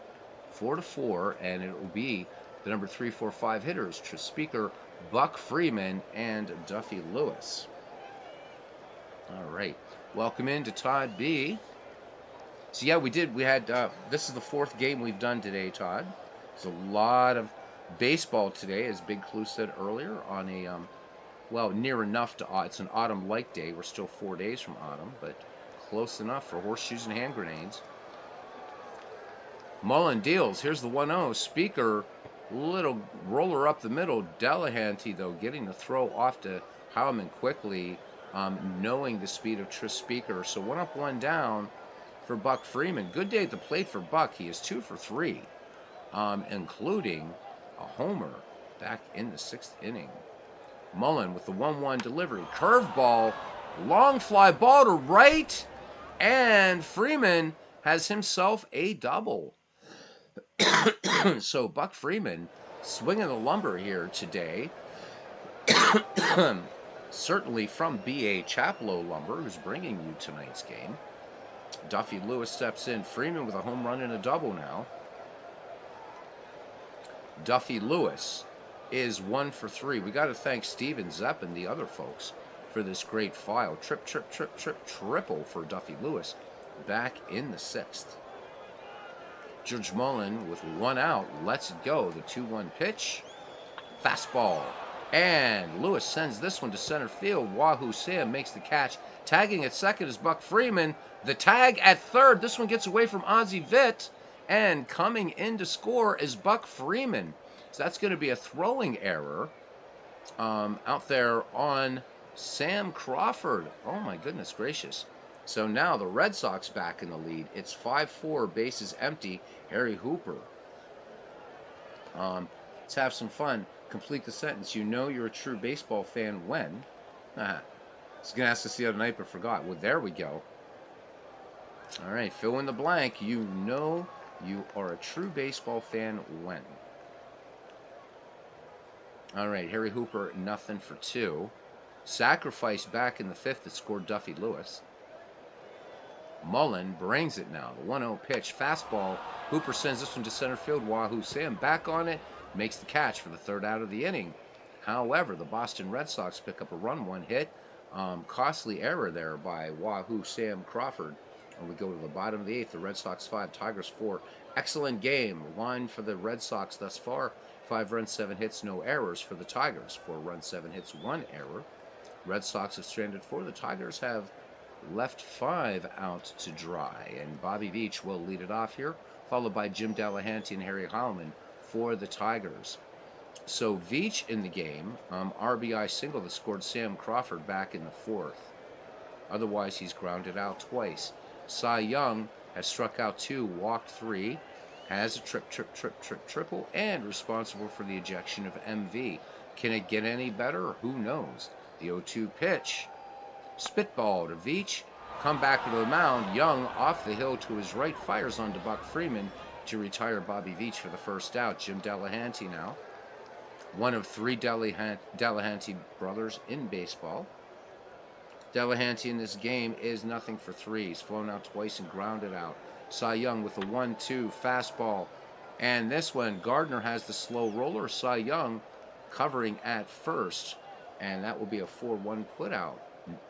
4-4, and it will be the number 3, 4, 5 hitters, Trespeaker, Buck Freeman, and Duffy Lewis. All right, welcome into Todd B. So yeah, we had, this is the fourth game we've done today, Todd. There's a lot of baseball today, as Big Clue said earlier, on a, well, near enough to, it's an autumn-like day. We're still 4 days from autumn, but close enough for horseshoes and hand grenades. Mullen deals. Here's the 1-0. Speaker, little roller up the middle. Delahanty, though, getting the throw off to Howman quickly, knowing the speed of Trespeaker. So 1 up, 1 down for Buck Freeman. Good day at the plate for Buck. He is 2 for 3, including a homer back in the 6th inning. Mullen with the 1-1 delivery. Curveball, long fly ball to right, and Freeman has himself a double. So Buck Freeman swinging the lumber here today. Certainly from B.A. Chaplow Lumber, who's bringing you tonight's game. Duffy Lewis steps in. Freeman with a home run and a double now. Duffy Lewis is 1 for 3. We got to thank Steven Zepp and the other folks for this great file. Triple for Duffy Lewis back in the 6th. George Mullen with 1 out lets it go. The 2-1 pitch. Fastball. And Lewis sends this one to center field. Wahoo Sam makes the catch. Tagging at second is Buck Freeman. The tag at third. This one gets away from Ozzie Vitt. And coming in to score is Buck Freeman. So that's going to be a throwing error out there on Sam Crawford. Oh, my goodness gracious. So now the Red Sox back in the lead. It's 5-4, bases empty. Harry Hooper. Let's have some fun. Complete the sentence. You know you're a true baseball fan when? I was going to ask this the other night but forgot. Well, there we go. All right, fill in the blank. You know you are a true baseball fan when? All right, Harry Hooper, 0 for 2. Sacrifice back in the 5th that scored Duffy Lewis. Mullen brings it now. The 1-0 pitch, fastball. Hooper sends this one to center field. Wahoo Sam back on it, makes the catch for the 3rd out of the inning. However, the Boston Red Sox pick up a run, 1 hit. Costly error there by Wahoo Sam Crawford. And we go to the bottom of the 8th. The Red Sox 5, Tigers 4. Excellent game. Line for the Red Sox thus far. 5 runs, 7 hits, no errors for the Tigers. 4 runs, 7 hits, 1 error. Red Sox have stranded 4. The Tigers have left 5 out to dry. And Bobby Veach will lead it off here, followed by Jim Delahanty and Harry Howman for the Tigers. So Veach in the game, RBI single that scored Sam Crawford back in the 4th. Otherwise, he's grounded out twice. Cy Young has struck out 2, walked 3, has a triple, and responsible for the ejection of MV. Can it get any better? Who knows? The 0-2 pitch. Spitball to Veach. Come back to the mound. Young off the hill to his right. Fires onto Buck Freeman to retire Bobby Veach for the 1st out. Jim Delahanty now. One of 3 Delahanty brothers in baseball. Delahanty in this game is 0 for 3. He's flown out twice and grounded out. Cy Young with a 1-2 fastball. And this one, Gardner has the slow roller. Cy Young covering at first. And that will be a 4-1 put out.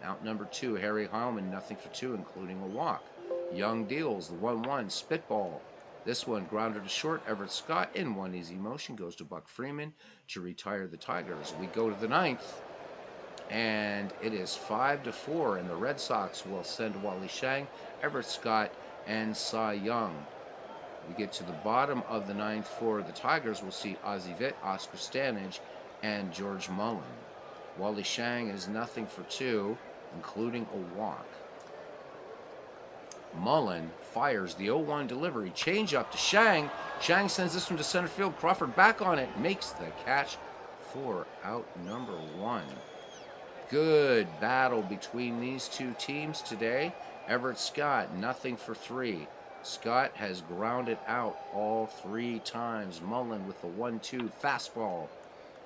Out number 2, Harry Howman, 0 for 2, including a walk. Young deals the 1-1 spitball. This one grounded to short. Everett Scott in 1 easy motion goes to Buck Freeman to retire the Tigers. We go to the 9th. And it is 5-4, and the Red Sox will send Wally Shang, Everett Scott, and Cy Young. We get to the bottom of the 9th for the Tigers. We'll see Ozzie Vitt, Oscar Stanage, and George Mullen. Wally Shang is nothing for two, including a walk. Mullen fires the 0-1 delivery. Change up to Shang. Shang sends this one to center field. Crawford back on it. Makes the catch for out number one. Good battle between these two teams today. Everett Scott, nothing for three. Scott has grounded out all three times. Mullen with the 1-2 fastball.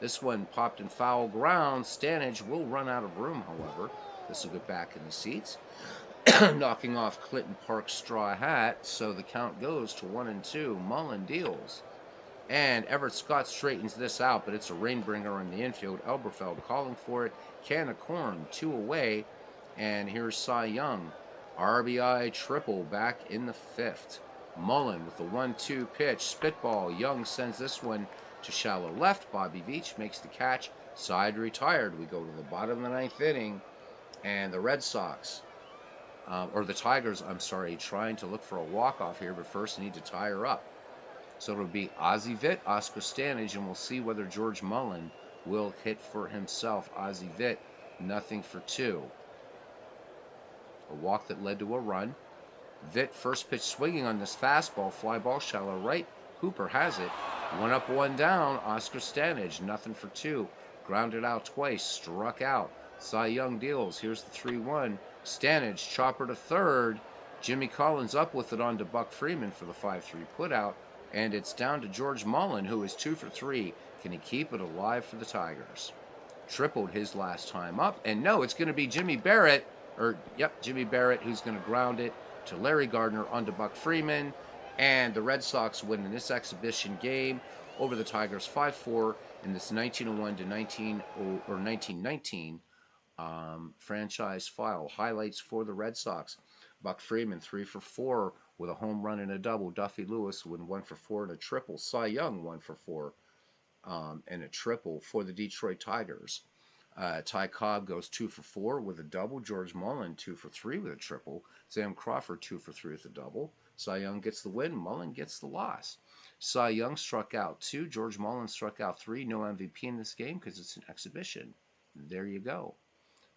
This one popped in foul ground. Stanage will run out of room, however. This will get back in the seats. Knocking off Clinton Park's straw hat, so the count goes to 1-2. Mullen deals. And Everett Scott straightens this out, but it's a rainbringer in the infield. Elberfeld calling for it. Can of corn, 2 away. And here's Cy Young. RBI triple back in the 5th. Mullen with the 1-2 pitch. Spitball. Young sends this one to shallow left. Bobby Veach makes the catch. Side retired. We go to the bottom of the 9th inning. And the Red Sox, or the Tigers, I'm sorry, trying to look for a walk-off here, but first need to tie her up. So it'll be Ozzie Vitt, Oscar Stanage, and we'll see whether George Mullen will hit for himself. Ozzie Vitt, nothing for two. A walk that led to a run. Vitt, first pitch swinging on this fastball, fly ball shallow right. Hooper has it. 1 up, 1 down. Oscar Stanage, nothing for two. Grounded out twice, struck out. Cy Young deals. Here's the 3-1. Stanage, chopper to third. Jimmy Collins up with it on to Buck Freeman for the 5-3 putout. And it's down to George Mullen, who is 2 for 3. Can he keep it alive for the Tigers? Tripled his last time up. And no, it's going to be Jimmy Barrett, Jimmy Barrett, who's going to ground it to Larry Gardner onto Buck Freeman. And the Red Sox win in this exhibition game over the Tigers 5-4 in this 1901 to 1919 franchise file. Highlights for the Red Sox. Buck Freeman 3 for 4 with a home run and a double. Duffy Lewis went 1 for 4 and a triple. Cy Young 1 for 4 and a triple for the Detroit Tigers. Ty Cobb goes 2 for 4 with a double. George Mullen 2 for 3 with a triple. Sam Crawford 2 for 3 with a double. Cy Young gets the win. Mullen gets the loss. Cy Young struck out 2. George Mullen struck out 3. No MVP in this game because it's an exhibition. There you go.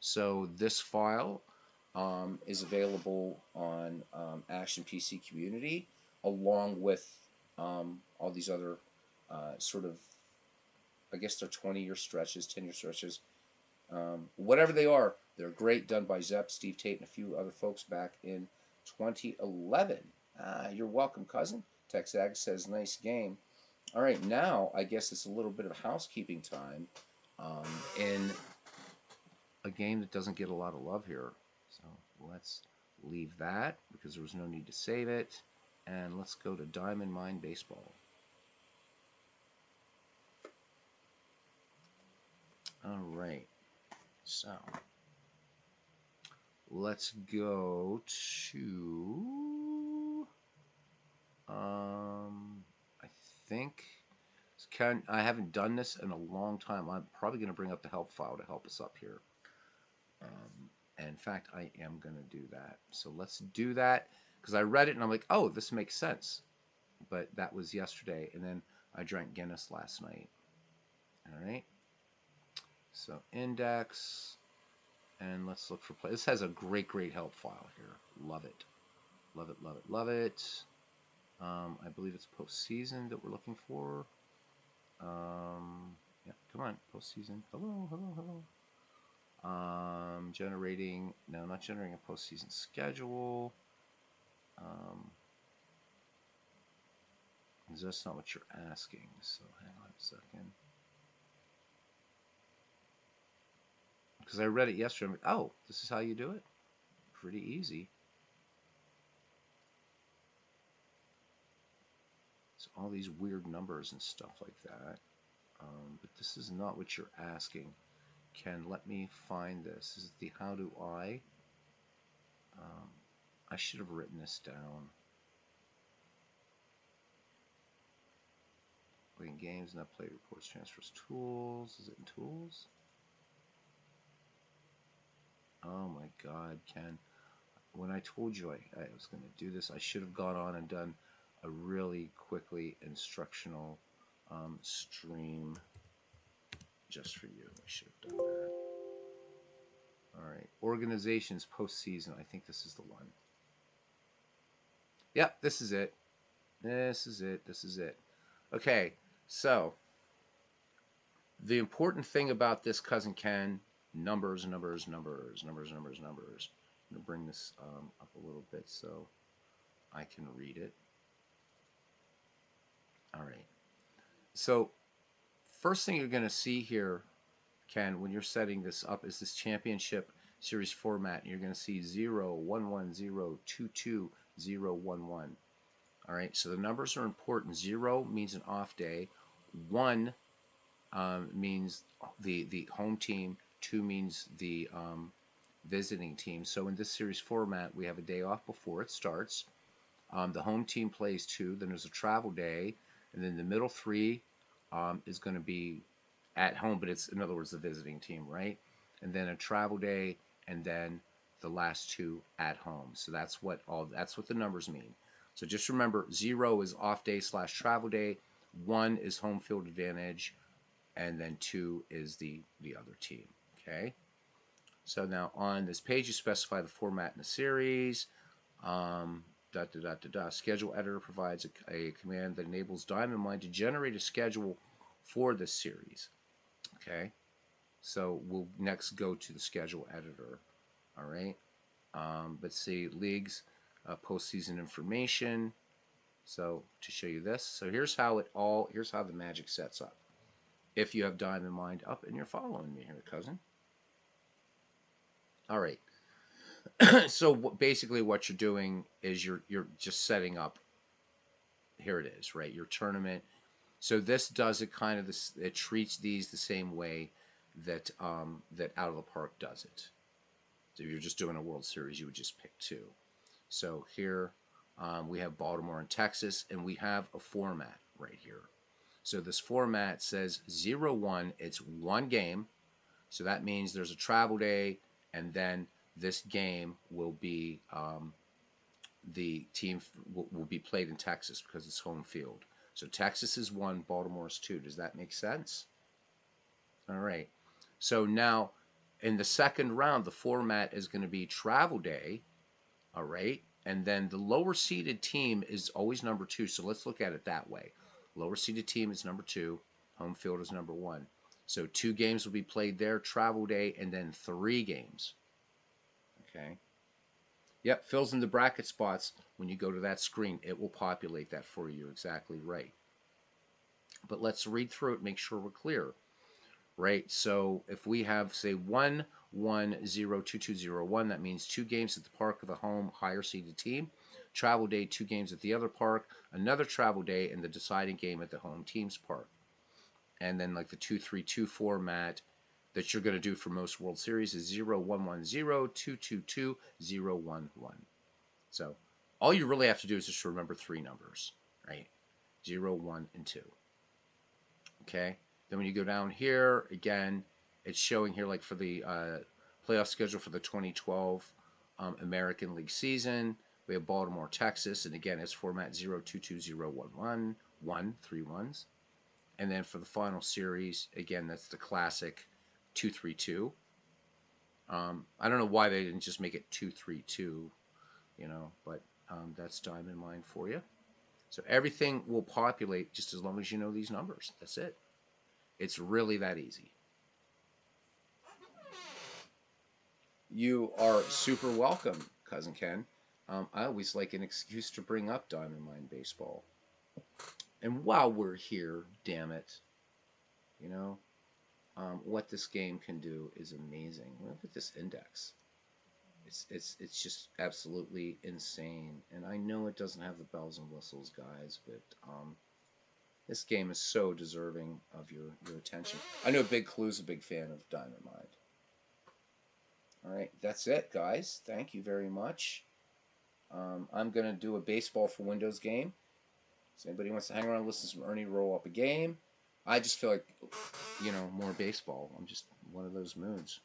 So this file is available on Action PC Community, along with all these other sort of, I guess they're 20-year stretches, 10-year stretches. Whatever they are, they're great, done by Zepp, Steve Tate, and a few other folks back in 2011. You're welcome, cousin. Texag says, nice game. All right, now I guess it's a little bit of housekeeping time in a game that doesn't get a lot of love here. So let's leave that because there was no need to save it. And let's go to Diamond Mine Baseball. All right. So let's go to I think I haven't done this in a long time. I'm probably going to bring up the help file to help us up here. And in fact, I am going to do that. So let's do that because I read it and I'm like, oh, this makes sense. But that was yesterday, and then I drank Guinness last night. All right. So index, and let's look for play. This has a great help file here. Love it. Love it, love it, love it. I believe it's postseason that we're looking for. Yeah, come on, postseason. Hello, hello, hello. Generating, no, not generating a postseason schedule. That's not what you're asking, so hang on a second. Because I read it yesterday, I'm like, oh, this is how you do it? Pretty easy. So all these weird numbers and stuff like that. But this is not what you're asking. Ken, let me find this. This is the how do I. I should have written this down. Playing games, not play reports, transfers, tools. Is it in tools? Oh my God, Ken. When I told you I was going to do this, I should have gone on and done a really quickly instructional stream just for you. I should have done that. All right. Organizations postseason. I think this is the one. Yep, this is it. This is it. This is it. Okay, so the important thing about this, Cousin Ken, numbers, numbers, numbers, numbers, numbers, numbers. I'm going to bring this up a little bit so I can read it. All right. So first thing you're going to see here, Ken, when you're setting this up is this championship series format. You're going to see 0, 1, 1, 0, 2, 2, 0, 1, 1. All right, so the numbers are important. 0 means an off day. 1 means the home team. 2 means the visiting team. So in this series format, we have a day off before it starts. The home team plays 2. Then there's a travel day, and then the middle 3 is going to be at home, but it's in other words the visiting team, right? And then a travel day, and then the last 2 at home. So that's what the numbers mean. So just remember, 0 is off day / travel day, 1 is home field advantage, and then 2 is the other team. Okay. So now on this page, you specify the format in the series. Schedule editor provides a command that enables Diamond Mine to generate a schedule for this series. Okay. So we'll next go to the schedule editor. All right. Let's see, leagues, postseason information. So to show you this, so here's how the magic sets up. If you have Diamond Mine up and you're following me here, cousin. All right. So basically what you're doing is you're just setting up, here it is, right? Your tournament. So this does it kind of this, it treats these the same way that that Out of the Park does it. So if you're just doing a World Series, you would just pick 2. So here we have Baltimore and Texas, and we have a format right here. So this format says 0-1, it's 1 game. So that means there's a travel day, and then this game will be the team will be played in Texas because it's home field. So Texas is 1, Baltimore is 2. Does that make sense? All right. So now in the second round, the format is going to be travel day. All right. And then the lower seeded team is always number 2. So let's look at it that way. Lower seeded team is number 2. Home field is number 1. So 2 games will be played there, travel day, and then 3 games. Okay. Yep, fills in the bracket spots. When you go to that screen, it will populate that for you. You're exactly right. But let's read through it, make sure we're clear. Right, so if we have, say, 1, 1, 0, 2, 2, 0, 1, that means 2 games at the park of the home higher seeded team. Travel day, 2 games at the other park. Another travel day, and the deciding game at the home team's park. And then like the 2-3-2 format that you're going to do for most World Series is 0, 1, 1, 0, 2, 2, 2, 0, 1, 1. So all you really have to do is just remember 3 numbers, right? 0, 1, and 2. Okay. Then when you go down here, again, it's showing here like for the playoff schedule for the 2012 American League season. We have Baltimore, Texas, and again, it's format 0, 2, 2, 0, 1, 1, 1, 3 1s. And then for the final series, again, that's the classic 2-3-2. I don't know why they didn't just make it 2-3-2, but that's Diamond Mine for you. So everything will populate just as long as you know these numbers. That's it. It's really that easy. You are super welcome, Cousin Ken. I always like an excuse to bring up Diamond Mine Baseball. And while we're here, damn it, what this game can do is amazing. Look at this index. It's just absolutely insane. And I know it doesn't have the bells and whistles, guys, but this game is so deserving of your attention. I know Big Clue's a big fan of Diamond Mine. All right, that's it, guys. Thank you very much. I'm going to do a Baseball for Windows game. So anybody wants to hang around and listen to some Ernie roll up a game? I just feel like, more baseball. I'm just one of those moods.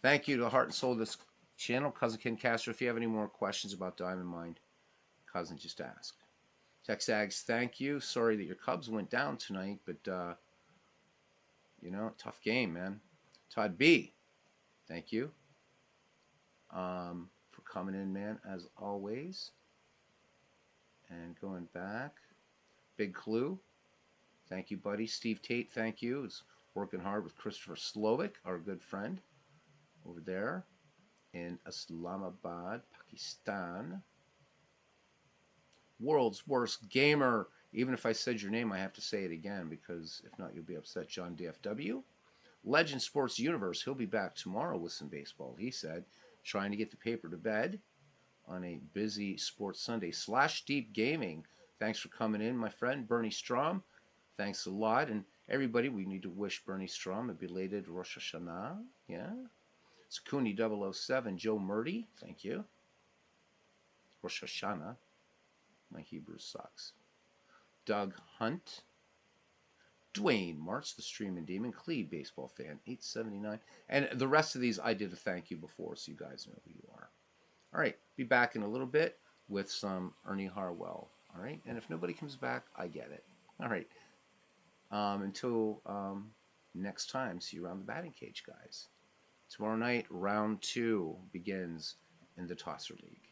Thank you to the heart and soul of this channel, Cousin Ken Castro. If you have any more questions about Diamond Mine, cousin, just ask. Texags, thank you. Sorry that your Cubs went down tonight, but You know, tough game, man. Todd B, thank you for coming in, man, as always. And going back, Big Clue, thank you, buddy. Steve Tate, thank you. Is working hard with Christopher Slovic, our good friend over there in Islamabad, Pakistan. World's worst gamer. Even if I said your name, I have to say it again because if not, you'll be upset. John DFW. Legend Sports Universe. He'll be back tomorrow with some baseball, he said. Trying to get the paper to bed on a busy Sports Sunday. Slash Deep Gaming. Thanks for coming in, my friend. Bernie Strom. Thanks a lot. And everybody, we need to wish Bernie Strom a belated Rosh Hashanah. Yeah. Sakuni 007. Joe Murdy. Thank you. Rosh Hashanah. My Hebrew sucks. Doug Hunt. Dwayne March, the Streaming Demon, Cleve Baseball Fan, 879. And the rest of these I did a thank you before, so you guys know who you are. All right, be back in a little bit with some Ernie Harwell. All right, and if nobody comes back, I get it. All right, until next time, see you around the batting cage, guys. Tomorrow night, round 2 begins in the Tosser League.